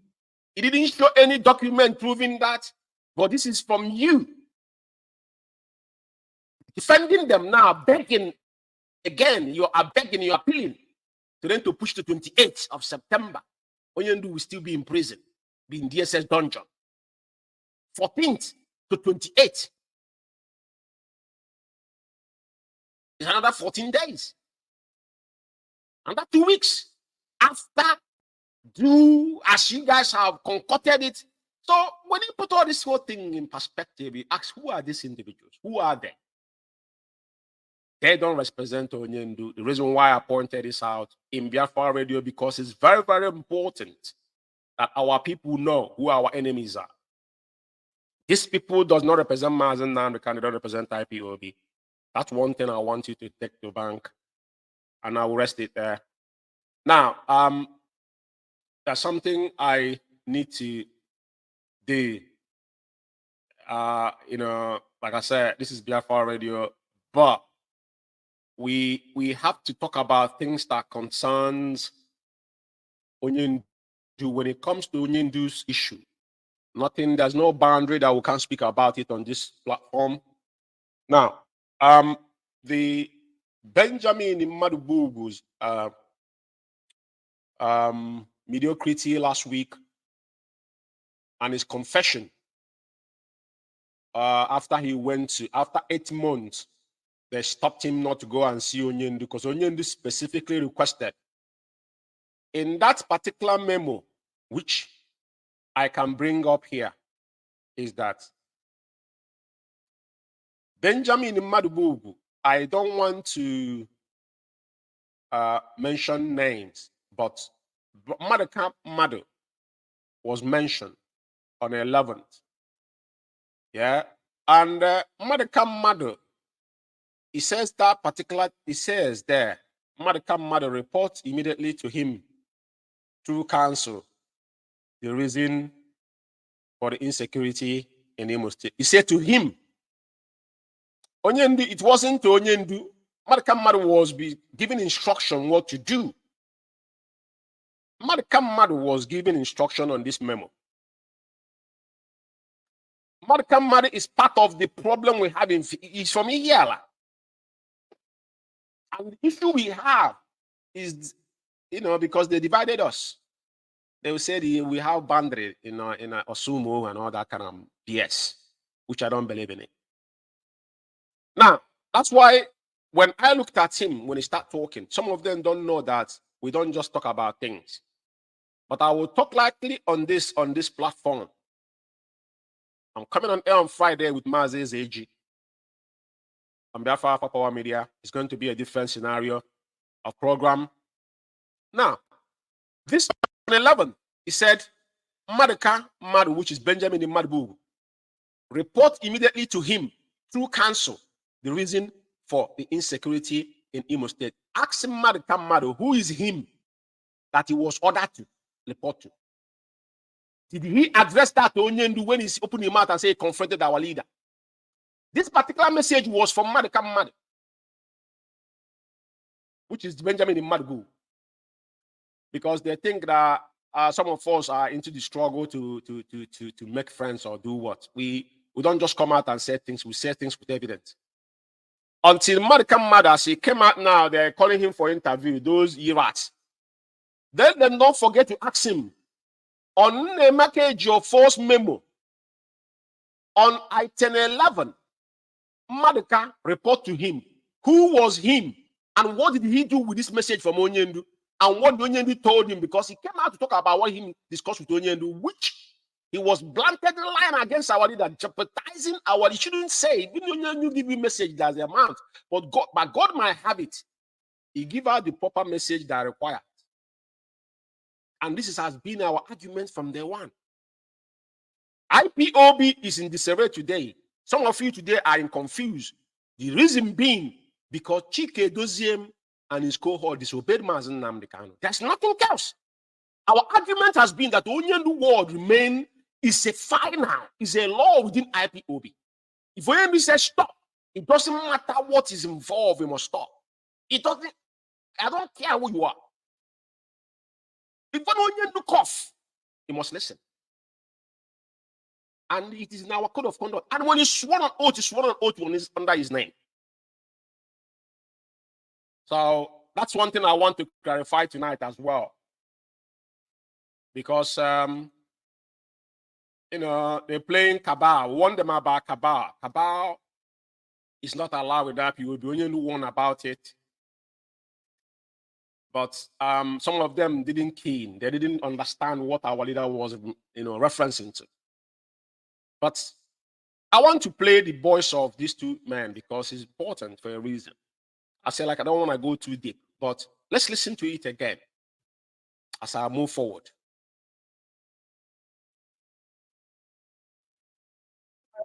It didn't show any document proving that, but this is from you. Defending them now, begging again, you are begging, you are appealing to them to push to 28th of September. Onyendu will still be in prison, be in DSS dungeon. 14th to 28th is another 14 days. Another 2 weeks after, do as you guys have concocted it. So when you put all this whole thing in perspective, you ask, who are these individuals? Who are they? They don't represent Onyendu. The reason why I pointed this out in Biafra Radio, because it's very, very important that our people know who our enemies are. These people does not represent Mazen Namdekan, they don't represent IPOB. That's one thing I want you to take to bank, and I will rest it there. Now, there's something I need to do. You know, like I said, this is Biafra Radio, but we have to talk about things that concerns Onyendu when it comes to Onyendu's issue. Nothing, there's no boundary that we can't speak about it on this platform. Now, the Benjamin Madubugu's mediocrity last week and his confession after 8 months, they stopped him not to go and see Onyendu because Onyendu specifically requested. In that particular memo, which I can bring up here, is that Benjamin Madubugu, I don't want to mention names, but Madaka Madu was mentioned on the 11th. Yeah, and Madaka Madu, he says that particular, he says there, Madaka Madu reports immediately to him through counsel the reason for the insecurity in Imo State. He said to him, Onyendu, it wasn't to Onyendu. Madaka Madu was given instruction what to do. Madaka Madu was given instruction on this memo. Madaka Madu is part of the problem we have is from Iyala. And the issue we have is, you know, because they divided us. They will say we have boundary in Osumo and all that kind of BS, which I don't believe in it. Now, that's why when I looked at him, when he started talking, some of them don't know that we don't just talk about things. But I will talk likely on this platform. I'm coming on air on Friday with Mazes AG. On Biafra Power Media, it's going to be a different scenario of program. Now, this on 11, he said, Madaka Madu, which is Benjamin Madubugu, report immediately to him through counsel the reason for the insecurity in Imo State. Ask Madaka Madu, who is him? that he was ordered to report to? Did he address that to Onyendu when he opened his mouth and said he confronted our leader? This particular message was from Madikam Mad, which is Benjamin Immadgu, because they think that some of us are into the struggle to make friends or do what. We don't just come out and say things, we say things with evidence. Until Madikam Mad, as he came out now, they're calling him for interview, those Irats. Then don't forget to ask him, on the package your force memo, on item 11, Madika report to him who was him and what did he do with this message from Onyendu and what Onyendu told him, because he came out to talk about what he discussed with Onyendu, which he was bluntly lying against our leader, jeopardizing our. He shouldn't say. Even Onyendu give you message that's the amount, but God might have it. He give out the proper message that required. And this has been our argument from day one. IPOB is in disarray today. Some of you today are confused. The reason being because Chike Doziem and his cohort disobeyed Mazen Nnamdi Kanu. There's nothing else. Our argument has been that the Onyendu word remain is a final, is a law within IPOB. If Onyendu says stop, it doesn't matter what is involved, we must stop. It doesn't, I don't care who you are. If Onyendu cough, you must listen. And it is in our code of conduct. And when he's sworn on oath, he's sworn on oath under his name. So that's one thing I want to clarify tonight as well. Because, you know, they're playing Cabal. We warn them about Cabal. Cabal is not allowed with that. You will be only one about it. But some of them didn't keen. They didn't understand what our leader was, you know, referencing to. But I want to play the voice of these two men because it's important for a reason. I say, like, I don't want to go too deep, but let's listen to it again as I move forward.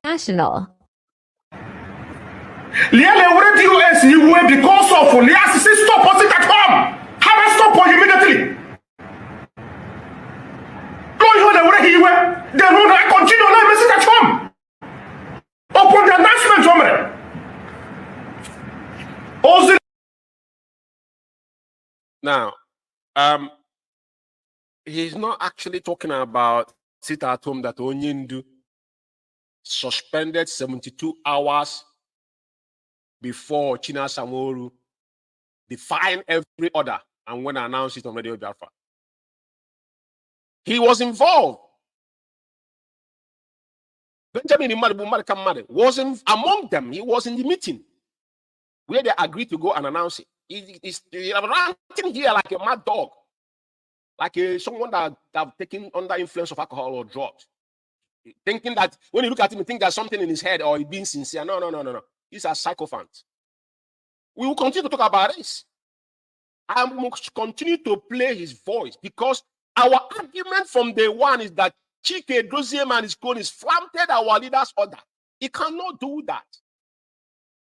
National. Because of stop us at home. Have a stop on immediately. The road I continue on message at home. Upon the announcement, now, he's not actually talking about sit at home that Onyendu suspended 72 hours before China Samoru defined every order and when I announced it on Radio Biafra. He was involved. Benjamin Immadgu wasn't among them. He was in the meeting where they agreed to go and announce it. He's ranting here like a mad dog, like someone that have taken under influence of alcohol or drugs, thinking that when you look at him, you think there's something in his head or he's being sincere. No. These are sycophants. We will continue to talk about this. I must continue to play his voice because our argument from day one is that Chike Doziem and his cronies flaunted our leader's order. He cannot do that.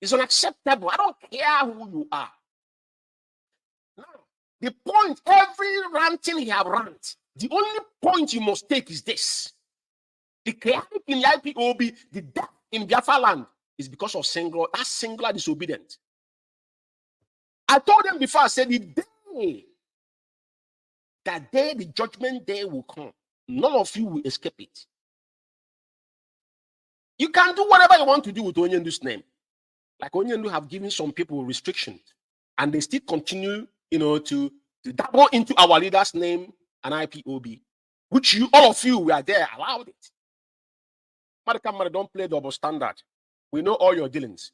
It's unacceptable. I don't care who you are. Now, the point, every ranting he have ranted, the only point you must take is this. The chaotic in the IPOB, the death in Biafra land is because of singular disobedience. I told them before, I said the day the judgment day will come, none of you will escape it. You can do whatever you want to do with Onyendu's name. Like Onyendu have given some people restrictions, and they still continue, you know, to dabble into our leader's name and IPOB, which all of you were there, allowed it. Madikam, don't play double standard. We know all your dealings.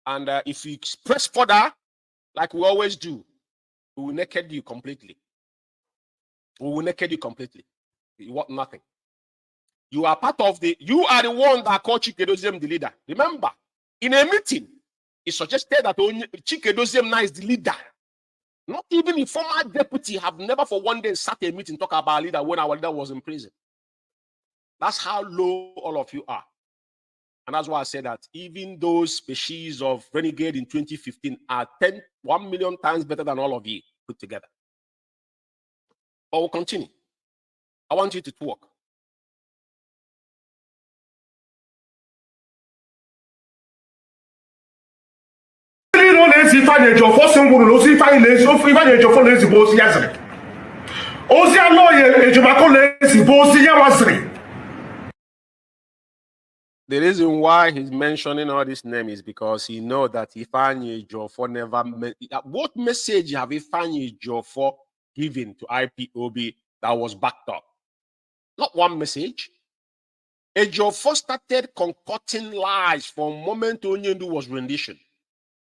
And if you express further, like we always do, we will naked you completely. We will naked you completely. You want nothing. You are part of you are the one that called Chike Doziem the leader. Remember, in a meeting, it suggested that Chike Doziem now is the leader. Not even the former deputy have never for one day sat a meeting talk about our leader when our leader was in prison. That's how low all of you are. And that's why I said that even those species of renegade in 2015 are 1 million times better than all of you put together. or we'll continue? I want you to talk. The reason why he's mentioning all these names is because he knows that Ifeanyi Ejiofor never what message have Ifeanyi Ejiofor given to IPOB that was backed up? Not one message. Ejiofor started concocting lies from the moment Onyendu was rendition.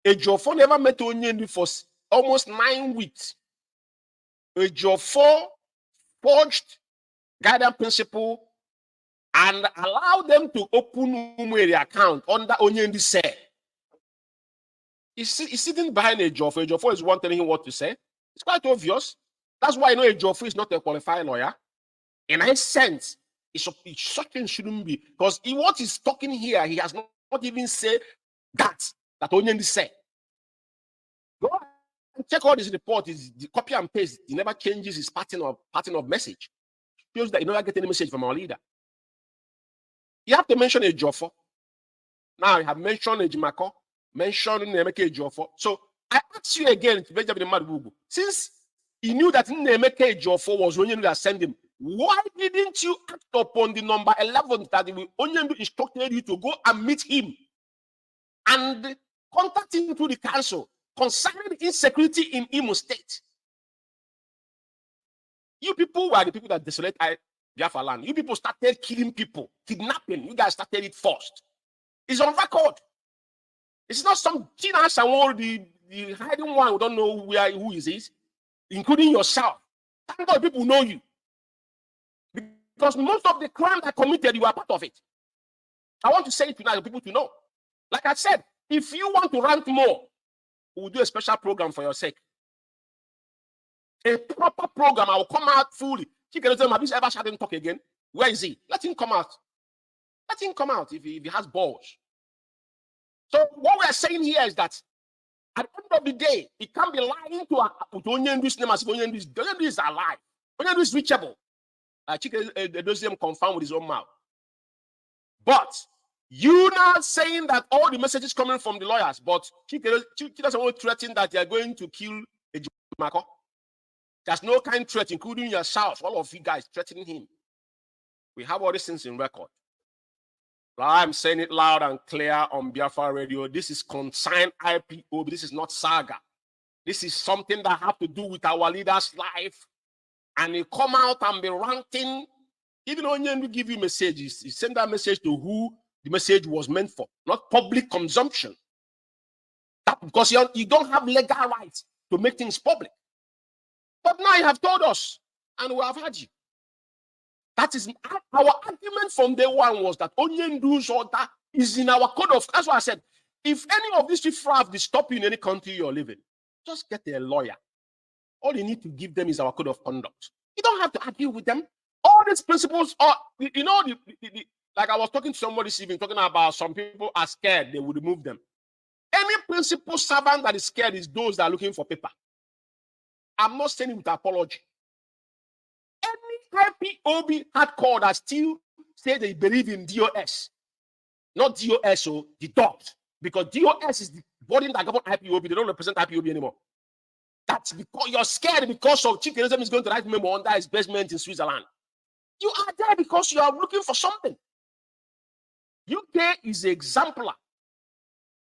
Ejiofor never met Onyendu for almost 9 weeks. Ejiofor forged guidance principle and allow them to open Umweri account under Onyendu say. He's sitting behind Ejiofor. Ejiofor is one telling him what to say. It's quite obvious. That's why I know Ejiofor is not a qualified lawyer. In a sense, it's something shouldn't be. Because what he's talking here, he has not even said that Onyendu said. Go and check all this report. Is the copy and paste. He never changes his pattern of message. Shows that he never get any message from our leader. You have to mention Ejiofor. Now you have mentioned Ejimako, mentioned Nemeke Ejiofor. So I ask you again, since he knew that Nemeke Ejiofor was Onyendu that sent him, why didn't you act upon the number 11 that Onyendu instructed you to go and meet him and contact him through the council concerning insecurity in Imo State? You people were the people that desolate Biafra land. You people started killing people, kidnapping. You guys started it first. It's on record. It's not some teenage and the hiding one who don't know who is, including yourself. Thank God people know you. Because most of the crime that committed, you are part of it. I want to say it tonight for people to know. Like I said, if you want to rant more, we'll do a special program for your sake. A proper program. I will come out fully. Have you ever shut him talk again? Where is he? Let him come out. Let him come out if he has balls. So what we are saying here is that at the end of the day, it can't be lying to Onyendu's name as if Onyendu is alive. Onyendu is reachable. Chike confirm with his own mouth. But you now saying that all the messages coming from the lawyers, but Chike doesn't want to threaten that they are going to kill Ejimako. There's no kind of threat, including yourself, all of you guys threatening him. We have all these things in record. I'm saying it loud and clear on Biafra Radio. This is consigned IPO. This is not saga. This is something that has to do with our leader's life. And he come out and be ranting. Even when you give you messages, you send that message to who the message was meant for, not public consumption. Because you don't have legal rights to make things public. But now you have told us, and we have heard you. That is our argument from day one was that Onyendu's order is in our code of. That's why I said, if any of these people have to stop you in any country you're living, just get a lawyer. All you need to give them is our code of conduct. You don't have to argue with them. All these principles are, like I was talking to somebody this evening, talking about some people are scared, they would remove them. Any principal servant that is scared is those that are looking for paper. I'm not saying it with apology. Any IPOB hardcore that still say they believe in DOS, not DOS, or the dot, because DOS is the body that governs IPOB. They don't represent IPOB anymore. That's because you're scared because of Chikerism is going to write memo under his basement in Switzerland. You are there because you are looking for something. UK is an exemplar.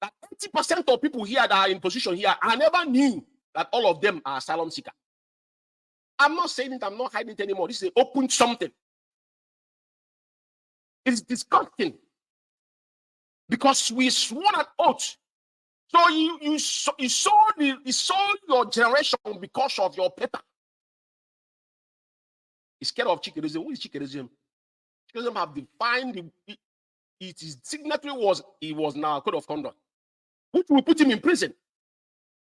That 80% of people here that are in position here, I never knew that all of them are asylum seeker. I'm not saying it, I'm not hiding it anymore. This is open something. It's disgusting. Because we swore an oath. So you sold your generation because of your paper. He's scared of Chikerism. Who is Chikerism? Chikerism have defined his signatory was now a code of conduct, which will put him in prison.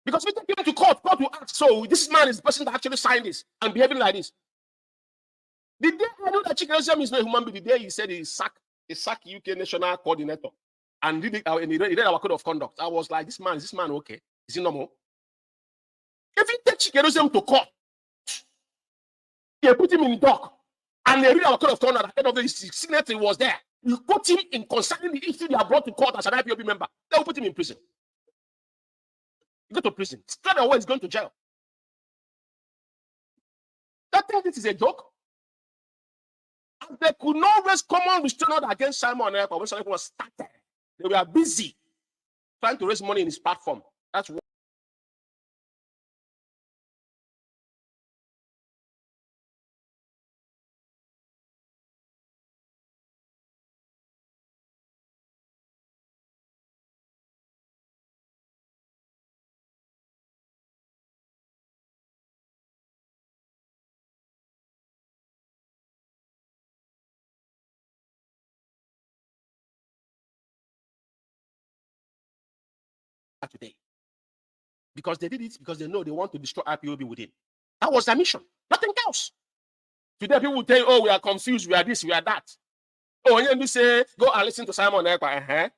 Because we take him to court will ask, so this man is the person that actually signed this and behaving like this. The day I knew that Chikerism is not a human being, the day he said he sacked UK national coordinator and he read our code of conduct, I was like, is this man okay? Is he normal? If you take Chikerism to court, You put him in dock, and they read our code of conduct at the end of the signature was there. You put him in concerning the issue they are brought to court as an IPOB member. They will put him in prison. You go to prison. Straight away, he's going to jail. That think this is a joke. And they could not raise common restraint order against Simon Ekpa when Simon was started. They were busy trying to raise money in his platform. That's what. Today, because they did it because they know they want to destroy IPOB within. That was their mission, nothing else. Today people tell you, oh, we are confused, we are this, we are that. Oh, when you say go and listen to Simon Ekpa,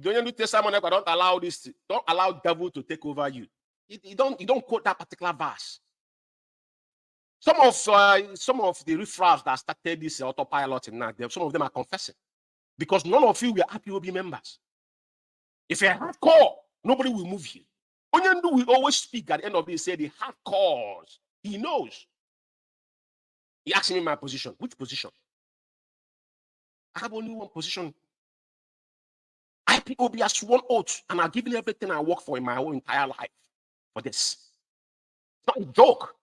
don't you tell Simon Ekpa, don't allow this, don't allow devil to take over you. You don't quote that particular verse. Some of the riffraffs that started this autopilot in that, some of them are confessing because none of you were IPOB members. If you're hardcore, nobody will move you. Onyendu will always speak at the end of the day, say the hardcores. He knows. He asked me my position. Which position? I have only one position. IPOB has one oath, and I've given everything I work for in my whole entire life for this. It's not a joke.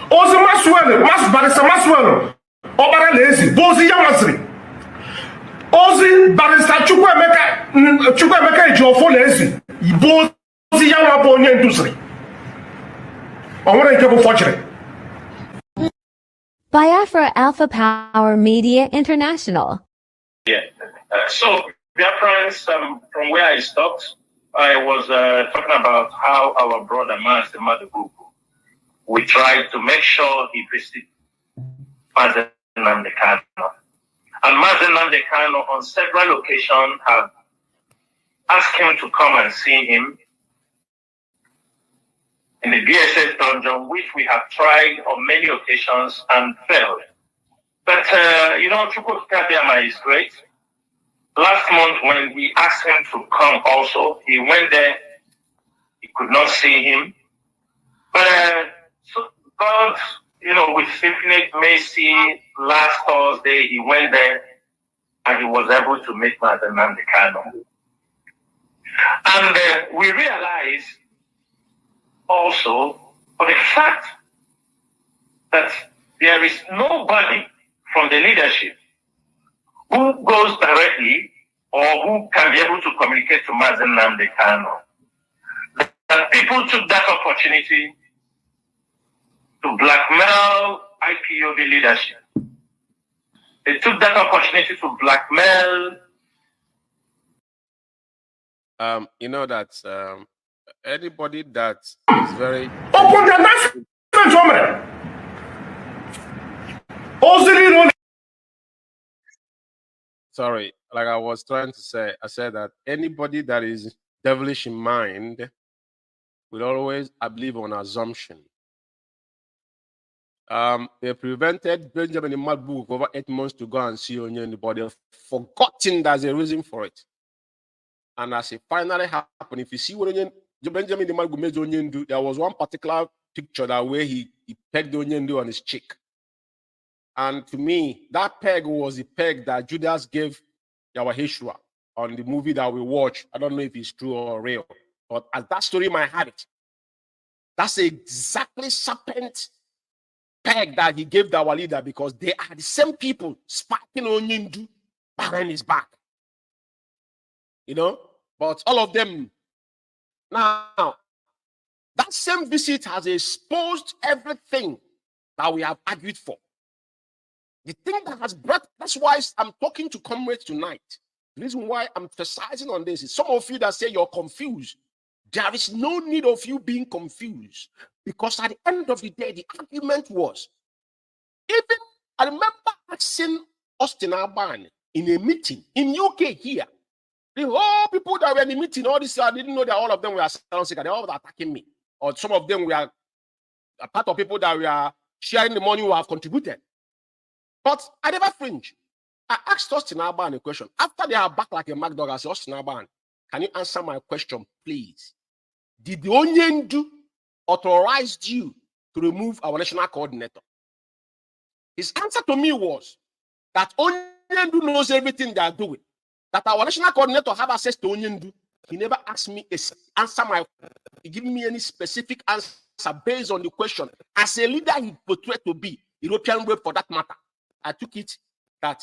Ozi Maswell, Barrister Maswell, Obara Lazy, Bozi Yamasri. Ozi Barrister Chukwemeka Ejiofor Lazy, Bozi Yamaponi Industry. I want to give a fortune. Biafra Alpha Power Media International. Yeah. So, dear friends, from where I stopped, I was talking about how our brother Master Madubuku, we tried to make sure he visited Mazen Nnamdi Kanu. And Mazen Nnamdi Kanu on several occasions have asked him to come and see him in the BSS dungeon, which we have tried on many occasions and failed. But, Chukwu Kabiama is great. Last month when we asked him to come also, he went there. He could not see him. But so God, with infinite mercy, last Thursday, he went there and he was able to meet Mazen Nnamdi Kanu. And we realized also for the fact that there is nobody from the leadership who goes directly or who can be able to communicate to Mazen Nnamdi Kanu. That people took that opportunity to blackmail IPOB leadership. They took that opportunity to blackmail. That anybody that is very sorry, like I was trying to say, I said that anybody that is devilish in mind will always, I believe, on assumption. They prevented Benjamin Madbuku over 8 months to go and see Onyendu, but they've forgotten there's a reason for it. And as it finally happened, if you see what Benjamin Madbuku made Onyendu, there was one particular picture that where he pegged Onyendu on his cheek. And to me, that peg was the peg that Judas gave Yahweh on the movie that we watched. I don't know if it's true or real, but as that story might have it, that's exactly serpent peg that he gave our leader, because they are the same people sparking Onyendu behind his back. But all of them now, that same visit has exposed everything that we have argued for. The thing that has brought, that's why I'm talking to comrades tonight. The reason why I'm emphasizing on this is some of you that say you're confused. There is no need of you being confused, because at the end of the day, the argument was, even I remember asking Austin Alban in a meeting in UK here. The whole people that were in the meeting, all this, I didn't know that all of them were sick. They all were attacking me. Or some of them were a part of people that were sharing the money who have contributed. But I never fringe. I asked Austin Alban a question. After they are back like a mad dog, I said, Austin Alban, can you answer my question, please? Did the Onyendu authorize you to remove our national coordinator? His answer to me was that Onyendu knows everything they are doing. That our national coordinator have access to Onyendu. He never asked me give me any specific answer based on the question. As a leader, he portrayed to be European way for that matter. I took it that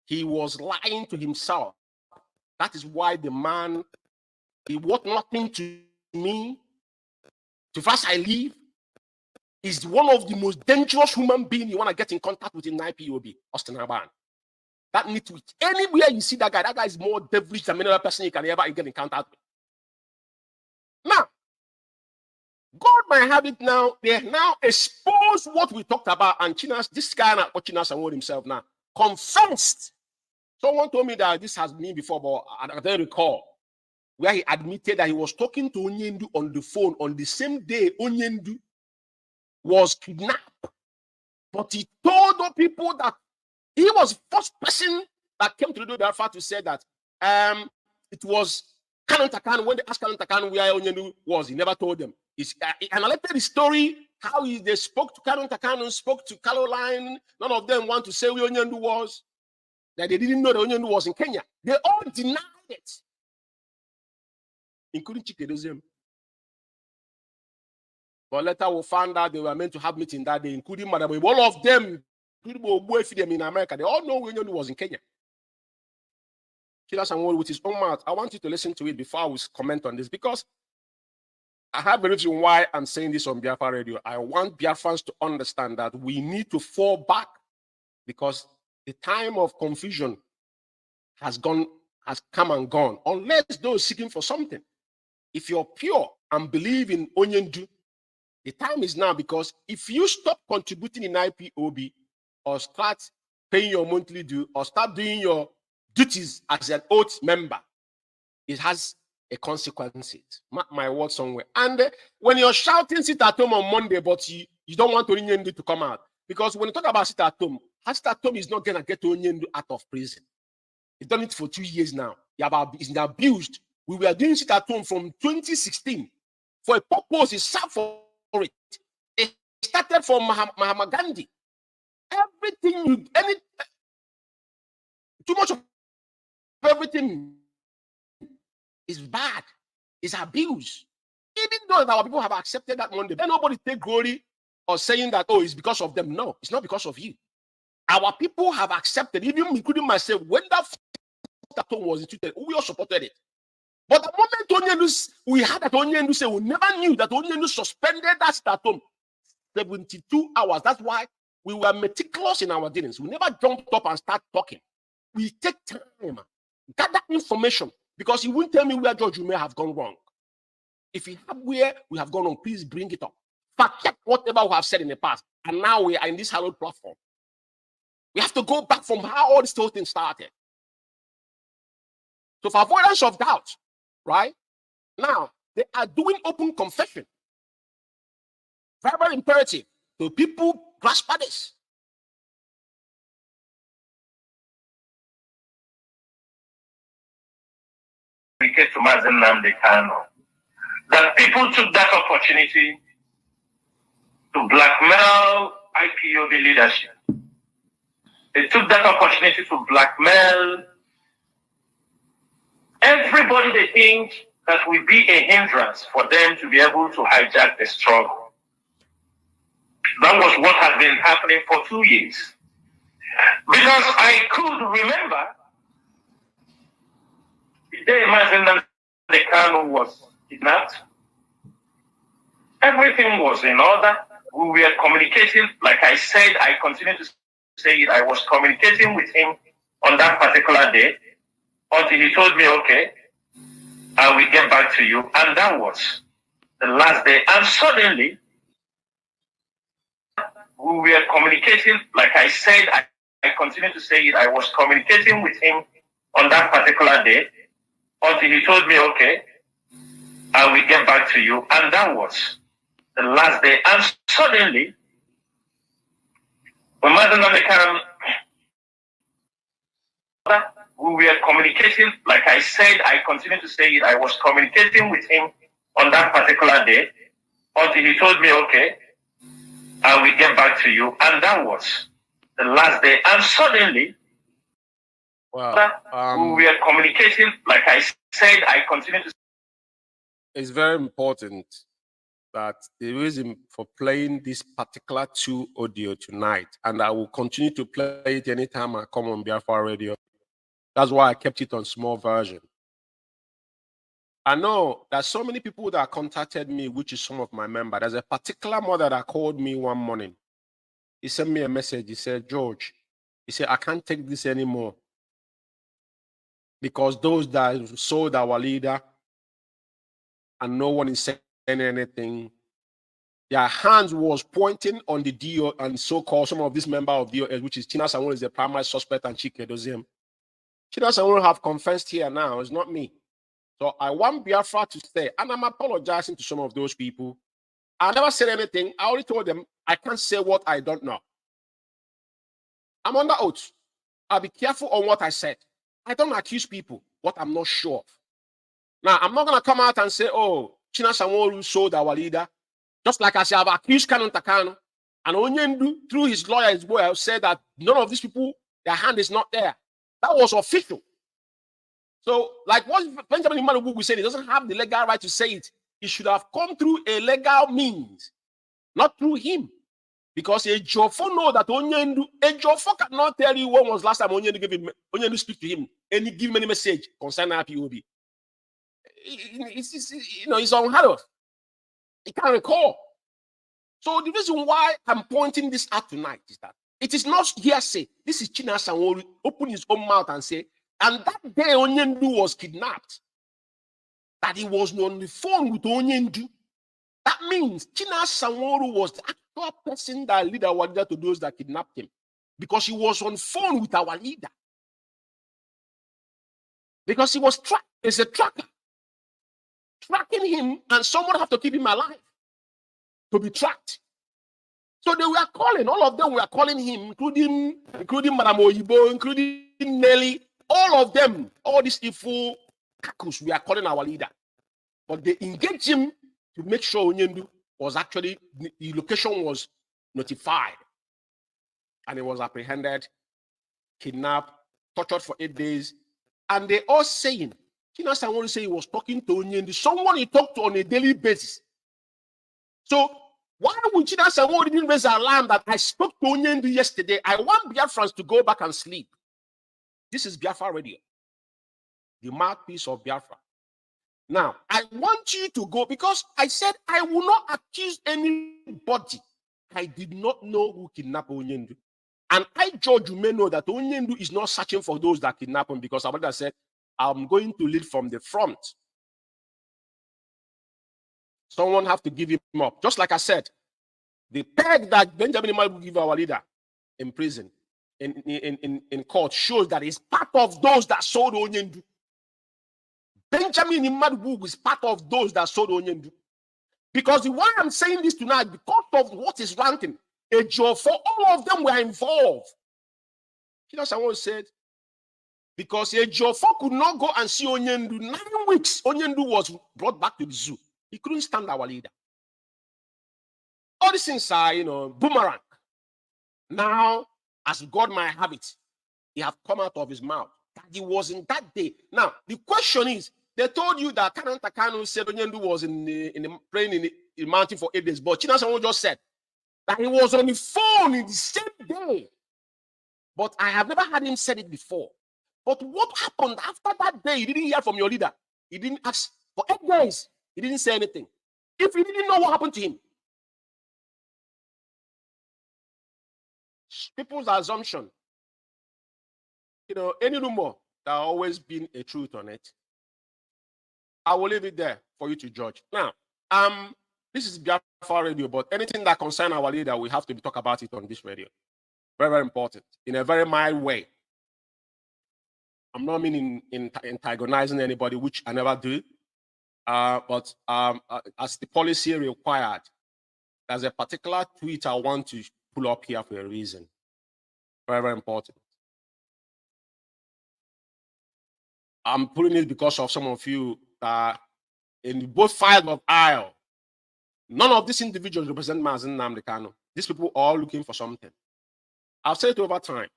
he was lying to himself. That is why the man, he worth nothing to me. To first I leave, is one of the most dangerous human beings you want to get in contact with in IPOB, Austin Alban. That nitwit. Anywhere you see that guy is more devilish than any other person you can ever get in contact with. Now, God might have it now. They now expose what we talked about, and Chinas, this guy not watching us and word himself now, confessed. Someone told me that this has been before, but I don't recall, where he admitted that he was talking to Onyendu on the phone on the same day Onyendu was kidnapped. But he told the people that he was the first person that came to the Biafra to say that it was Canon Takan. When they asked Canon Takan where Onyendu was, he never told them. He analyzed the story, how they spoke to Canon Takan and spoke to Caroline. None of them want to say where Onyendu was. That they didn't know that Onyendu was in Kenya. They all denied it, including Chikedozem. But later we found out they were meant to have meeting that day, including Madam. All of them, including them in America, they all know Onyendu was in Kenya. Kilas and with his own mouth. I want you to listen to it before I will comment on this, because I have a reason why I'm saying this on Biafra Radio. I want Biafrans to understand that we need to fall back, because the time of confusion has come and gone, unless those seeking for something. If you're pure and believe in Onyendu, the time is now, because if you stop contributing in IPOB or start paying your monthly due or start doing your duties as an oath member, it has a consequence. Mark my words somewhere. And when you're shouting sit at home on Monday, but you don't want Onyendu to come out, because when you talk about sit at home is not going to get Onyendu out of prison. He's done it for 2 years now. He's been abused. We were doing sit at home from 2016 for a purpose. He served for it. It started from Mahatma Gandhi. Everything, too much of everything is bad. It's abuse. Even though our people have accepted that Monday, then nobody take glory or saying that, oh, it's because of them. No, it's not because of you. Our people have accepted, even including myself, when that home was instituted, we all supported it. But the moment Onyendu, we had that Onyendu say, we never knew that Onyendu suspended that statute 72 hours. That's why we were meticulous in our dealings. We never jumped up and start talking. We take time, gather information, because you won't tell me where George may have gone wrong. If you have where we have gone wrong, please bring it up. Fact check whatever we have said in the past. And now we are in this hallowed platform. We have to go back from how all this whole thing started. So for avoidance of doubt, right? Now, they are doing open confession. Very, very imperative. So people grasp at this. Communicate to Mazen Nnamdi Kanu that people took that opportunity to blackmail IPOB leadership. They took that opportunity to blackmail everybody they think that will be a hindrance for them to be able to hijack the struggle. That was what has been happening for 2 years. Because I could remember the day Mazen Nnamdi Kanu was kidnapped, everything was in order. We were communicating, like I said, I continue to say it, I was communicating with him on that particular day until he told me, okay, I will get back to you. And that was the last day. And suddenly, we were communicating, like I said, I continue to say it, I was communicating with him on that particular day until he told me, okay, I will get back to you. And that was the last day. And suddenly, when we were communicating, like I said, I continue to say it, I was communicating with him on that particular day until he told me, okay, I will get back to you. And that was the last day. And suddenly, we were communicating, like I said, I continue to. It's very important that the reason for playing this particular 2 audio tonight, and I will continue to play it anytime I come on Biafra Radio. That's why I kept it on small version. I know there's so many people that contacted me, which is some of my members. There's a particular mother that called me one morning. He sent me a message. He said, George, he said, I can't take this anymore because those that sold our leader and no one is saying anything, their hands was pointing on the DO and so-called some of this member of DOS, which is Tina Sanwo is the primary suspect and Chike Doziem. Tina Sanwo have confessed here now, it's not me. So I want Biafra to stay, and I'm apologizing to some of those people. I never said anything. I already told them I can't say what I don't know. I'm under oath. I'll be careful on what I said. I don't accuse people what I'm not sure of. Now, I'm not going to come out and say, oh, China Sanwo sold our leader. Just like I said, I've accused Canon Takano. And Onyendu, through his lawyer as well, said that none of these people, their hand is not there. That was official. So, like what Benjamin Imanu said, he doesn't have the legal right to say it. It should have come through a legal means, not through him. Because a Jofo know that Onyendu, a Jofo cannot tell you when was last time Onyendu speak to him, and he give him any message concerning IPOB. It's unheard of. He can't recall. So the reason why I'm pointing this out tonight is that it is not hearsay. This is China Sanwo open his own mouth and say, and that day Onyendu was kidnapped, that he was on the phone with Onyendu. That means China Sanwo was the actual person that led our leader to those that kidnapped him, because he was on phone with our leader. Because he was tracked. It's a tracker. Tracking him, and someone have to keep him alive to be tracked. So they were calling, all of them were calling him, including Madame Oyibo, including Nelly, all of them, all these evil kakus, we are calling our leader. But they engaged him to make sure Onyendu was actually, the location was notified. And he was apprehended, kidnapped, tortured for 8 days. And they all saying, China Sanwo say he was talking to Onyendu, someone he talked to on a daily basis. So why would China Sanwo didn't raise an alarm that I spoke to Onyendu yesterday? I want Biafrans to go back and sleep. This is Biafra Radio, the mouthpiece of Biafra. Now, I want you to go, because I said I will not accuse anybody. I did not know who kidnapped Onyendu. And I, George, you may know that Onyendu is not searching for those that kidnapped him, because somebody said, I'm going to lead from the front. Someone have to give him up. Just like I said, the peg that Benjamin Imanu give our leader in prison, in court, shows that he's part of those that sold Onyendu. Benjamin Imadu is part of those that sold Onyendu. Because why I'm saying this tonight, because of what is ranting, for all of them were involved. You know, someone said, because Ejiofor could not go and see Onyendu. 9 weeks, Onyendu was brought back to the zoo. He couldn't stand our leader. All these things are, boomerang. Now, as God might have it, he have come out of his mouth that he was in that day. Now, the question is, they told you that Canon Takano said Onyendu was praying in the mountain for 8 days, but China Sanwo just said that he was on the phone in the same day. But I have never heard him said it before. But what happened after that day? You didn't hear from your leader. He didn't ask for 8 days. He didn't say anything. If you didn't know what happened to him, people's assumption, any rumor, there has always been a truth on it. I will leave it there for you to judge. Now, This is Biafra Radio, but anything that concerns our leader, we have to talk about it on this radio. Very, very important, in a very mild way. I'm not meaning antagonizing anybody, which I never do. But as the policy required, there's a particular tweet I want to pull up here for a reason. Very, very important. I'm putting it because of some of you in both sides of aisle. None of these individuals represent Mazen Nnamdi Kanu. These people are all looking for something. I've said it over time.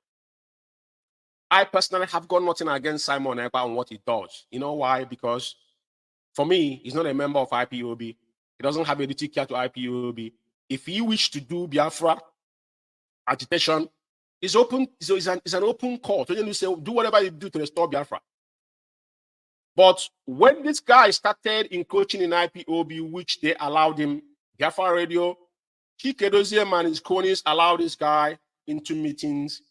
I personally have got nothing against Simon Ekpa and what he does. You know why? Because for me, he's not a member of IPOB. He doesn't have a duty care to IPOB. If he wishes to do Biafra agitation, it's open. So it's an open call. So you say, do whatever you do to restore Biafra. But when this guy started encroaching in IPOB, which they allowed him, Biafra Radio, Chike Doziem and his cronies allowed this guy into meetings.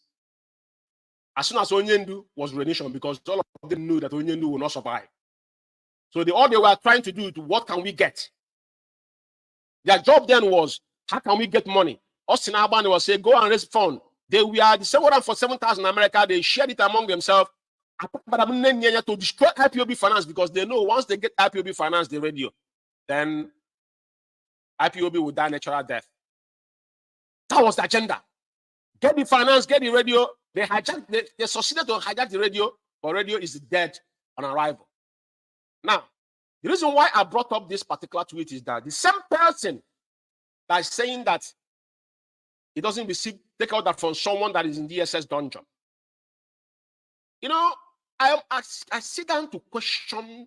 As soon as Onyendu was renation, because all of them knew that Onyendu will not survive. So all they were trying to do is, what can we get? Their job then was, how can we get money? Austin Albany was saying, go and raise fund. They were the same one for 7,000 in America. They shared it among themselves to destroy IPOB finance, because they know once they get IPOB finance, the radio, then IPOB will die natural death. That was the agenda. Get the finance, get the radio. They succeeded to hijack the radio, but radio is dead on arrival. Now, the reason why I brought up this particular tweet is that the same person that is saying that he doesn't take out that from someone that is in DSS dungeon. You know, I sit down to question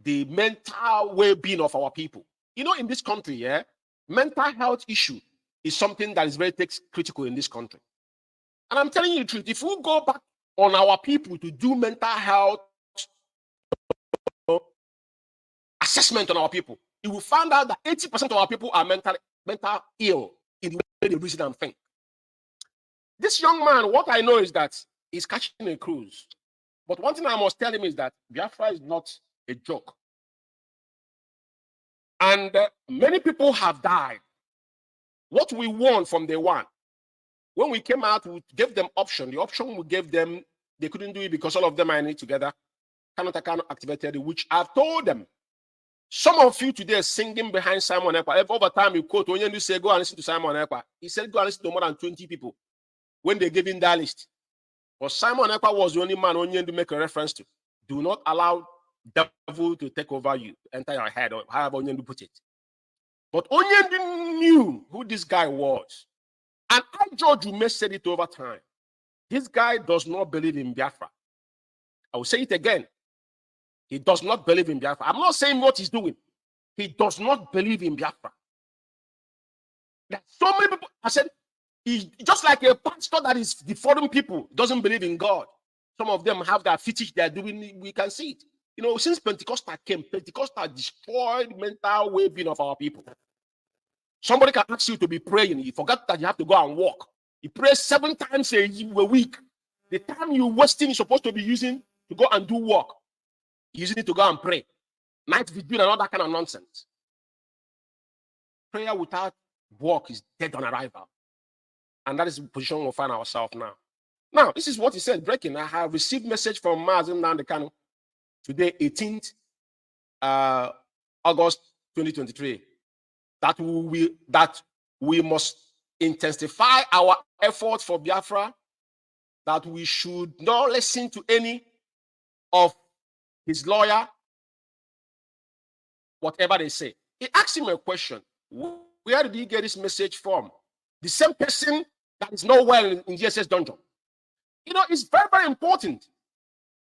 the mental well-being of our people. You know, in this country, yeah, mental health issue is something that is very critical in this country. And I'm telling you the truth, if we go back on our people to do mental health assessment on our people, you will find out that 80% of our people are mental ill in the way they reason and think. This young man, what I know is that he's catching a cruise. But one thing I must tell him is that Biafra is not a joke. And many people have died. What we want from day one, when we came out, we gave them option. The option we gave them, they couldn't do it because all of them are in it together. Cannot activated, which I've told them. Some of you today are singing behind Simon Ekpa. Over time, you quote, when you say, go and listen to Simon Ekpa. He said, go and listen to more than 20 people when they gave him that list. But Simon Ekpa was the only man Onyendu make a reference to. Do not allow devil to take over you, enter your head, or however Onyendu put it. But Onyendu knew who this guy was. And George Ume said it over time. This guy does not believe in Biafra. I will say it again. He does not believe in Biafra. I'm not saying what he's doing. He does not believe in Biafra. There are so many people. I said, he's just like a pastor that is defrauding people, doesn't believe in God. Some of them have that fetish they are doing. We can see it. You know, since Pentecostal came, Pentecostal destroyed mental well-being of our people. Somebody can ask you to be praying. You forgot that you have to go and walk. You pray 7 times a week. The time you're wasting is supposed to be using to go and do work. Using it to go and pray. Night vigil and all that kind of nonsense. Prayer without work is dead on arrival. And that is the position we'll find ourselves now. Now, this is what he said, breaking. I have received message from Mazen Nnamdi Kanu today, 18th August 2023, that we must intensify our efforts for Biafra, that we should not listen to any of his lawyer, whatever they say. He asked him a question. Where did he get this message from? The same person that is not well in GSS dungeon. You know, it's very, very important.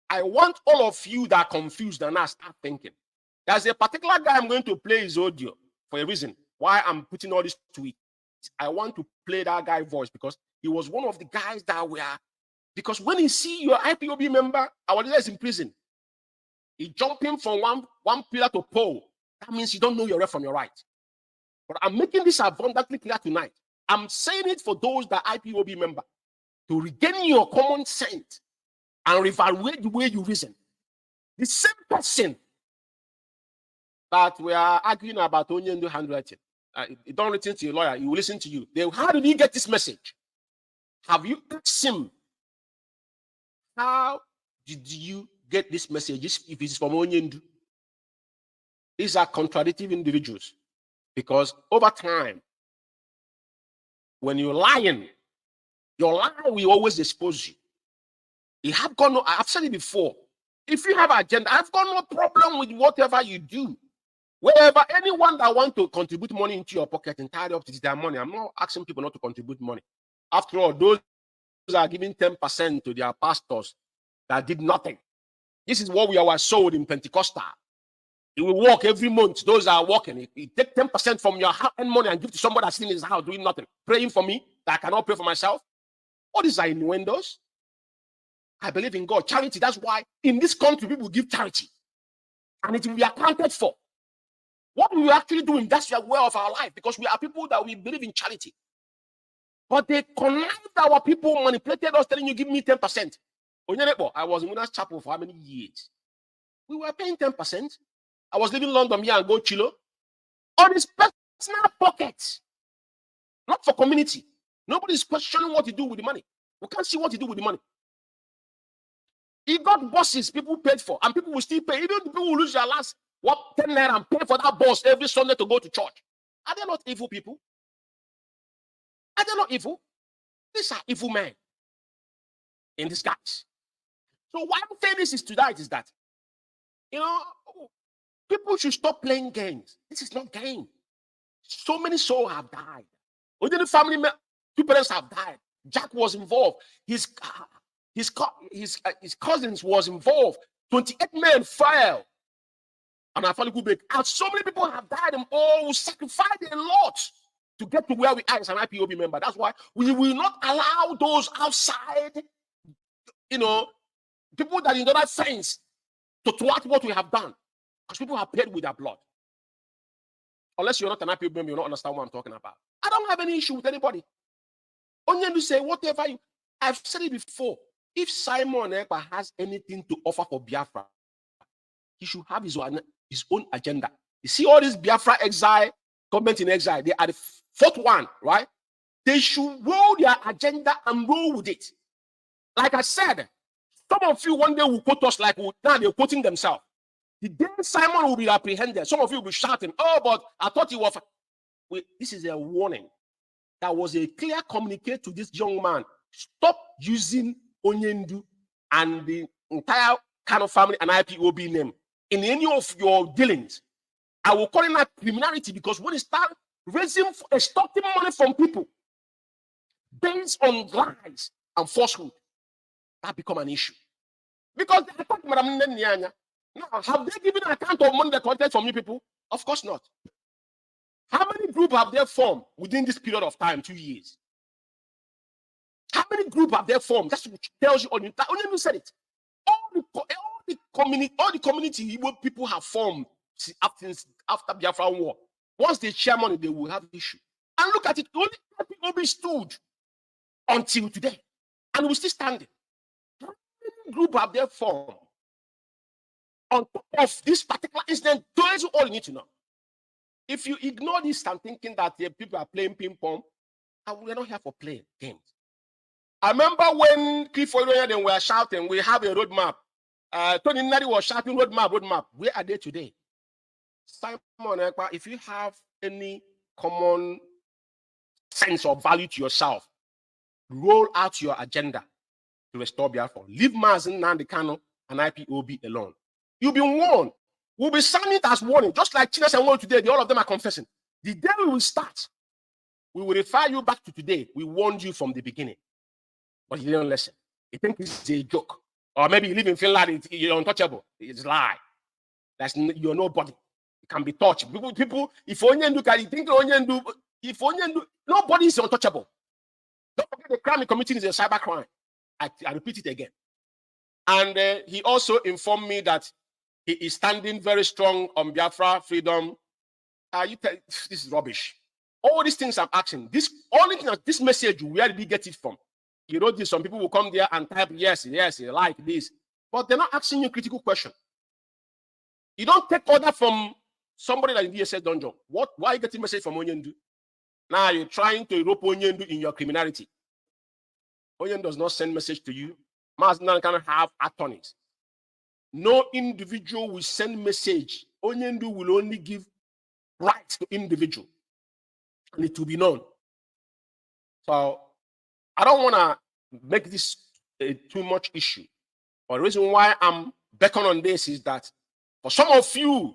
I want all of you that are confused and now start thinking. There's a particular guy I'm going to play his audio for a reason why I'm putting all this tweets. I want to play that guy's voice because he was one of the guys that were, because when he see your IPOB member, our leader is in prison, he jumping from one pillar to pole. That means you don't know your left from your right. But I'm making this abundantly clear tonight. I'm saying it for those that IPOB member to regain your common sense and reevaluate the way you reason. The same person that we are arguing about Onyendu handwriting. You don't listen to your lawyer, he will listen to you. Then how did he get this message? Have you asked him, how did you get this message if it's from Onyendu? These are contradictory individuals, because over time, when you're lying, your lie will always expose you. I've said it before. If you have an agenda, I've got no problem with whatever you do. Wherever anyone that wants to contribute money into your pocket entirely up to their money, I'm not asking people not to contribute money. After all, those are giving 10% to their pastors that did nothing. This is what we were sold in Pentecostal. You will work every month. Those are working. You take 10% from your hand money and give to somebody that's sitting in his house doing nothing, praying for me that I cannot pray for myself. All these are innuendos. I believe in God. Charity. That's why in this country people give charity, and it will be accounted for. What we are actually doing, that's the way of our life, because we are people that we believe in charity. But they connived our people, manipulated us, telling you, give me 10%. I was in Winners Chapel for how many years? We were paying 10%. I was leaving London here and go Chilo. On his personal pocket. Not for community. Nobody's questioning what you do with the money. We can't see what you do with the money. He got bosses people paid for, and people will still pay. Even the people who lose their last 10 naira and pay for that boss every Sunday to go to church. Are they not evil people? Are they not evil? These are evil men in disguise. So why I'm saying this is tonight is that, people should stop playing games. This is not game. So many souls have died. Within the family, 2 parents have died. Jack was involved. His cousins was involved. 28 men fell. And so many people have died, and all sacrificed a lot to get to where we are as an IPOB member. That's why we will not allow those outside, people that in the other sense to thwart what we have done. Because people have paid with their blood. Unless you're not an IPOB member, you don't understand what I'm talking about. I don't have any issue with anybody. Only to say whatever I've said it before. If Simon Ekpa has anything to offer for Biafra, he should have his own agenda. You see all this Biafra exile, government in exile, they are the fourth one, right? They should roll their agenda and roll with it. Like I said, some of you one day will quote us like now they're quoting themselves. The day Simon will be apprehended, some of you will be shouting, oh, but I thought he was. Wait, this is a warning. That was a clear communique to this young man. Stop using Onyendu and the entire Kano family and IPOB name in any of your dealings. I will call it that criminality, because when you start extorting money from people based on lies and falsehood, that become an issue. Because they attack Madam Nyanya. Now, have they given an account of money they collected from you people? Of course not. How many groups have they formed within this period of time, 2 years? How many groups have they formed? That tells you on you said it. All the community people have formed after Biafra war. Once they share money, they will have issue. And look at it, only people stood until today, and we're still standing. How many groups have they formed on top of this particular incident? Tells you all you need to know. If you ignore this and thinking that people are playing ping pong, we're not here for playing games. I remember when Clifford and were shouting, we have a roadmap. Tony Nadi was shouting, roadmap. Where are they today? Simon Ekpa, if you have any common sense of value to yourself, roll out your agenda to restore Biafra. Leave Mazen Nnamdi Kanu and IPOB alone. You've been warned. We'll be signing it as warning, just like Chinas and World today. All of them are confessing. The day we will start, we will refer you back to today. We warned you from the beginning, but you didn't listen. You think it's a joke, or maybe you live in Finland. You're untouchable. It's a lie. You're nobody. You can be touched. People. If Onyendu can, you think Onyendu. If Onyendu, nobody is untouchable. Don't forget the crime committing is a cyber crime. I repeat it again. And he also informed me that he is standing very strong on Biafra freedom. This is rubbish. All these things I'm asking, this message, where did he get it from? You know this, some people will come there and type, yes, like this. But they're not asking you critical question. You don't take order from somebody like DSS Donjo, why are you getting message from Onyendu? Now you're trying to rope Onyendu in your criminality. Onyendu does not send message to you. Maznan can have attorneys. No individual will send message. Onyendu will only give rights to individual. And it will be known. So I don't want to make this too much issue. But the reason why I'm beckoning on this is that for some of you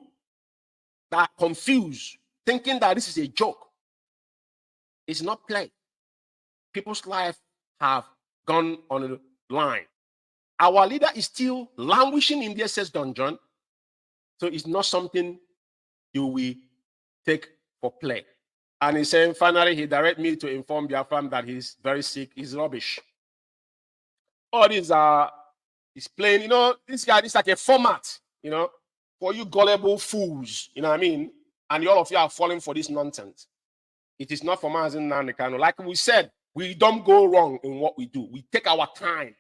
that are confused, thinking that this is a joke, it's not play. People's lives have gone on the line. Our leader is still languishing in the SS dungeon, so it's not something you will take for play. And he's saying, finally, he directed me to inform Biafra that he's very sick. He's rubbish. All these are, he's playing, you know, this guy is like a format, you know, for you gullible fools, you know what I mean? And all of you are falling for this nonsense. It is not for Mazin Nanikano. Like we said, we don't go wrong in what we do. We take our time.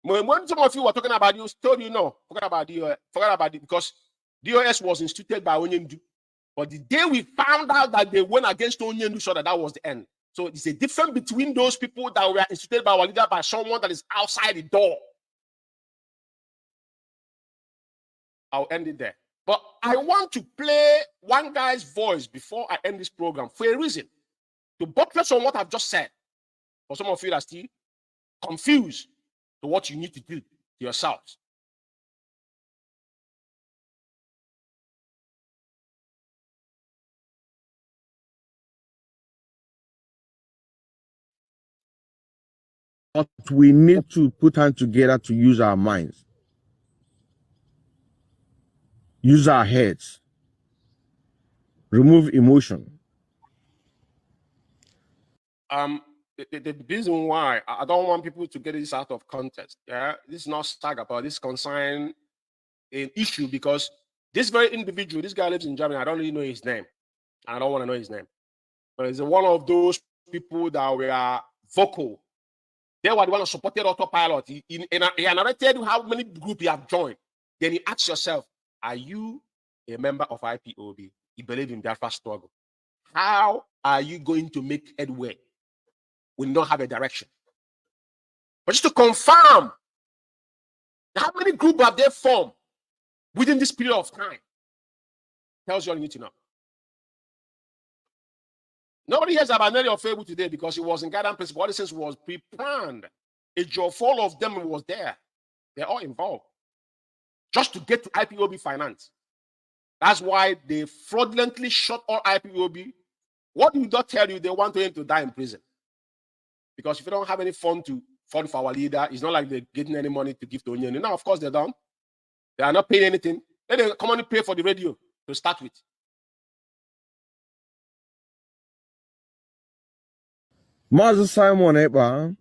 When some of you were talking about you, told you no, forget about it because DOS was instituted by Onyendu. But the day we found out that they went against Onyendu, so that was the end. So it's a difference between those people that were instituted by our leader by someone that is outside the door. I'll end it there. But I want to play one guy's voice before I end this program for a reason. To buttress on what I've just said. For some of you that are still confused to what you need to do to yourselves. But we need to put hands together to use our minds, use our heads, remove emotion. The reason why I don't want people to get this out of context. Yeah, this is not stag about this concern an issue because this very individual, this guy lives in Germany. I don't really know his name. I don't want to know his name, but he's one of those people that were vocal. They were the one who supported autopilot. He narrated how many groups you have joined. Then you ask yourself, are you a member of IPOB? You believe in Biafra struggle. How are you going to make headway when you don't have a direction? But just to confirm, how many groups have they formed within this period of time? Tells you all you need to know. Nobody hears about Nelly or Fable today because it was in guidance principle. All this things was pre-planned. A job, all of them was there. They're all involved. Just to get to IPOB finance. That's why they fraudulently shot all IPOB. What do not tell you? They want him to die in prison. Because if you don't have any fund to fund for our leader, it's not like they're getting any money to give to Onyendu. Now, of course, they don't. They are not paying anything. Then they come on and pay for the radio to start with. Master Simon Ekpa,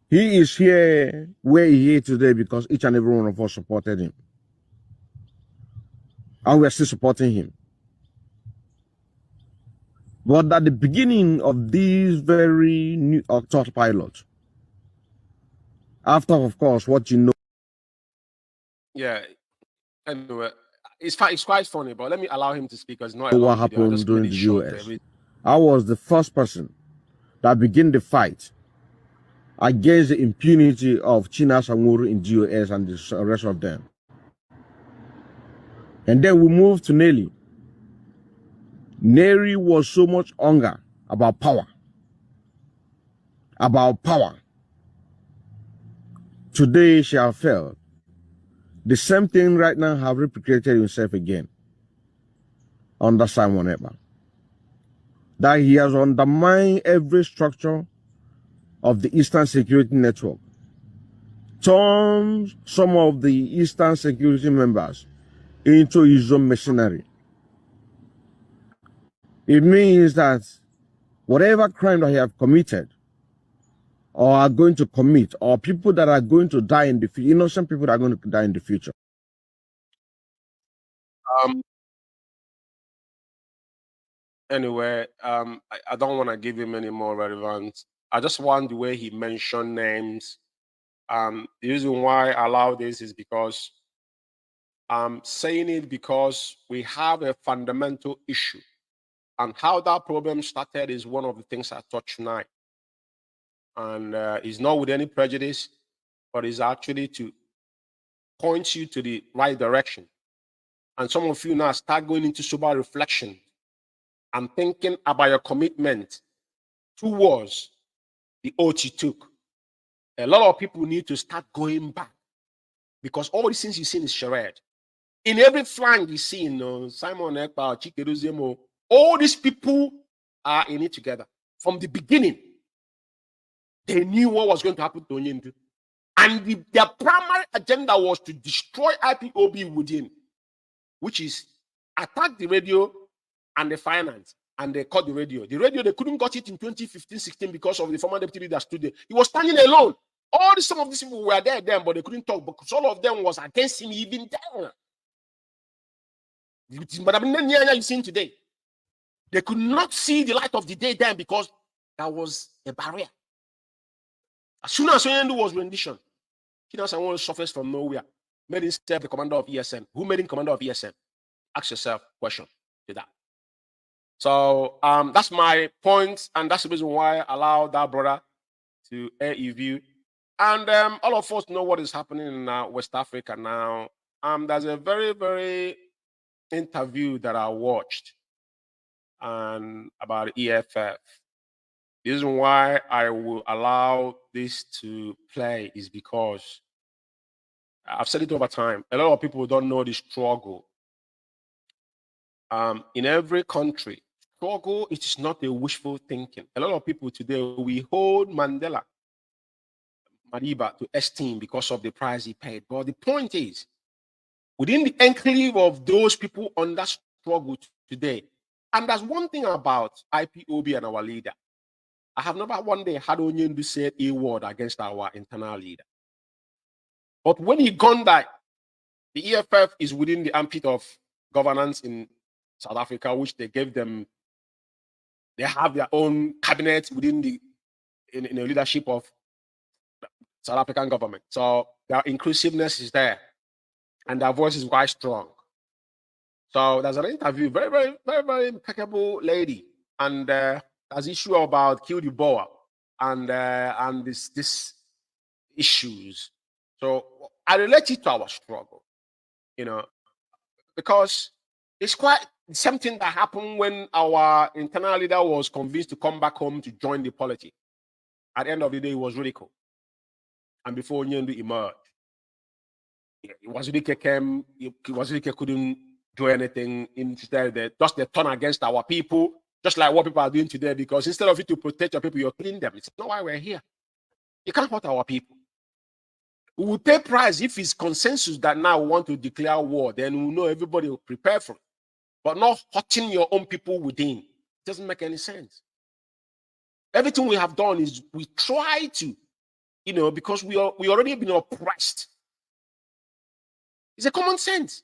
he is here where he is today because each and every one of us supported him. And we are still supporting him. But at the beginning of these very new thought pilots, after, of course, what you know. Yeah. Anyway, it's quite funny, but let me allow him to speak because not what happened during the US. I was the first person that began the fight against the impunity of China Sanguru in GOS and the rest of them. And then we moved to Nelly. Nelly was so much hunger about power. About power. Today she has failed. The same thing right now have replicated himself again under Simon Ekpa. That he has undermined every structure of the Eastern Security Network, turned some of the Eastern Security members into his own mercenary. It means that whatever crime that he have committed or are going to commit, or people that are going to die in the future, innocent people that are going to die in the future. Anyway, I don't want to give him any more relevance. I just want the way he mentioned names. The reason why I allow this is because I'm saying it because we have a fundamental issue. And how that problem started is one of the things I touched tonight. And it's not with any prejudice, but it's actually to point you to the right direction. And some of you now start going into sober reflection and thinking about your commitment towards the oath you took. A lot of people need to start going back because all these things you've seen is charade. In every flank you see, Simon Ekpa, Chike, all these people are in it together. From the beginning, they knew what was going to happen to Onyendu. And their primary agenda was to destroy IPOB within, which is attack the radio and the finance. And they cut the radio. The radio, they couldn't got it in 2015-16 because of the former deputy leader stood there. He was standing alone. Some of these people were there then, but they couldn't talk because all of them was against him even then. But you've seen today, they could not see the light of the day then because that was a barrier. As soon as Onyendu was rendition, Kinasawo suffers from nowhere, made himself the commander of ESN. Who made him commander of ESN? Ask yourself a question to that. So that's my point, and that's the reason why I allowed that brother to air a view. And all of us know what is happening in West Africa now. There's a very, very interview that I watched about EFF. The reason why I will allow this to play is because I've said it over time. A lot of people don't know the struggle. In every country, struggle is not a wishful thinking. A lot of people today, we hold Mandela, Madiba, to esteem because of the price he paid. But the point is, within the enclave of those people under struggle today, and there's one thing about IPOB and our leader. I have never one day had Onyendu say a word against our internal leader. But when he gone that, the EFF is within the ambit of governance in South Africa, which they gave them. They have their own cabinet within the leadership of South African government. So their inclusiveness is there, and their voice is quite strong. So there's an interview, very, very, very, very impeccable lady, and there's issue about kill the Boer and this issues. So I relate it to our struggle, because it's quite something that happened when our internal leader was convinced to come back home to join the polity. At the end of the day, it was ridicule. And before Onyendu emerged, Wazirike came, Wazirike couldn't do anything. Instead, they turn against our people, just like what people are doing today, because instead of you to protect your people, you're killing them. It's not why we're here. You can't hurt our people. We will pay price if it's consensus that now we want to declare war, then we know everybody will prepare for it. But not hurting your own people within. It doesn't make any sense. Everything we have done is we try to, because we already been oppressed. It's a common sense.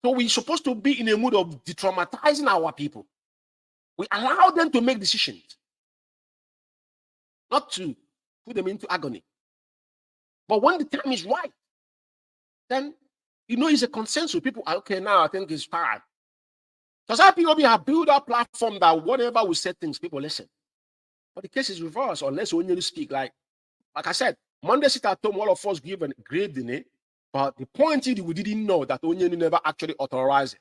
So we're supposed to be in a mood of de-traumatizing our people. We allow them to make decisions, not to put them into agony. But when the time is right, then, it's a consensus. People are, okay, now I think it's time. Because IPOB have built a platform that whatever we say things, people listen. But the case is reversed unless we only speak. Like I said, Monday sit at home, all of us give a grade in it. But the point is, we didn't know that Onyendu never actually authorized it,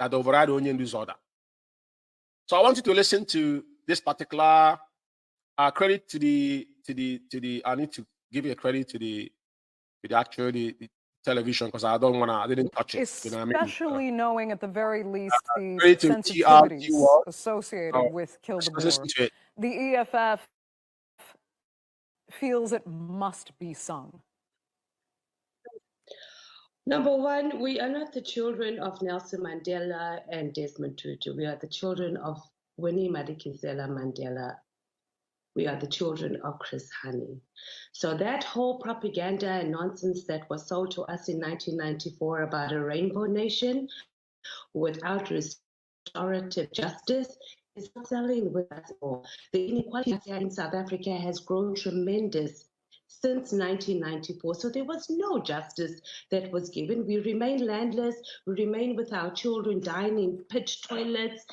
that override Onyendu's order. So I want you to listen to this particular credit to the. I need to give you a credit to the television because I didn't touch it. Especially knowing at the very least the sensitivities associated with Kill the Boer. The EFF feels it must be sung. Number one, we are not the children of Nelson Mandela and Desmond Tutu. We are the children of Winnie Madikizela Mandela. We are the children of Chris Hani. So that whole propaganda and nonsense that was sold to us in 1994 about a rainbow nation without restorative justice is not selling with us all. The inequality in South Africa has grown tremendous since 1994. So there was no justice that was given. We remain landless. We remain with our children dying in pit toilets.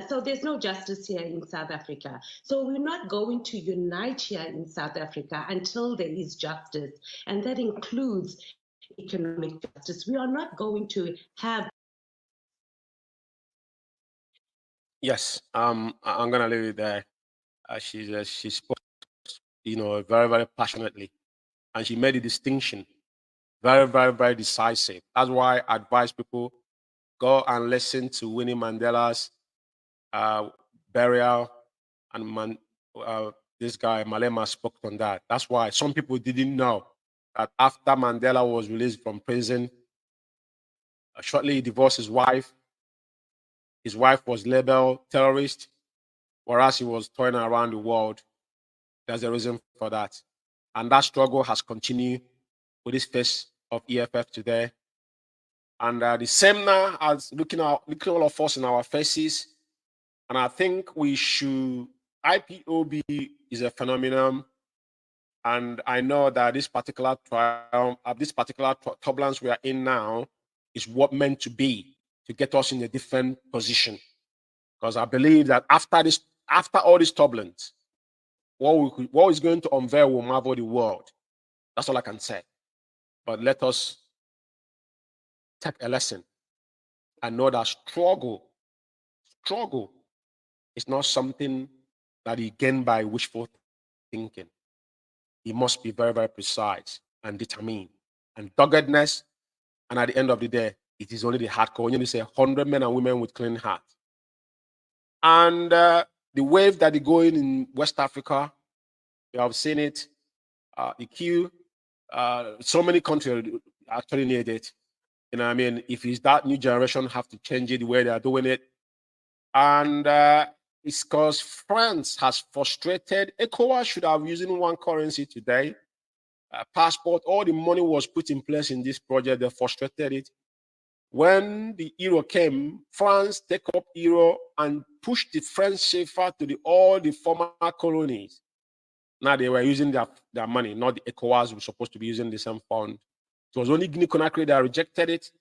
So there's no justice here in South Africa. So we're not going to unite here in South Africa until there is justice. And that includes economic justice. We are not going to have. Yes, I'm gonna leave it there. She spoke, very, very passionately, and she made a distinction, very, very, very decisive. That's why I advise people go and listen to Winnie Mandela's burial, and this guy Malema spoke on that. That's why some people didn't know that after Mandela was released from prison, shortly he divorced his wife. His wife was labeled terrorist, whereas he was touring around the world. There's a reason for that. And that struggle has continued with this face of EFF today. And the same now as looking all of us in our faces. And I think we should, IPOB is a phenomenon. And I know that this particular trial, this particular turbulence we are in now is what meant to be, to get us in a different position. Because I believe that after all this turbulence, what is going to unveil will marvel the world. That's all I can say. But let us take a lesson and know that struggle is not something that you gain by wishful thinking. You must be very, very precise and determined and doggedness. And at the end of the day, it is only the hardcore. You say 100 men and women with clean hearts. And the wave that is going in West Africa, you have seen it. The queue, so many countries actually need it. You know what I mean? If it's that new generation have to change it the way they are doing it. And it's because France has frustrated. ECOWAS should have using one currency today. Passport, all the money was put in place in this project. They frustrated it. When the euro came, France take up euro and pushed the French CFA to all the former colonies. Now they were using their money, not the ECOWAS were supposed to be using the same fund. It was only Guinea-Conakry that rejected it.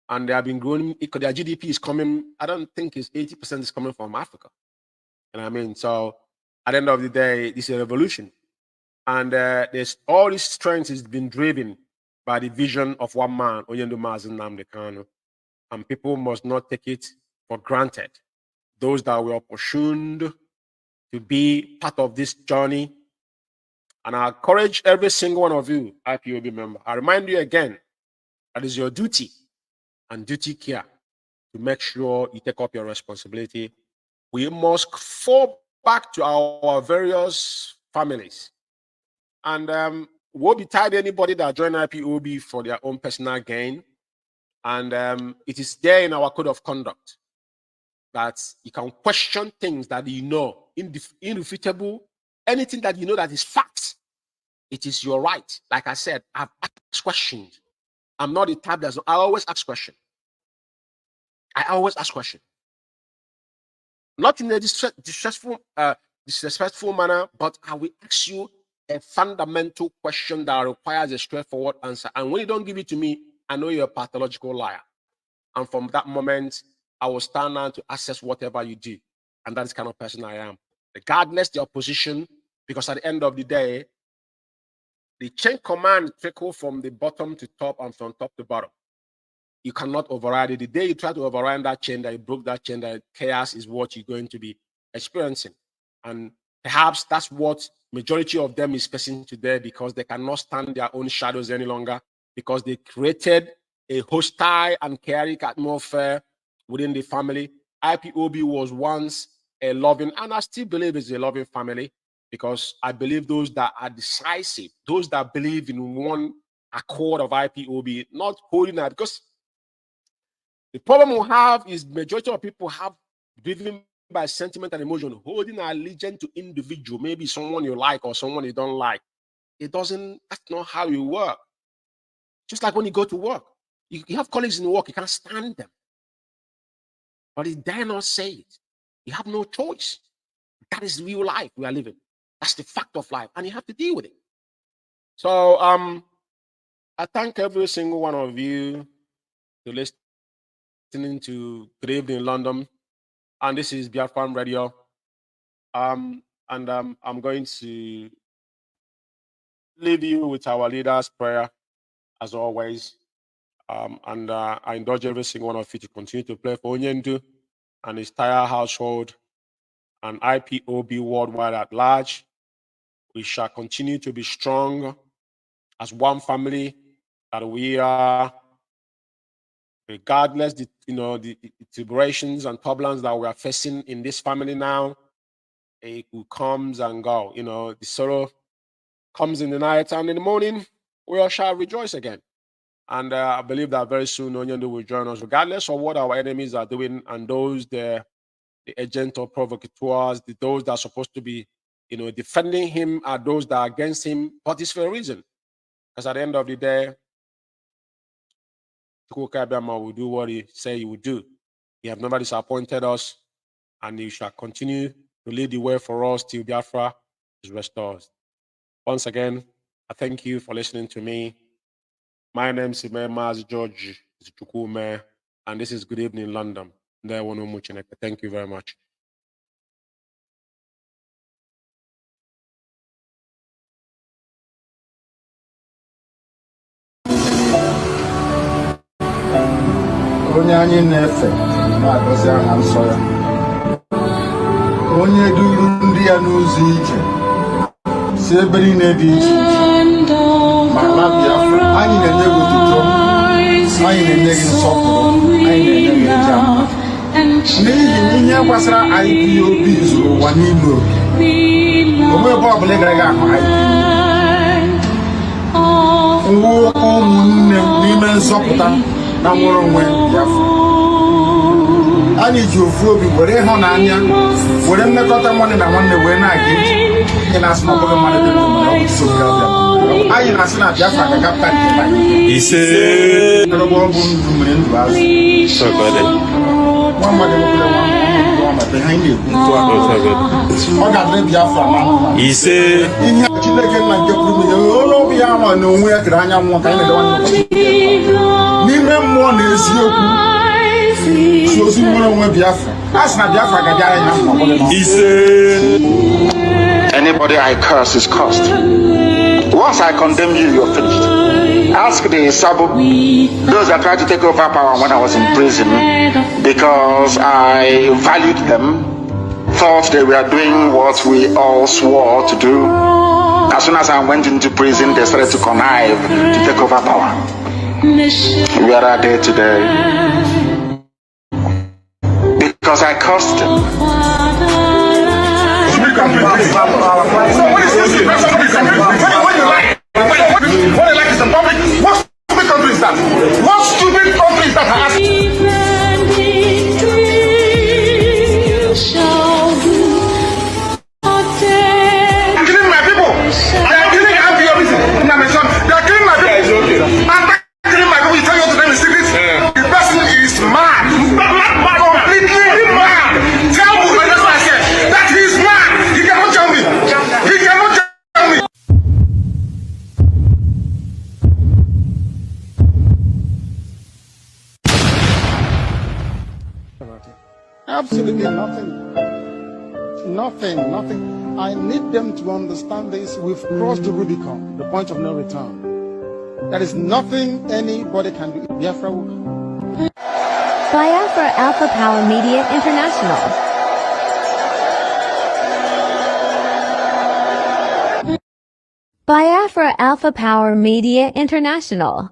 And they have been growing. Their GDP is coming, I don't think it's 80% is coming from Africa. You know what I mean? So at the end of the day, this is a revolution. And there's all this strength is been driven by the vision of one man, Oyendo Mazen Nnamdi Kanu. And people must not take it for granted. Those that were opportuned to be part of this journey. And I encourage every single one of you, IPOB member. I remind you again, that is your duty and duty care to make sure you take up your responsibility. We must fall back to our various families. And we'll be tied anybody that join IPOB for their own personal gain. And it is there in our code of conduct that you can question things that you know, irrefutable, anything that you know that is fact. It is your right. Like I said, I've asked questions. I'm not the type that's, I always ask questions. I always ask questions. Not in a disrespectful manner, but I will ask you a fundamental question that requires a straightforward answer. And when you don't give it to me, I know you're a pathological liar. And from that moment, I will stand down to assess whatever you do. And that is the kind of person I am. Regardless the opposition, because at the end of the day, the chain command trickle from the bottom to top and from top to bottom. You cannot override it. The day you try to override that chain, that you broke that chain, that chaos is what you're going to be experiencing. And perhaps that's what majority of them is facing today, because they cannot stand their own shadows any longer, because they created a hostile and chaotic atmosphere within the family. IPOB was once a loving, and I still believe it's a loving family, because I believe those that are decisive, those that believe in one accord of IPOB, not holding that, because the problem we have is majority of people have driven by sentiment and emotion, holding allegiance to individual, maybe someone you like or someone you don't like. It doesn't, that's not how you work. Just like when you go to work, you have colleagues in work, you can't stand them. But you dare not say it. You have no choice. That is real life we are living. That's the fact of life, and you have to deal with it. So I thank every single one of you for listening to Good Evening London, and this is Biafra Radio. I'm going to leave you with our leader's prayer, as always. I indulge every single one of you to continue to pray for Onyendu and his entire household and IPOB worldwide at large. We shall continue to be strong as one family that we are, regardless the tribulations and turbulence that we are facing in this family now. It comes and go. The sorrow comes in the night, and in the morning we all shall rejoice again. And I believe that very soon Onyendu will join us, regardless of what our enemies are doing, and those the agents or provocateurs, those that are supposed to be, defending him, are those that are against him, but it's for a reason. Because at the end of the day, Chukwuka will do what he said he would do. He has never disappointed us, and he shall continue to lead the way for us till Biafra is restored. Once again, I thank you for listening to me. My name is Maz George Chukwume, and this is Good Evening London. Thank you very much. Onye anyị na-efe na-agọzi aha nsọ ya, onye duru ndị ya n'ụzọ ije si ebe niile dị iche iche ma ala Biafra. Anyị na-enye gị otuto, anyị na-enye gị nsọpụrụ, anyị na-enye gị eja n'ihi ihe gbasara IPOB zuru ụwa n'ime oke. Onwe ebe ọ bụla ị gara ahụ nwụ ụmụnne n'ime nzọpụta na nwere onwe Biafra. Anyị ji ofu obi were ịhụnanya, were mmekọta nwanne na nwanne wee na-aga ije. Anyị na-asị na ọ bụghị mmadụ dị n'ụwa, ọ bụ nsogbu abịa. Anyị na-asị na Biafra ga-agapụta nke anyị. Ise ọrụ ọgwụ ndụ mere ndụ azụ. Nwa mmadụ nwekwara nwa mmadụ ha anyị na-ekwu ọ ga-adịrị Biafra na mma. Ise ihe Chineke nna nke pụrụ ime onye ọbụ ya ama na onwe ya kere anya mmụọ ka anyị na-edewa ndị n'ime mmụọ na eziokwu si ozi nwere onwe Biafra. A sị na Biafra ga-adị anya na mma. Ise anybody I curse is cursed. Once I condemn you, you're finished. Ask the Sabo, those that tried to take over power when I was in prison, because I valued them, thought they were doing what we all swore to do. As soon as I went into prison, they started to connive to take over power. Where are they today? Because I cursed them. What you like is in public? What stupid country is that? What stupid country is that? I ask you. I'm killing my people. I am killing IPOB. They are killing my people. I'm killing my people. You tell you to tell me secrets. The person is mad. Completely mad. Tell me, that's what I said. That he is mad. He cannot tell me. He cannot tell me. Absolutely nothing. Nothing. I need them to understand this. We've crossed the Rubicon, the point of no return. There is nothing anybody can do. Biafra will come. Biafra Alpha Power Media International. Biafra Alpha Power Media International.